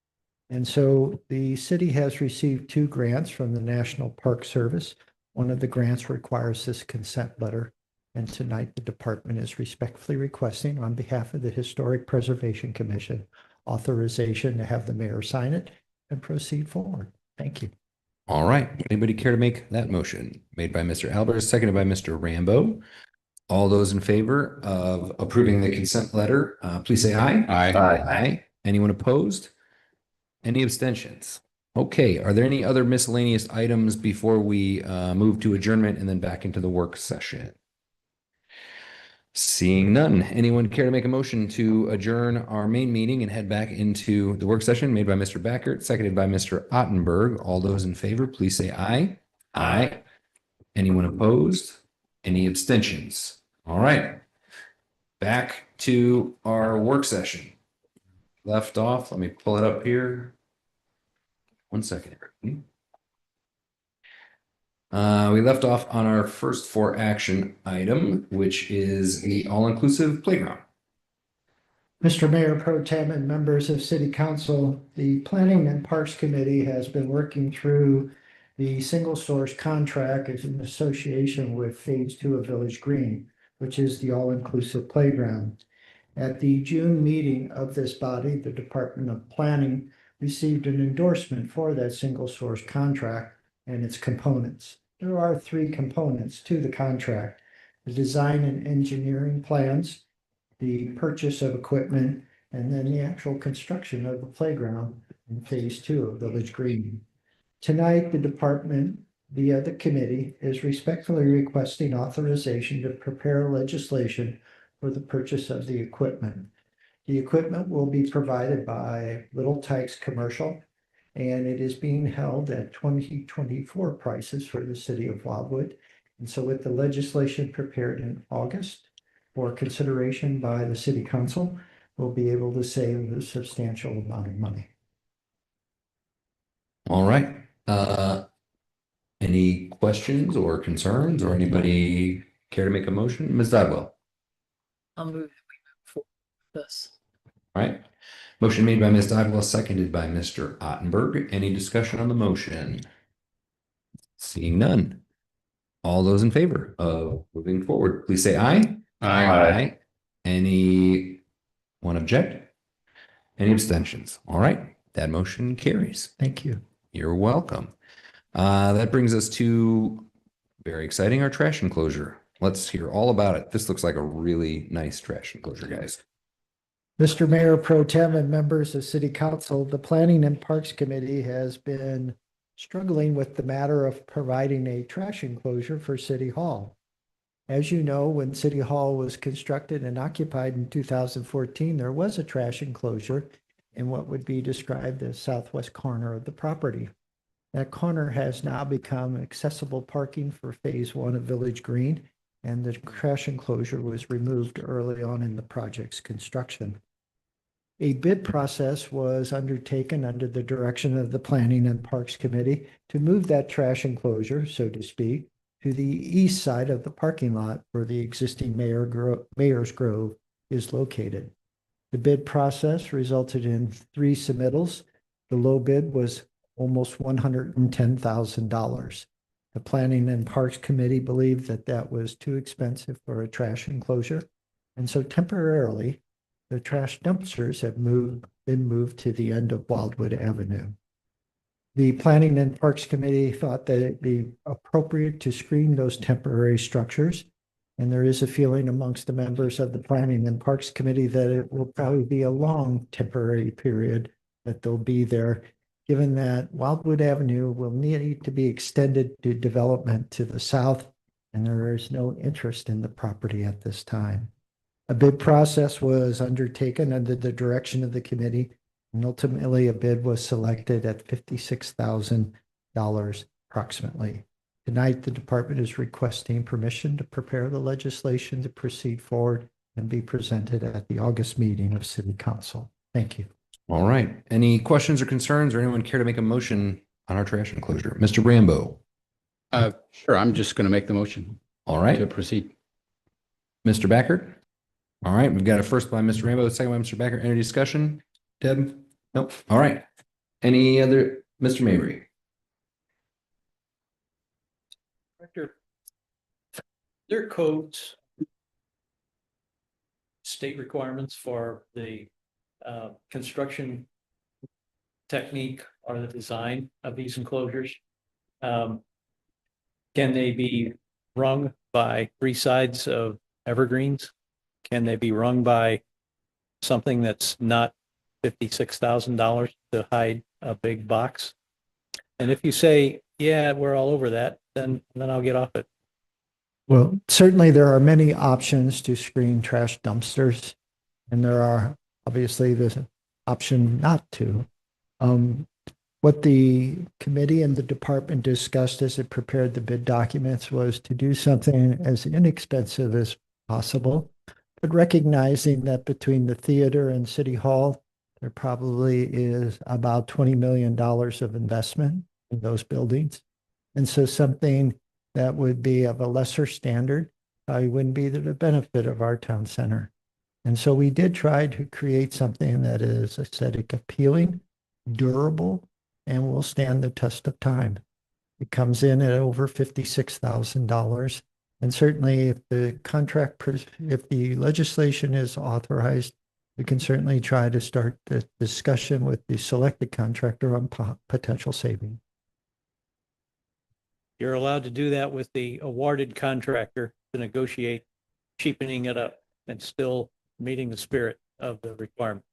And so the city has received 2 grants from the National Park Service. One of the grants requires this consent letter. And tonight the department is respectfully requesting on behalf of the Historic Preservation Commission authorization to have the mayor sign it and proceed forward. Thank you. All right. Anybody care to make that motion? Made by Mr. Albers, seconded by Mr. Rambo. All those in favor of approving the consent letter, please say aye. Aye. Aye. Anyone opposed? Any abstentions? Okay. Are there any other miscellaneous items before we move to adjournment and then back into the work session? Seeing none. Anyone care to make a motion to adjourn our main meeting and head back into the work session? Made by Mr. Backert, seconded by Mr. Ottenberg. All those in favor, please say aye. Aye. Anyone opposed? Any abstentions? All right. Back to our work session. Left off. Let me pull it up here. 1 second. We left off on our first 4 action item, which is the all-inclusive playground. Mr. Mayor Pro Tem and members of City Council, the Planning and Parks Committee has been working through the single source contract as an association with Phase 2 of Village Green, which is the all-inclusive playground. At the June meeting of this body, the Department of Planning received an endorsement for that single source contract and its components. There are 3 components to the contract: the design and engineering plans, the purchase of equipment, and then the actual construction of the playground in Phase 2 of Village Green. Tonight, the department, via the committee, is respectfully requesting authorization to prepare legislation for the purchase of the equipment. The equipment will be provided by Little Tykes Commercial, and it is being held at 2024 prices for the city of Wildwood. And so with the legislation prepared in August for consideration by the city council, we'll be able to save a substantial amount of money. All right. Any questions or concerns, or anybody care to make a motion? Ms. Dodwell. I'll move that we move forward with this. All right. Motion made by Ms. Dodwell, seconded by Mr. Ottenberg. Any discussion on the motion? Seeing none. All those in favor of moving forward, please say aye. Aye. Anyone object? Any abstentions? All right. That motion carries. Thank you. You're welcome. That brings us to, very exciting, our trash enclosure. Let's hear all about it. This looks like a really nice trash enclosure, guys. Mr. Mayor Pro Tem and members of City Council, the Planning and Parks Committee has been struggling with the matter of providing a trash enclosure for City Hall. As you know, when City Hall was constructed and occupied in 2014, there was a trash enclosure in what would be described as southwest corner of the property. That corner has now become accessible parking for Phase 1 of Village Green, and the trash enclosure was removed early on in the project's construction. A bid process was undertaken under the direction of the Planning and Parks Committee to move that trash enclosure, so to speak, to the east side of the parking lot where the existing Mayor's Grove is located. The bid process resulted in 3 submittals. The low bid was almost $110,000. The Planning and Parks Committee believed that that was too expensive for a trash enclosure, and so temporarily, the trash dumpsters have been moved to the end of Wildwood Avenue. The Planning and Parks Committee thought that it'd be appropriate to screen those temporary structures, and there is a feeling amongst the members of the Planning and Parks Committee that it will probably be a long temporary period that they'll be there, given that Wildwood Avenue will need to be extended to development to the south, and there is no interest in the property at this time. A bid process was undertaken under the direction of the committee, and ultimately a bid was selected at $56,000 approximately. Tonight, the department is requesting permission to prepare the legislation to proceed forward and be presented at the August meeting of City Council. Thank you. All right. Any questions or concerns, or anyone care to make a motion on our trash enclosure? Mr. Rambo. Sure, I'm just going to make the motion. All right. To proceed. Mr. Backer. All right. We've got a first by Mr. Rambo, second by Mr. Backer. Any discussion? Deb? Nope. All right. Any other? Mr. Mabry. Director, there are codes, state requirements for the construction technique or the design of these enclosures. Can they be rung by 3 sides of evergreens? Can they be rung by something that's not $56,000 to hide a big box? And if you say, yeah, we're all over that, then I'll get off it. Well, certainly there are many options to screen trash dumpsters, and there are obviously the option not to. What the committee and the department discussed as it prepared the bid documents was to do something as inexpensive as possible, but recognizing that between the theater and City Hall, there probably is about $20 million of investment in those buildings. And so something that would be of a lesser standard probably wouldn't be to the benefit of our town center. And so we did try to create something that is aesthetic appealing, durable, and will stand the test of time. It comes in at over $56,000. And certainly if the if the legislation is authorized, we can certainly try to start the discussion with the selected contractor on potential saving. You're allowed to do that with the awarded contractor to negotiate cheapening it up and still meeting the spirit of the requirement.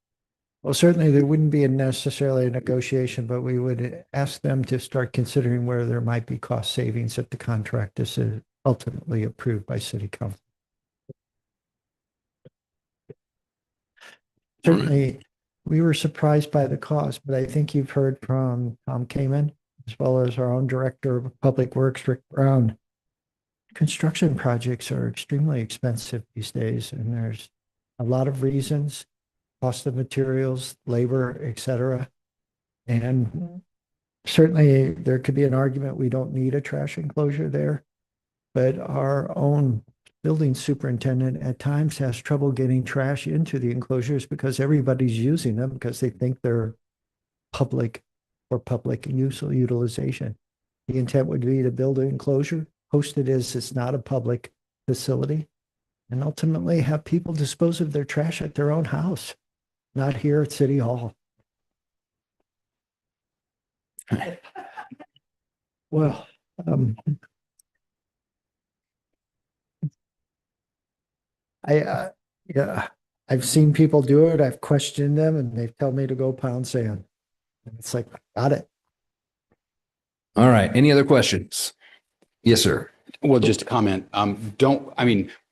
Well, certainly there wouldn't be necessarily a negotiation, but we would ask them to start considering where there might be cost savings if the contract is ultimately approved by City Council. Certainly, we were surprised by the cost, but I think you've heard from Tom Kamen, as well as our own Director of Public Works, Rick Brown. Construction projects are extremely expensive these days, and there's a lot of reasons, cost of materials, labor, et cetera. And certainly there could be an argument we don't need a trash enclosure there, but our own building superintendent at times has trouble getting trash into the enclosures because everybody's using them because they think they're public for public utilization. The intent would be to build an enclosure, host it as it's not a public facility, and ultimately have people dispose of their trash at their own house, not here at City Hall. Well, yeah, I've seen people do it. I've questioned them and they've told me to go pound sand. And it's like, got it. All right. Any other questions? Yes, sir. Well, just a comment.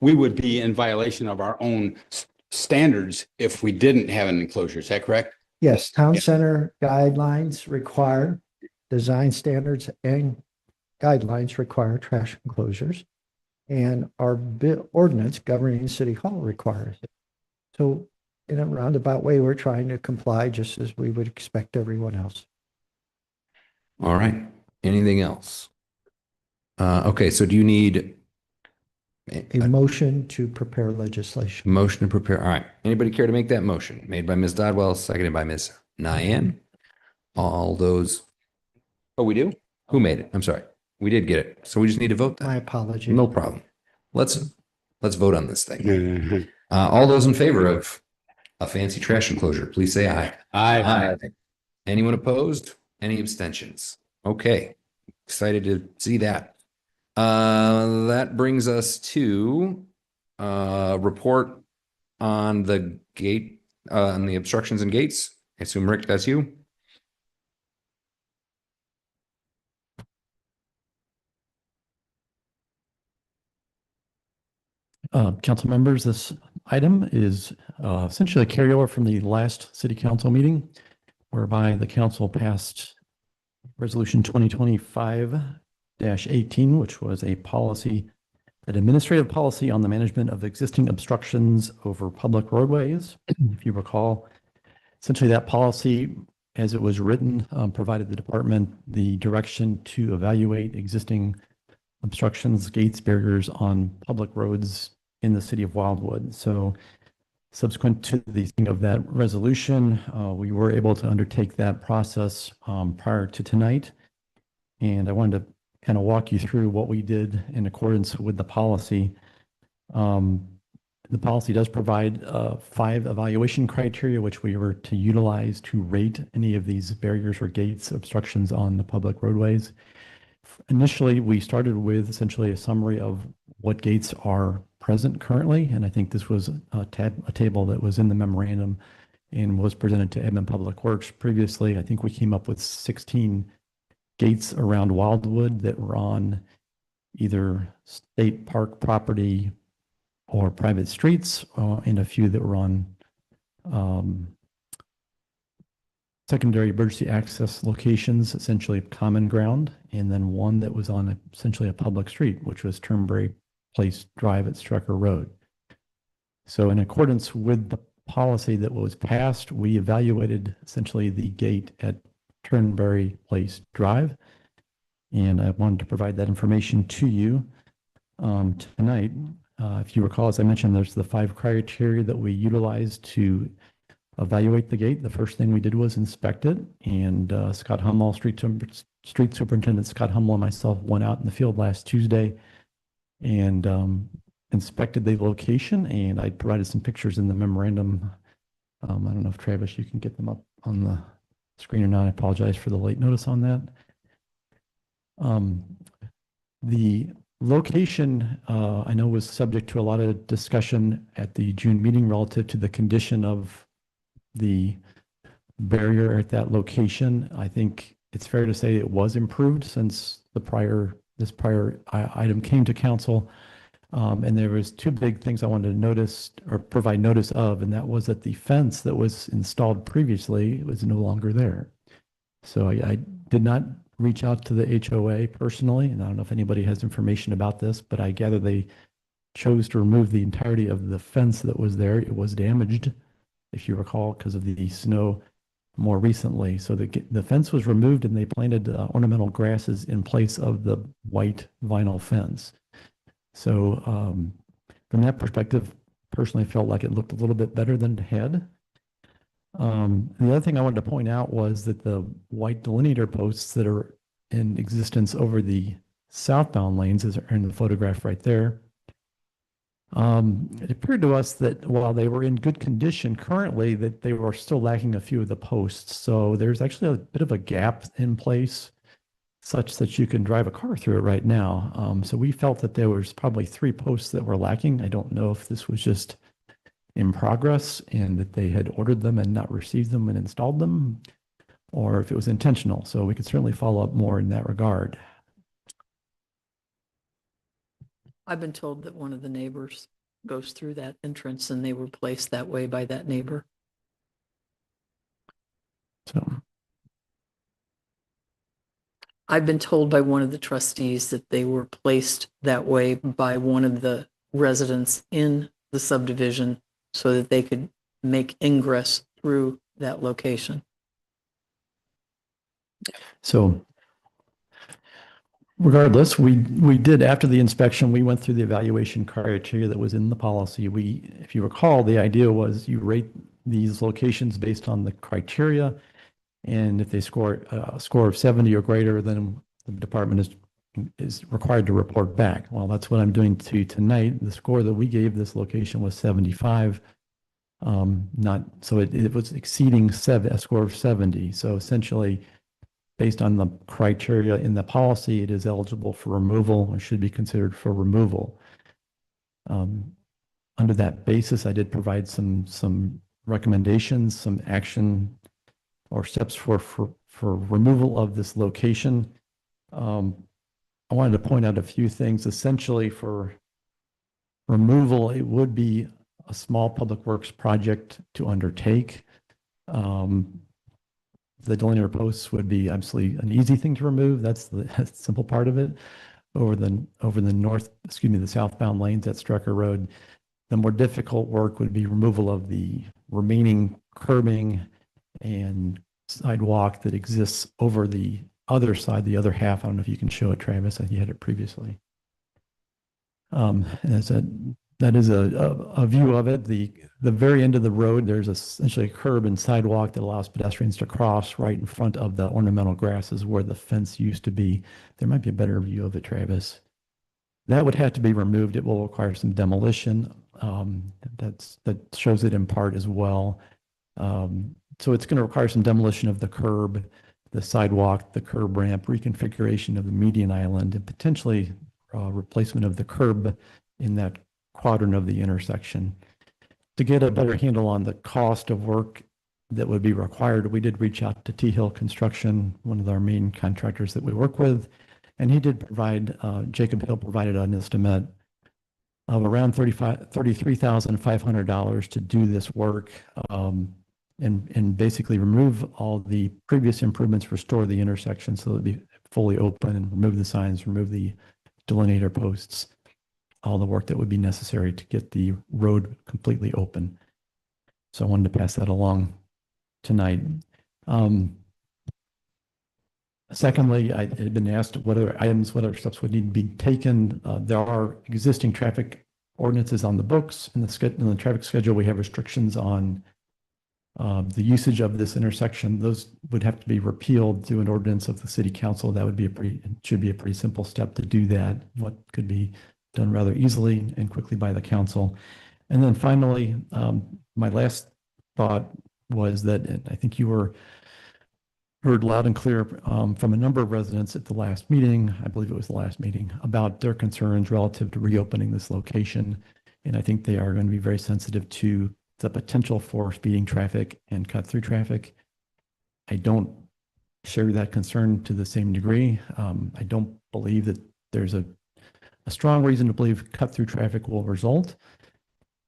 We would be in violation of our own standards if we didn't have an enclosure. Is that correct? Yes, town center guidelines require, design standards and guidelines require trash enclosures. And our ordinance governing City Hall requires it. So in a roundabout way, we're trying to comply just as we would expect everyone else. All right. Anything else? Okay. So do you need a motion to prepare legislation? Motion to prepare. All right. Anybody care to make that motion? Made by Ms. Dodwell, seconded by Ms. Nyan. All those. Oh, we do? Who made it? I'm sorry. We did get it. So we just need to vote that. My apologies. No problem. Let's vote on this thing. All those in favor of a fancy trash enclosure, please say aye. Aye. Anyone opposed? Any abstentions? Okay. Excited to see that. That brings us to report on the gate, on the obstructions and gates. I assume, Rick, that's you? Council members, this item is essentially a carryover from the last city council meeting, whereby the council passed Resolution 2025-18, which was a policy, an administrative policy on the management of existing obstructions over public roadways. If you recall, essentially that policy, as it was written, provided the department the direction to evaluate existing obstructions, gates, barriers on public roads in the city of Wildwood. So subsequent to the thing of that resolution, we were able to undertake that process prior to tonight. And I wanted to kind of walk you through what we did in accordance with the policy. The policy does provide 5 evaluation criteria, which we were to utilize to rate any of these barriers or gates, obstructions on the public roadways. Initially, we started with essentially a summary of what gates are present currently, and I think this was a table that was in the memorandum and was presented to Edmond Public Works previously. I think we came up with 16 gates around Wildwood that were on either state park property or private streets, and a few that were on secondary emergency access locations, essentially common ground, and then one that was on essentially a public street, which was Turnberry Place Drive at Strecker Road. So in accordance with the policy that was passed, we evaluated essentially the gate at Turnberry Place Drive, and I wanted to provide that information to you tonight. If you recall, as I mentioned, there's the 5 criteria that we utilized to evaluate the gate. The first thing we did was inspect it, and Scott Hummel, Street Superintendent Scott Hummel, and myself went out in the field last Tuesday and inspected the location, and I provided some pictures in the memorandum. I don't know if Travis, you can get them up on the screen or not. I apologize for the late notice on that. The location, I know, was subject to a lot of discussion at the June meeting relative to the condition of the barrier at that location. I think it's fair to say it was improved since this prior item came to council. And there was 2 big things I wanted to notice or provide notice of, and that was that the fence that was installed previously was no longer there. So I did not reach out to the HOA personally, and I don't know if anybody has information about this, but I gather they chose to remove the entirety of the fence that was there. It was damaged, if you recall, because of the snow more recently. So the fence was removed, and they planted ornamental grasses in place of the white vinyl fence. So from that perspective, personally felt like it looked a little bit better than it had. The other thing I wanted to point out was that the white delineator posts that are in existence over the southbound lanes, as are in the photograph right there, it appeared to us that while they were in good condition currently, that they were still lacking a few of the posts. So there's actually a bit of a gap in place such that you can drive a car through it right now. So we felt that there was probably 3 posts that were lacking. I don't know if this was just in progress and that they had ordered them and not received them and installed them, or if it was intentional. So we could certainly follow up more in that regard. I've been told that one of the neighbors goes through that entrance and they were placed that way by that neighbor. So I've been told by one of the trustees that they were placed that way by one of the residents in the subdivision so that they could make ingress through that location. So regardless, we did, after the inspection, we went through the evaluation criteria that was in the policy. If you recall, the idea was you rate these locations based on the criteria, and if they score a score of 70 or greater, then the department is required to report back. Well, that's what I'm doing to you tonight. The score that we gave this location was 75. It was exceeding a score of 70. So essentially, based on the criteria in the policy, it is eligible for removal or should be considered for removal. Under that basis, I did provide some recommendations, some action or steps for removal of this location. I wanted to point out a few things. Essentially, for removal, it would be a small public works project to undertake. The delineator posts would be absolutely an easy thing to remove. That's the simple part of it. Over the southbound lanes at Strucker Road. The more difficult work would be removal of the remaining curbing and sidewalk that exists over the other side, the other half. I don't know if you can show it, Travis. I think you had it previously. That is a view of it. The very end of the road, there's essentially a curb and sidewalk that allows pedestrians to cross right in front of the ornamental grasses where the fence used to be. There might be a better view of it, Travis. That would have to be removed. It will require some demolition. That shows it in part as well. So it's going to require some demolition of the curb, the sidewalk, the curb ramp, reconfiguration of the median island, and potentially replacement of the curb in that quadrant of the intersection. To get a better handle on the cost of work that would be required, we did reach out to T Hill Construction, one of our main contractors that we work with, and he did provide, Jacob Hill provided an estimate of around $33,500 to do this work, and basically remove all the previous improvements, restore the intersection so that it'd be fully open, and remove the signs, remove the delineator posts, all the work that would be necessary to get the road completely open. So I wanted to pass that along tonight. Secondly, I had been asked what other items, what other steps would need to be taken. There are existing traffic ordinances on the books. In the traffic schedule, we have restrictions on the usage of this intersection. Those would have to be repealed through an ordinance of the city council. That would be should be a pretty simple step to do that. What could be done rather easily and quickly by the council. And then finally, my last thought was that, and I think you heard loud and clear from a number of residents at the last meeting, I believe it was the last meeting, about their concerns relative to reopening this location. And I think they are going to be very sensitive to the potential for speeding traffic and cut through traffic. I don't share that concern to the same degree. I don't believe that there's a strong reason to believe cut through traffic will result.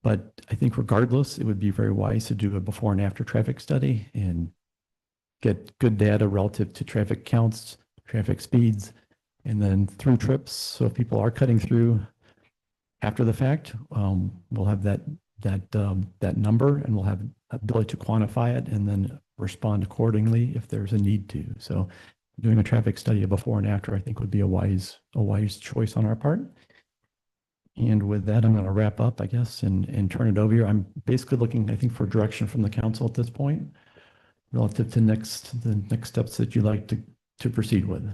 But I think regardless, it would be very wise to do a before and after traffic study and get good data relative to traffic counts, traffic speeds, and then through trips. So if people are cutting through after the fact, we'll have that number, and we'll have ability to quantify it and then respond accordingly if there's a need to. So doing a traffic study of before and after, I think, would be a wise choice on our part. And with that, I'm going to wrap up, I guess, and turn it over here. I'm basically looking, I think, for direction from the council at this point relative to the next steps that you'd like to proceed with.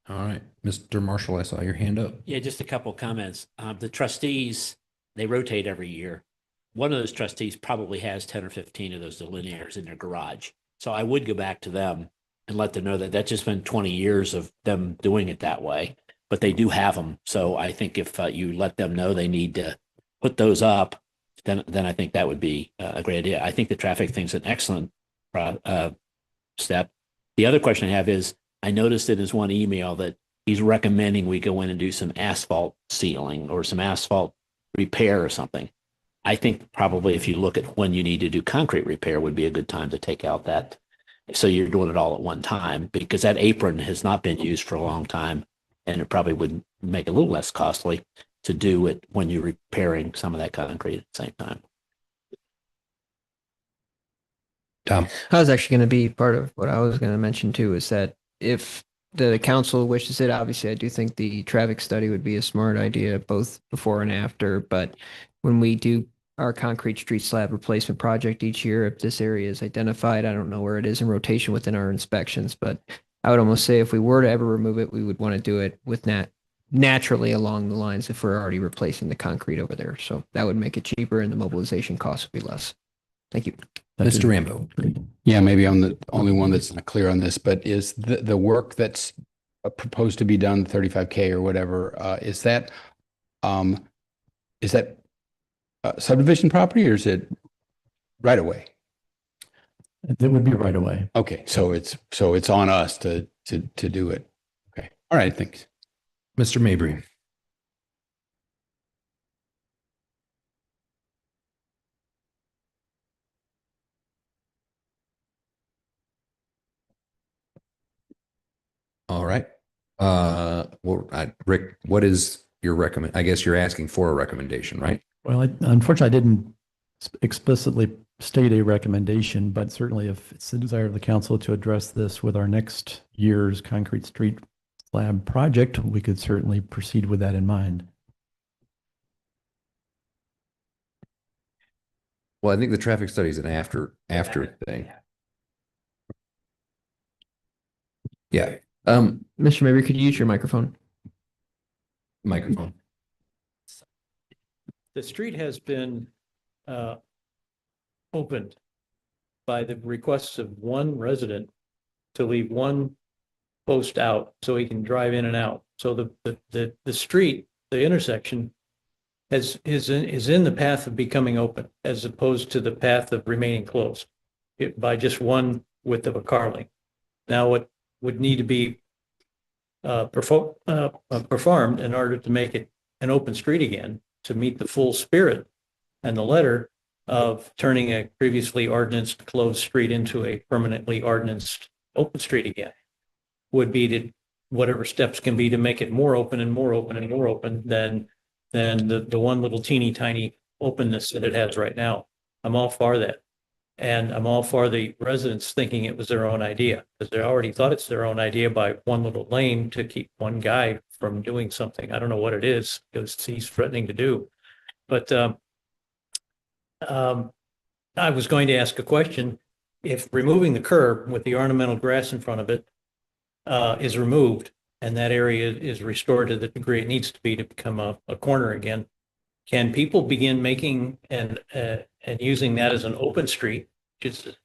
All right, Mr. Marshall, I saw your hand up. Yeah, just a couple of comments. The trustees, they rotate every year. One of those trustees probably has 10 or 15 of those delineators in their garage. So I would go back to them and let them know that that's just been 20 years of them doing it that way, but they do have them. So I think if you let them know they need to put those up, then I think that would be a great idea. I think the traffic thing's an excellent step. The other question I have is, I noticed in his one email that he's recommending we go in and do some asphalt sealing or some asphalt repair or something. I think probably if you look at when you need to do concrete repair would be a good time to take out that. So you're doing it all at one time, because that apron has not been used for a long time, and it probably would make it a little less costly to do it when you're repairing some of that concrete at the same time. Tom. I was actually going to be part of what I was going to mention too, is that if the council wishes it, obviously I do think the traffic study would be a smart idea, both before and after. But when we do our concrete street slab replacement project each year, if this area is identified, I don't know where it is in rotation within our inspections, but I would almost say if we were to ever remove it, we would want to do it with naturally along the lines if we're already replacing the concrete over there. So that would make it cheaper and the mobilization cost would be less. Thank you. Mr. Rambo. Yeah, maybe I'm the only one that's not clear on this, but is the work that's proposed to be done, 35K or whatever, is that subdivision property, or is it right away? It would be right away. Okay, so it's on us to do it. Okay, all right, thanks. Mr. Mabry. All right. Rick, what is your I guess you're asking for a recommendation, right? Well, unfortunately, I didn't explicitly state a recommendation, but certainly if it's the desire of the council to address this with our next year's concrete street slab project, we could certainly proceed with that in mind. Well, I think the traffic study is an after thing. Yeah. Mr. Mayor, could you use your microphone? Microphone. The street has been opened by the requests of one resident to leave one post out so he can drive in and out. So the street, the intersection is in the path of becoming open as opposed to the path of remaining closed by just one width of a car length. Now, what would need to be performed in order to make it an open street again, to meet the full spirit and the letter of turning a previously ordinanced closed street into a permanently ordinanced open street again, would be to whatever steps can be to make it more open and more open and more open than the one little teeny tiny openness that it has right now. I'm all for that. And I'm all for the residents thinking it was their own idea, because they already thought it's their own idea by one little lane to keep one guy from doing something. I don't know what it is, because he's threatening to do. But I was going to ask a question. If removing the curb with the ornamental grass in front of it is removed, and that area is restored to the degree it needs to be to become a corner again, can people begin making and using that as an open street, which is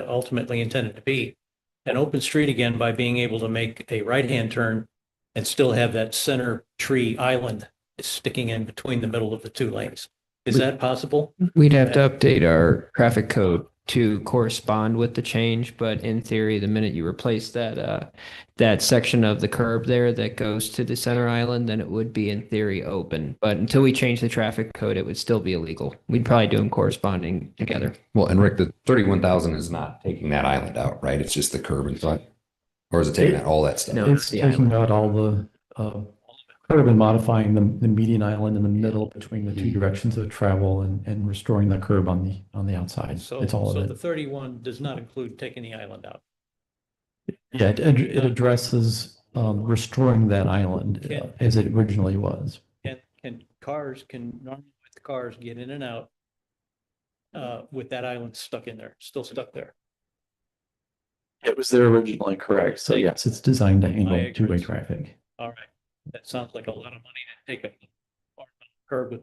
ultimately intended to be an open street again, by being able to make a right-hand turn and still have that center tree island sticking in between the middle of the two lanes? Is that possible? We'd have to update our traffic code to correspond with the change, but in theory, the minute you replace that section of the curb there that goes to the center island, then it would be in theory open. But until we change the traffic code, it would still be illegal. We'd probably do them corresponding together. Well, and Rick, the 31,000 is not taking that island out, right? It's just the curb in front, or is it taking out all that stuff? No, It's the taking island. out all the curb and modifying the median island in the middle between the two directions of travel and restoring the curb on the outside. So, It's all so of the it. 31 does not include taking the island out. Yeah, it addresses restoring that island as it originally was. Can normally with cars get in and out with that island stuck in there, still stuck there? It was there originally, correct. So yes, it's designed to I handle agree. two-way traffic. All right, that sounds like a lot of money to take a curb with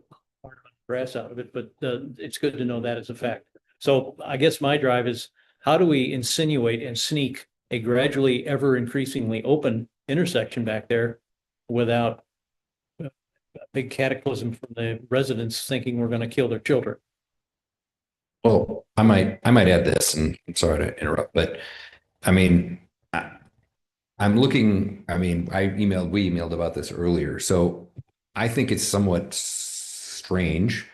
grass out of it, but it's good to know that as a fact. So I guess my drive is, how do we insinuate and sneak a gradually ever increasingly open intersection back there without a big cataclysm from the residents thinking we're going to kill their children? Well, I might add this, and I'm sorry to interrupt, but I mean, I'm looking, I mean, we emailed about this earlier. So I think it's somewhat strange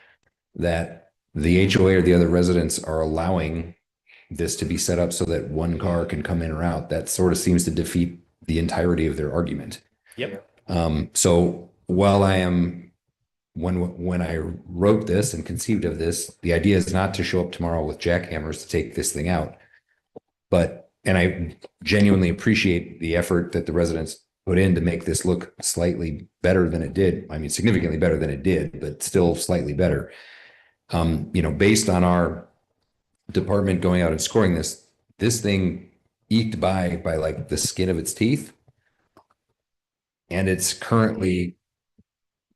that the HOA or the other residents are allowing this to be set up so that one car can come in or out. That sort of seems to defeat the entirety of their argument. Yep. So while when I wrote this and conceived of this, the idea is not to show up tomorrow with jackhammers to take this thing out. And I genuinely appreciate the effort that the residents put in to make this look slightly better than it did. I mean, significantly better than it did, but still slightly better. Based on our department going out and scoring this thing eked by like the skin of its teeth. And it's currently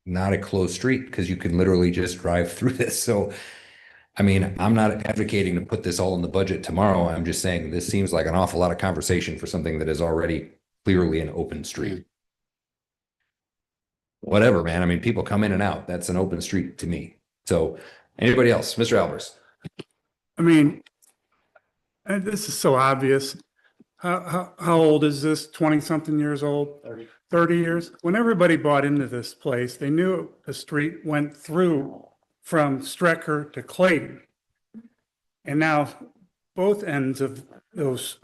not a closed street because you can literally just drive through this. So, I mean, I'm not advocating to put this all in the budget tomorrow. I'm just saying this seems like an awful lot of conversation for something that is already clearly an open street. Whatever, man. I mean, people come in and out. That's an open street to me. So anybody else? Mr. Albers. I mean, and this is so obvious. How old is this? 20-something years old? 30 years? When everybody bought into this place, they knew the street went through from Strecker to Clayton. And now both ends of those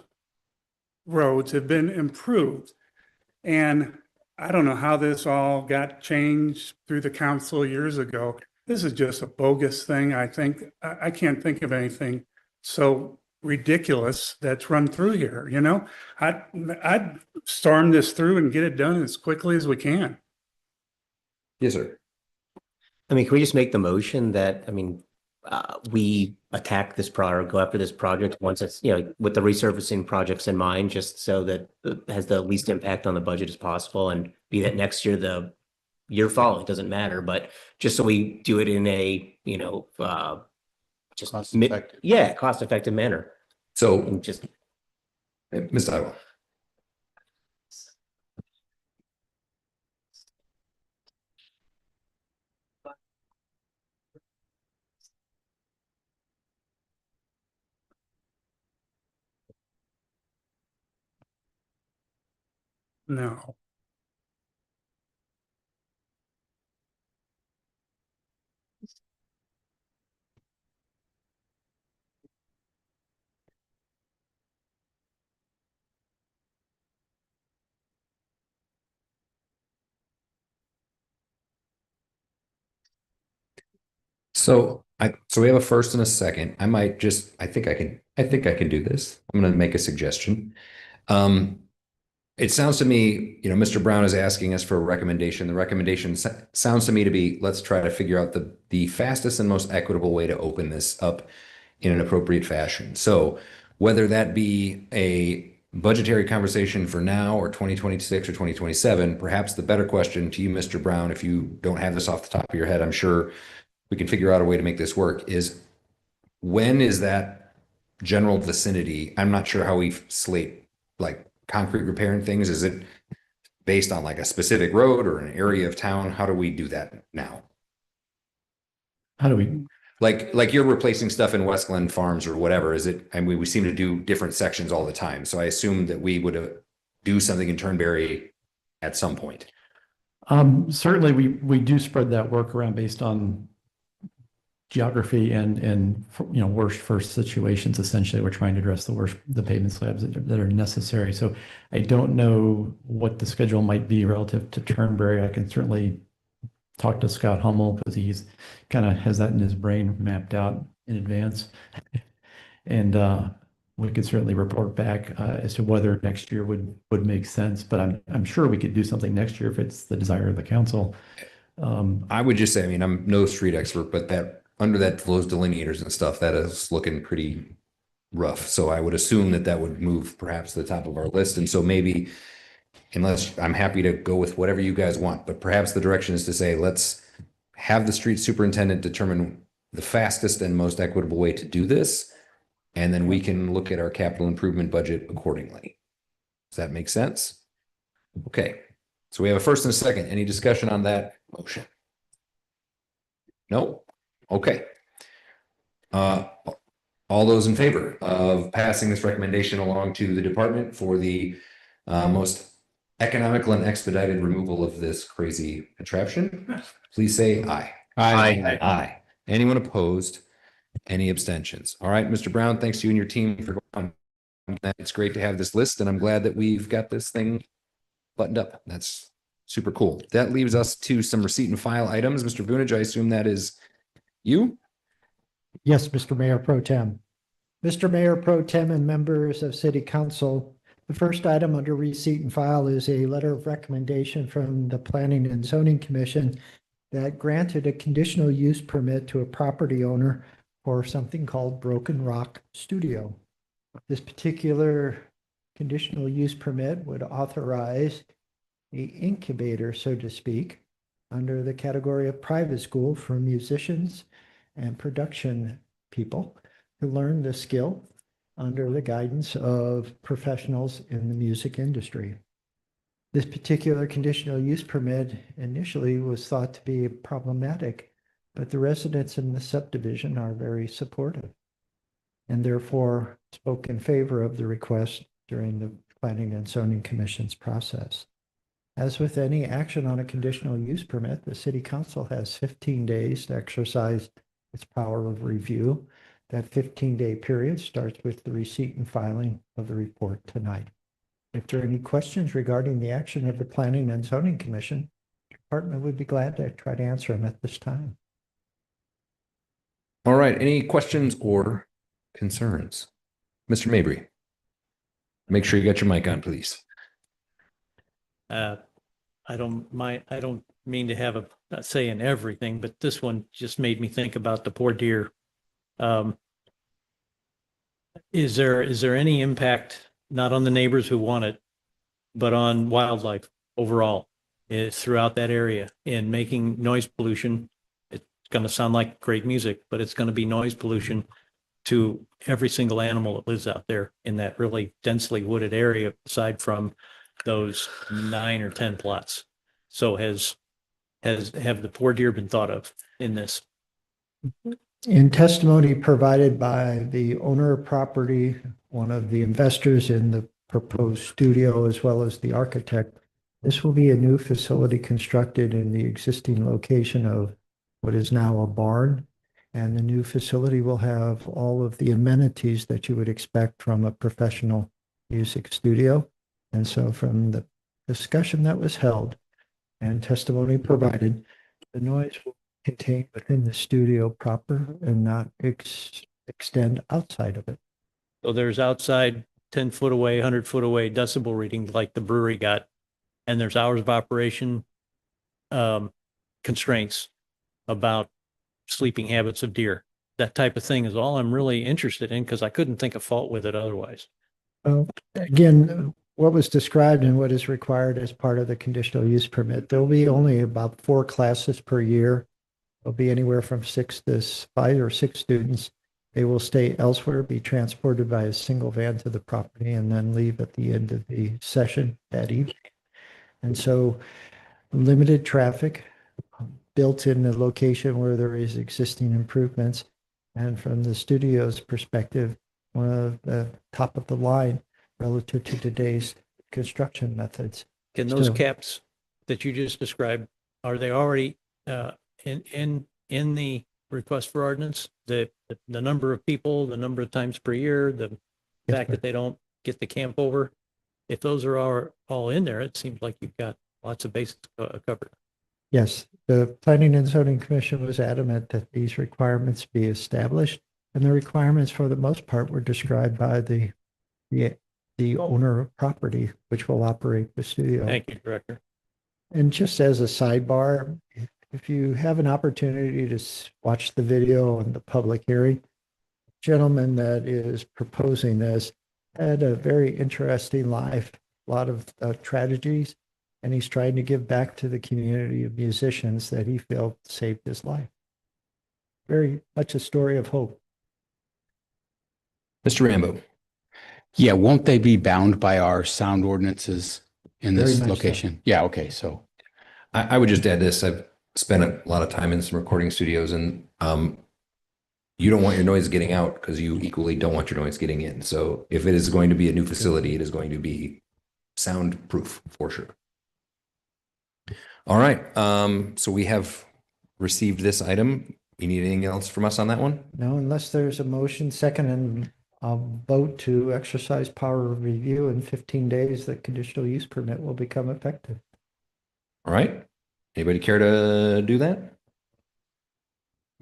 roads have been improved. And I don't know how this all got changed through the council years ago. This is just a bogus thing. I think, I can't think of anything so ridiculous that's run through here, you know? I'd storm this through and get it done as quickly as we can. Yes, sir. I mean, can we just make the motion that, I mean, we attack this project, go after this project once it's, you know, with the resurfacing projects in mind, just so that it has the least impact on the budget as possible, and be that next year, the year following, it doesn't matter, but just so we do it in a, you know, just cost effective manner. So And just Ms. Daiwa. No. So we have a first and a second. I think I can do this. I'm going to make a suggestion. It sounds to me, you know, Mr. Brown is asking us for a recommendation. The recommendation sounds to me to be, let's try to figure out the fastest and most equitable way to open this up in an appropriate fashion. So whether that be a budgetary conversation for now or 2026 or 2027, perhaps the better question to you, Mr. Brown, if you don't have this off the top of your head, I'm sure we can figure out a way to make this work, is when is that general vicinity? I'm not sure how we slate like concrete repair and things. Is it based on like a specific road or an area of town? How do we do that now? How do we? Like you're replacing stuff in Westland Farms or whatever. Is it? I mean, we seem to do different sections all the time. So I assume that we would do something in Turnberry at some point. Certainly we do spread that work around based on geography and you know, worst first situations. Essentially, we're trying to address the pavement slabs that are necessary. So I don't know what the schedule might be relative to Turnberry. I can certainly talk to Scott Hummel because he's kind of has that in his brain mapped out in advance. And we could certainly report back as to whether next year would make sense. But I'm sure we could do something next year if it's the desire of the council. I would just say, I mean, I'm no street expert, but that under those delineators and stuff, that is looking pretty rough. So I would assume that would move perhaps to the top of our list. And so maybe, unless I'm happy to go with whatever you guys want, but perhaps the direction is to say, let's have the street superintendent determine the fastest and most equitable way to do this. And then we can look at our capital improvement budget accordingly. Does that make sense? Okay. So we have a first and a second. Any discussion on that motion? No? Okay. All those in favor of passing this recommendation along to the department for the most economical and expedited removal of this crazy contraption, please say aye. Aye. Aye. Anyone opposed? Any abstentions? All right, Mr. Brown, thanks to you and your team for going on. It's great to have this list, and I'm glad that we've got this thing buttoned up. That's super cool. That leaves us to some receipt and file items. Mr. Vunich, I assume that is you? Yes, Mr. Mayor Pro Tem. Mr. Mayor Pro Tem and members of City Council, the first item under receipt and file is a letter of recommendation from the Planning and Zoning Commission that granted a conditional use permit to a property owner for something called Broken Rock Studio. This particular conditional use permit would authorize the incubator, so to speak, under the category of private school for musicians and production people to learn the skill under the guidance of professionals in the music industry. This particular conditional use permit initially was thought to be problematic, but the residents in the subdivision are very supportive and therefore spoke in favor of the request during the Planning and Zoning Commission's process. As with any action on a conditional use permit, the City Council has 15 days to exercise its power of review. That 15-day period starts with the receipt and filing of the report tonight. if there are any questions regarding the action of the Planning and Zoning Commission, the department would be glad to try to answer them at this time. All right, any questions or concerns? Mr. Mabry, make sure you got your mic on, please. I don't mean to have a say in everything, but this one just made me think about the poor deer. Is there any impact, not on the neighbors who want it, but on wildlife overall throughout that area in making noise pollution? It's going to sound like great music, but it's going to be noise pollution to every single animal that lives out there in that really densely wooded area, aside from those 9 or 10 plots. So have the poor deer been thought of in this? In testimony provided by the owner of property, one of the investors in the proposed studio, as well as the architect, this will be a new facility constructed in the existing location of what is now a barn. And the new facility will have all of the amenities that you would expect from a professional music studio. And so from the discussion that was held and testimony provided, the noise will contained within the studio proper and not extend outside of it. So there's outside 10 foot away, 100 foot away decibel readings like the brewery got, and there's hours of operation constraints about sleeping habits of deer. That type of thing is all I'm really interested in, because I couldn't think of fault with it otherwise. Well, again, what was described and what is required as part of the conditional use permit, there'll be only about 4 classes per year. There'll be anywhere from 5 or 6 students. They will stay elsewhere, be transported by a single van to the property, and then leave at the end of the session that evening. And so limited traffic built in the location where there is existing improvements. And from the studio's perspective, one of the top of the line relative to today's construction methods. Can those caps that you just described, are they already in the request for ordinance? The number of people, the number of times per year, the fact that they don't get the camp over, if those are all in there, it seems like you've got lots of bases covered. Yes, the Planning and Zoning Commission was adamant that these requirements be established, and the requirements for the most part were described by the owner of property, which will operate the studio. Thank you, Director. And just as a sidebar, if you have an opportunity to watch the video and the public hearing, the gentleman that is proposing this had a very interesting life, a lot of tragedies, and he's trying to give back to the community of musicians that he felt saved his life. Very much a story of hope. Mr. Rambo. Yeah, won't they be bound by our sound ordinances in Very this much so. location? Yeah, okay, so. I would just add this. I've spent a lot of time in some recording studios, and you don't want your noise getting out because you equally don't want your noise getting in. So if it is going to be a new facility, it is going to be soundproof for sure. All right. So we have received this item. You need anything else from us on that one? No, unless there's a motion, second, and I'll vote to exercise power of review in 15 days, the conditional use permit will become effective. All right. Anybody care to do that?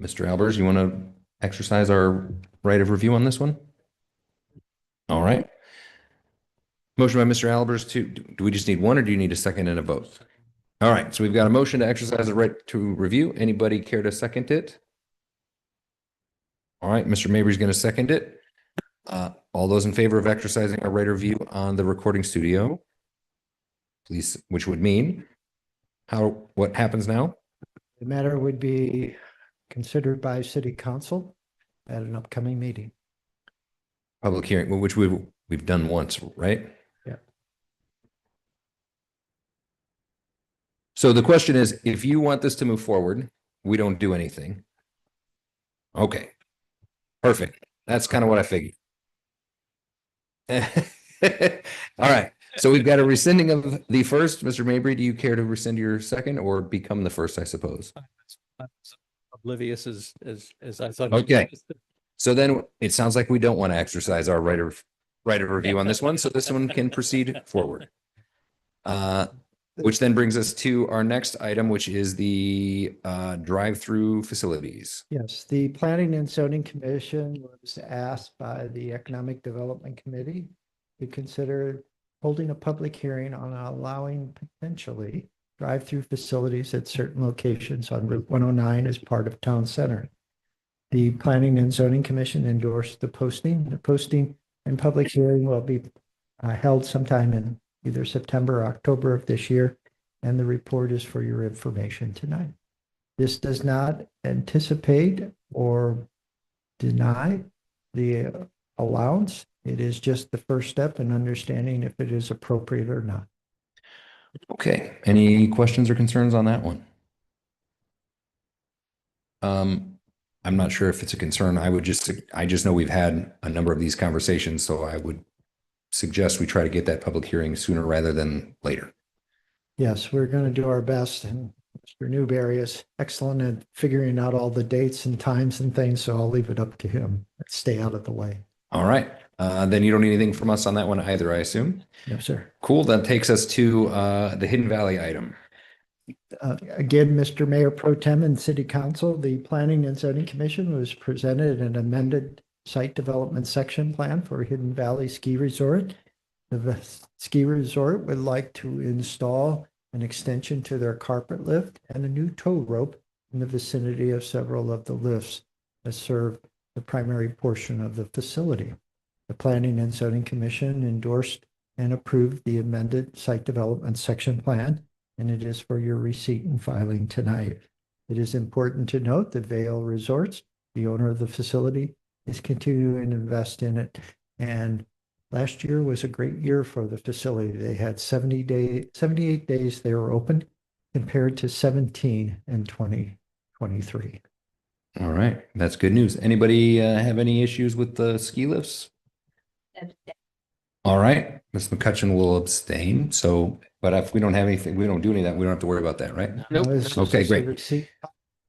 Mr. Albers, you want to exercise our right of review on this one? All right. Motion by Mr. Albers to, do we just need one, or do you need a second and a vote? All right. So we've got a motion to exercise the right to review. Anybody care to second it? All right. Mr. Mabry's going to second it. All those in favor of exercising our right of review on the recording studio, please, which would mean what happens now? The matter would be considered by City Council at an upcoming meeting. Public hearing, which we've done once, right? Yeah. So the question is, if you want this to move forward, we don't do anything. Okay. Perfect. That's kind of what I figured. All right. So we've got a rescinding of the first. Mr. Mabry, do you care to rescind your second or become the first, I suppose? Oblivious as I thought. Okay. So then it sounds like we don't want to exercise our right of write a review on this one, so this one can proceed forward. Which then brings us to our next item, which is the drive-through facilities. Yes, the Planning and Zoning Commission was asked by the Economic Development Committee to consider holding a public hearing on allowing potentially drive-through facilities at certain locations on Route 109 as part of Town Center. The Planning and Zoning Commission endorsed the posting. The posting and public hearing will be held sometime in either September or October of this year, and the report is for your information tonight. This does not anticipate or deny the allowance. It is just the first step in understanding if it is appropriate or not. Okay, any questions or concerns on that one? I'm not sure if it's a concern. I just know we've had a number of these conversations, so I would suggest we try to get that public hearing sooner rather than later. Yes, we're going to do our best, and Mr. Newberry is excellent at figuring out all the dates and times and things, so I'll leave it up to him. Stay out of the way. All right, then you don't need anything from us on that one either, I assume? No, sir. Cool, that takes us to the Hidden Valley item. Again, Mr. Mayor Pro Tem and City Council, the Planning and Zoning Commission was presented an amended site development section plan for Hidden Valley Ski Resort. The ski resort would like to install an extension to their carpet lift and a new tow rope in the vicinity of several of the lifts that serve the primary portion of the facility. The Planning and Zoning Commission endorsed and approved the amended site development section plan, and it is for your receipt and filing tonight. It is important to note that Vail Resorts, the owner of the facility, is continuing to invest in it. And last year was a great year for the facility. They had 78 days they were open compared to 17 in 2023. All right, that's good news. Anybody have any issues with the ski lifts? All right, Ms. McCutcheon will abstain. So, but if we don't have anything, we don't do any of that, we don't have to worry about that, right? Nope. It's Okay, just a great. receipt.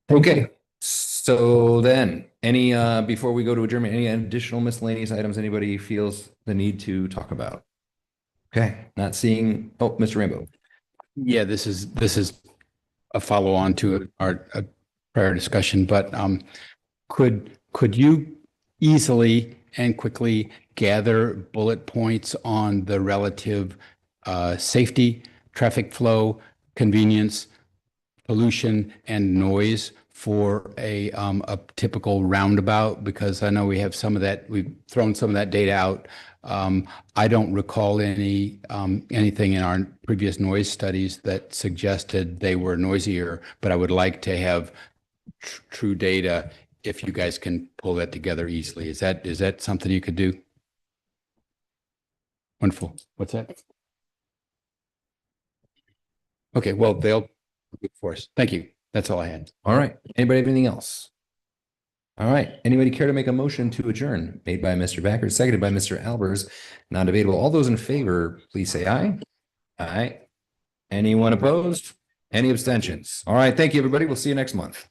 Okay, so then, any, before we go to adjournment, any additional miscellaneous items anybody feels the need to talk about? Okay, not seeing, oh, Mr. Rainbow. Yeah, this is a follow-on to our prior discussion, but could you easily and quickly gather bullet points on the relative safety, traffic flow, convenience, pollution, and noise for a typical roundabout? Because I know we have some of that, we've thrown some of that data out. I don't recall anything in our previous noise studies that suggested they were noisier, but I would like to have true data if you guys can pull that together easily. Is that something you could do? Wonderful. What's that? Okay, well, they'll look for us. Thank you. That's all I had. All right, anybody have anything else? All right, anybody care to make a motion to adjourn? Made by Mr. Backer, seconded by Mr. Albers, not debatable. All those in favor, please say aye. Aye. Anyone opposed? Any abstentions? All right, thank you, everybody. We'll see you next month.